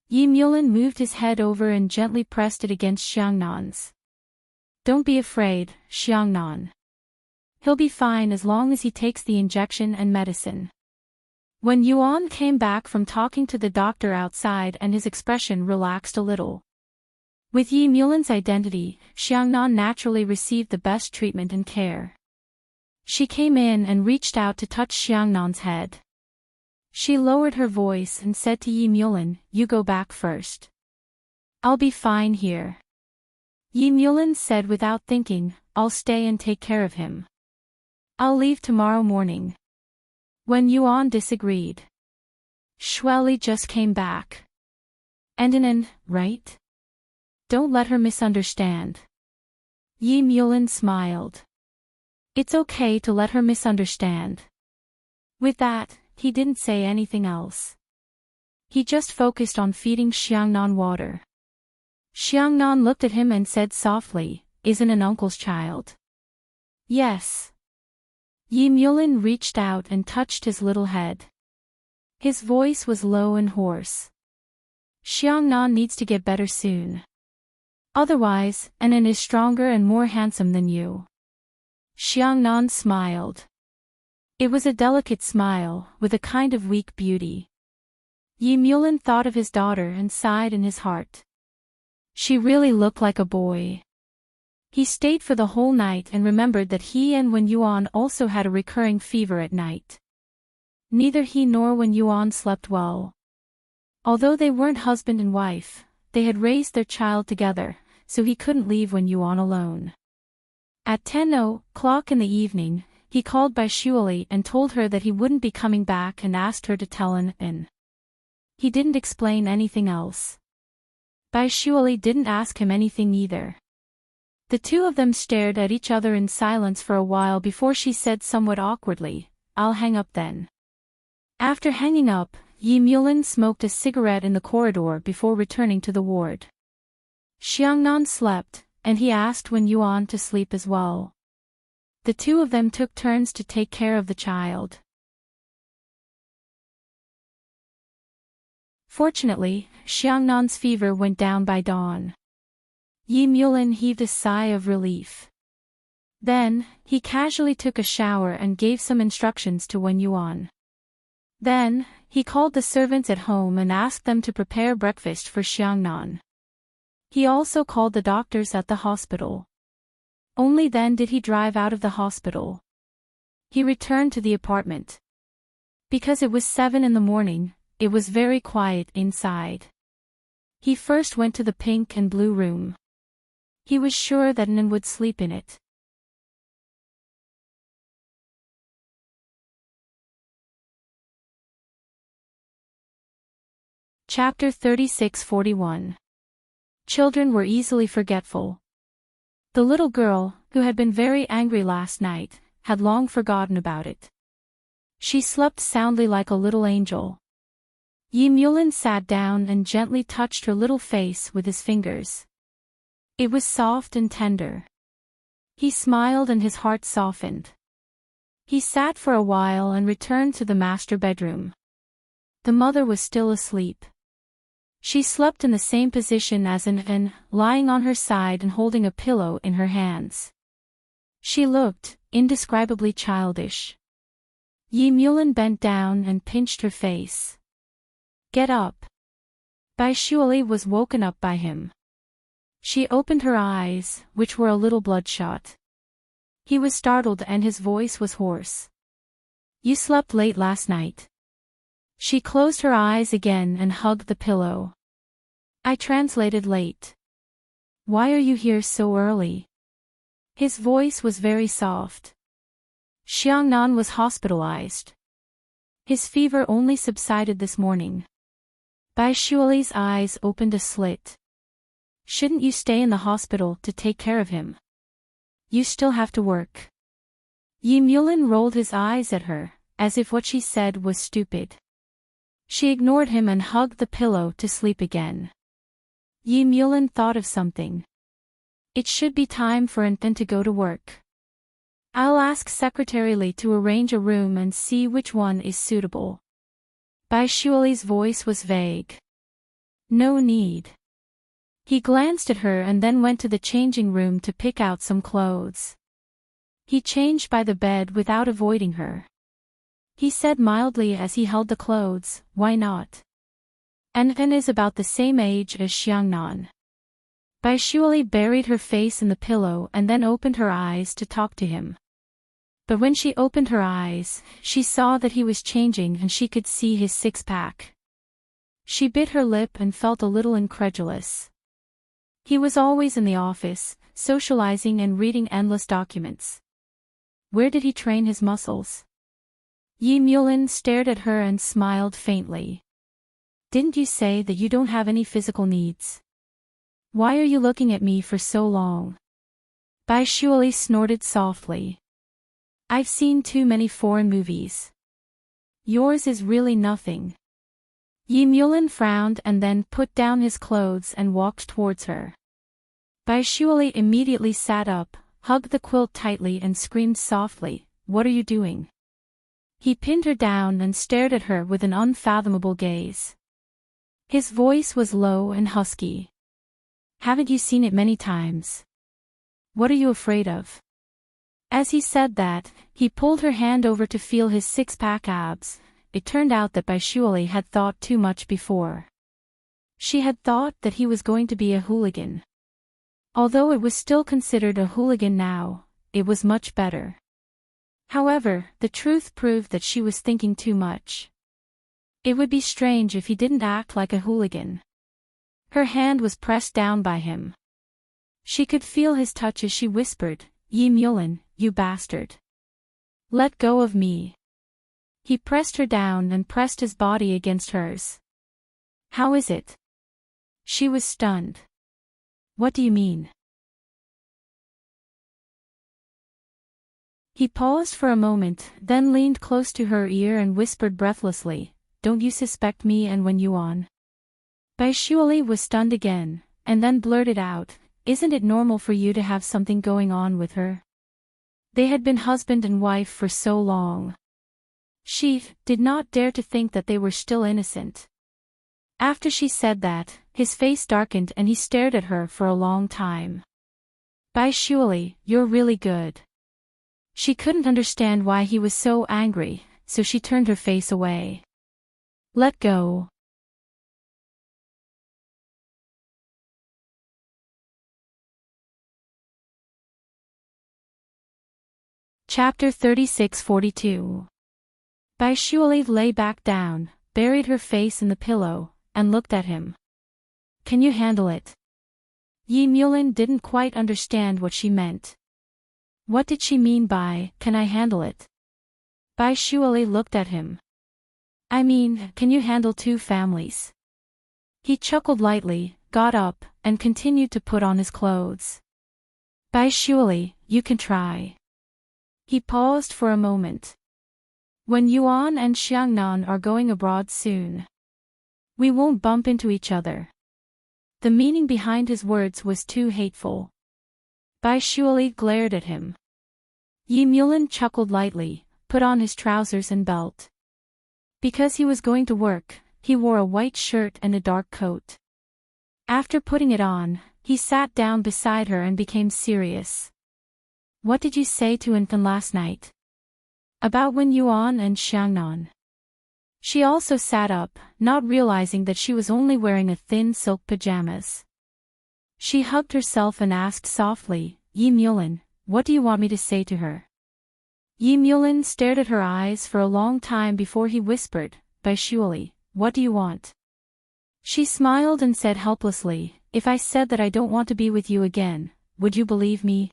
Yi Mulin moved his head over and gently pressed it against Xiangnan's. "Don't be afraid, Xiangnan. He'll be fine as long as he takes the injection and medicine." When Yuan came back from talking to the doctor outside and his expression relaxed a little. With Yi Mulin's identity, Xiangnan naturally received the best treatment and care. She came in and reached out to touch Xiangnan's head. She lowered her voice and said to Yi Mulin, "You go back first. I'll be fine here." Yi Mulin said without thinking, "I'll stay and take care of him. I'll leave tomorrow morning." Wen Yuan disagreed. "Shuali just came back. And right? Don't let her misunderstand." Yi Mulin smiled. "It's okay to let her misunderstand." With that, he didn't say anything else. He just focused on feeding Xiangnan water. Xiangnan looked at him and said softly, isn't an uncle's child. Yes. Yi Mulin reached out and touched his little head. His voice was low and hoarse. Xiangnan needs to get better soon. Otherwise, Anan is stronger and more handsome than you. Xiangnan smiled. It was a delicate smile, with a kind of weak beauty. Yi Mulin thought of his daughter and sighed in his heart. She really looked like a boy. He stayed for the whole night and remembered that he and Wen Yuan also had a recurring fever at night. Neither he nor Wen Yuan slept well. Although they weren't husband and wife, they had raised their child together, so he couldn't leave Wen Yuan alone. At 10:00 in the evening, he called Bai Shuali and told her that he wouldn't be coming back and asked her to tell An. He didn't explain anything else. Bai Shuali didn't ask him anything either. The two of them stared at each other in silence for a while before she said somewhat awkwardly, "I'll hang up then." After hanging up, Yi Mulin smoked a cigarette in the corridor before returning to the ward. Xiangnan slept, and he asked Wen Yuan to sleep as well. The two of them took turns to take care of the child. Fortunately, Xiangnan's fever went down by dawn. Yi Mulin heaved a sigh of relief. Then, he casually took a shower and gave some instructions to Wen Yuan. Then, he called the servants at home and asked them to prepare breakfast for Xiangnan. He also called the doctors at the hospital. Only then did he drive out of the hospital. He returned to the apartment. Because it was 7 in the morning, it was very quiet inside. He first went to the pink and blue room. He was sure that Nan would sleep in it. Chapter 36-41. Children were easily forgetful. The little girl, who had been very angry last night, had long forgotten about it. She slept soundly like a little angel. Yi Mulin sat down and gently touched her little face with his fingers. It was soft and tender. He smiled and his heart softened. He sat for a while and returned to the master bedroom. The mother was still asleep. She slept in the same position as An, lying on her side and holding a pillow in her hands. She looked indescribably childish. Yi Mulin bent down and pinched her face. "Get up." Bai Shuali was woken up by him. She opened her eyes, which were a little bloodshot. He was startled and his voice was hoarse. "You slept late last night." She closed her eyes again and hugged the pillow. "I translated late. Why are you here so early?" His voice was very soft. Xiangnan was hospitalized. His fever only subsided this morning. Bai Shuali's eyes opened a slit. "Shouldn't you stay in the hospital to take care of him? You still have to work." Yi Mulin rolled his eyes at her, as if what she said was stupid. She ignored him and hugged the pillow to sleep again. Yi Mulin thought of something. It should be time for An to go to work. I'll ask Secretary Li to arrange a room and see which one is suitable. Bai Shuali's voice was vague. "No need." He glanced at her and then went to the changing room to pick out some clothes. He changed by the bed without avoiding her. He said mildly as he held the clothes, "Why not? An is about the same age as Xiangnan." Bai Shuali buried her face in the pillow and then opened her eyes to talk to him. But when she opened her eyes, she saw that he was changing and she could see his six-pack. She bit her lip and felt a little incredulous. He was always in the office, socializing and reading endless documents. Where did he train his muscles? Yi Mulin stared at her and smiled faintly. "Didn't you say that you don't have any physical needs? Why are you looking at me for so long?" Bai Shuali snorted softly. "I've seen too many foreign movies. Yours is really nothing." Yi Mulin frowned and then put down his clothes and walked towards her. Baishuali immediately sat up, hugged the quilt tightly and screamed softly, "What are you doing?" He pinned her down and stared at her with an unfathomable gaze. His voice was low and husky. "Haven't you seen it many times? What are you afraid of?" As he said that, he pulled her hand over to feel his six-pack abs. It turned out that Baishuali had thought too much before. She had thought that he was going to be a hooligan. Although it was still considered a hooligan now, it was much better. However, the truth proved that she was thinking too much. It would be strange if he didn't act like a hooligan. Her hand was pressed down by him. She could feel his touch as she whispered, "Yi Mulin, you bastard. Let go of me." He pressed her down and pressed his body against hers. "How is it?" She was stunned. "What do you mean?" He paused for a moment, then leaned close to her ear and whispered breathlessly, "Don't you suspect me and Wen Yuan?" Baishuali was stunned again, and then blurted out, "Isn't it normal for you to have something going on with her?" They had been husband and wife for so long. She did not dare to think that they were still innocent. After she said that, his face darkened and he stared at her for a long time. "Baishuali, you're really good." She couldn't understand why he was so angry, so she turned her face away. "Let go." Chapter 36-42. Baishuali lay back down, buried her face in the pillow, and looked at him. "Can you handle it?" Yi Mulin didn't quite understand what she meant. What did she mean by, "Can I handle it?" Baishuali looked at him. "I mean, can you handle two families?" He chuckled lightly, got up, and continued to put on his clothes. "Baishuali, you can try." He paused for a moment. "Wen Yuan and Xiangnan are going abroad soon. We won't bump into each other." The meaning behind his words was too hateful. Baishuali glared at him. Yi Mulin chuckled lightly, put on his trousers and belt. Because he was going to work, he wore a white shirt and a dark coat. After putting it on, he sat down beside her and became serious. "What did you say to Infan last night?" "About Wen Yuan and Xiangnan." She also sat up, not realizing that she was only wearing a thin silk pajamas. She hugged herself and asked softly, "Yi Mulin, what do you want me to say to her?" Yi Mulin stared at her eyes for a long time before he whispered, "Baishuali, what do you want?" She smiled and said helplessly, "If I said that I don't want to be with you again, would you believe me?"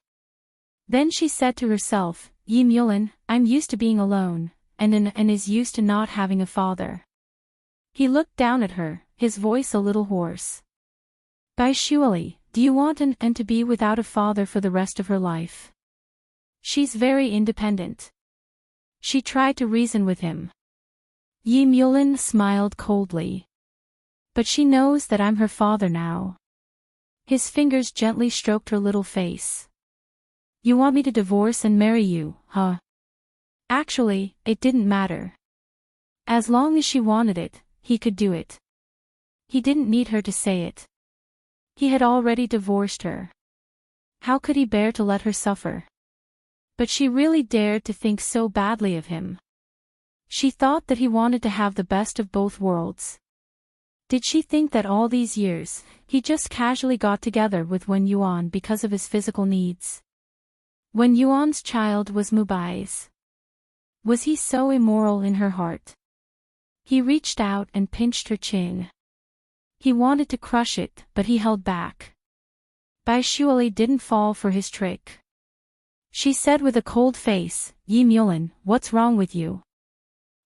Then she said to herself, "Yi Mulin, I'm used to being alone, and is used to not having a father." He looked down at her, his voice a little hoarse. "Baishuali, do you want and to be without a father for the rest of her life? She's very independent." She tried to reason with him. Yi Mulin smiled coldly. "But she knows that I'm her father now." His fingers gently stroked her little face. "You want me to divorce and marry you, huh?" Actually, it didn't matter. As long as she wanted it, he could do it. He didn't need her to say it. He had already divorced her. How could he bear to let her suffer? But she really dared to think so badly of him. She thought that he wanted to have the best of both worlds. Did she think that all these years, he just casually got together with Wen Yuan because of his physical needs? Wen Yuan's child was Mubai's. Was he so immoral in her heart? He reached out and pinched her chin. He wanted to crush it, but he held back. Baishuali didn't fall for his trick. She said with a cold face, "Yi Mulin, what's wrong with you?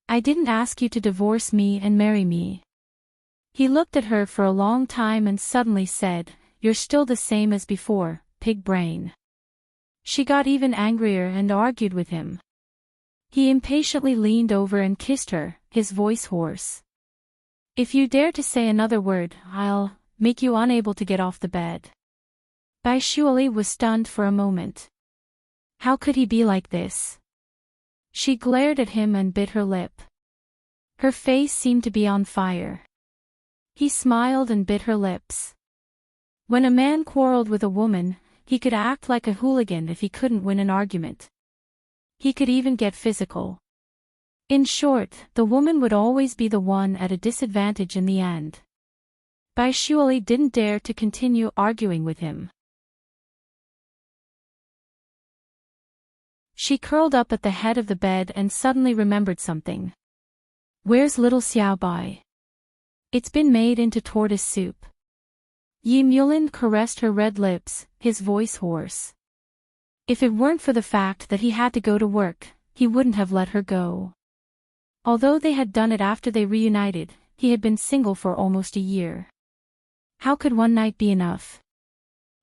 I didn't ask you to divorce me and marry me." He looked at her for a long time and suddenly said, "You're still the same as before, pig brain." She got even angrier and argued with him. He impatiently leaned over and kissed her, his voice hoarse. "If you dare to say another word, I'll make you unable to get off the bed." Bai Shuali was stunned for a moment. How could he be like this? She glared at him and bit her lip. Her face seemed to be on fire. He smiled and bit her lips. When a man quarreled with a woman, he could act like a hooligan if he couldn't win an argument. He could even get physical. In short, the woman would always be the one at a disadvantage in the end. Bai Shuali didn't dare to continue arguing with him. She curled up at the head of the bed and suddenly remembered something. Where's little Xiao Bai? It's been made into tortoise soup. Yi Mulin caressed her red lips, his voice hoarse. If it weren't for the fact that he had to go to work, he wouldn't have let her go. Although they had done it after they reunited, he had been single for almost a year. How could one night be enough?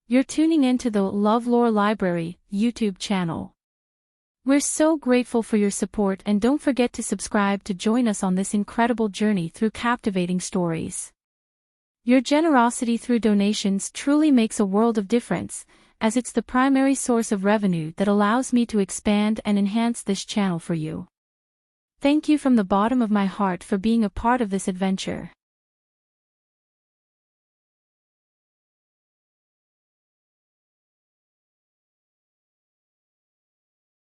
You're tuning into the LoveLore Library YouTube channel. We're so grateful for your support, and don't forget to subscribe to join us on this incredible journey through captivating stories. Your generosity through donations truly makes a world of difference, as it's the primary source of revenue that allows me to expand and enhance this channel for you. Thank you from the bottom of my heart for being a part of this adventure.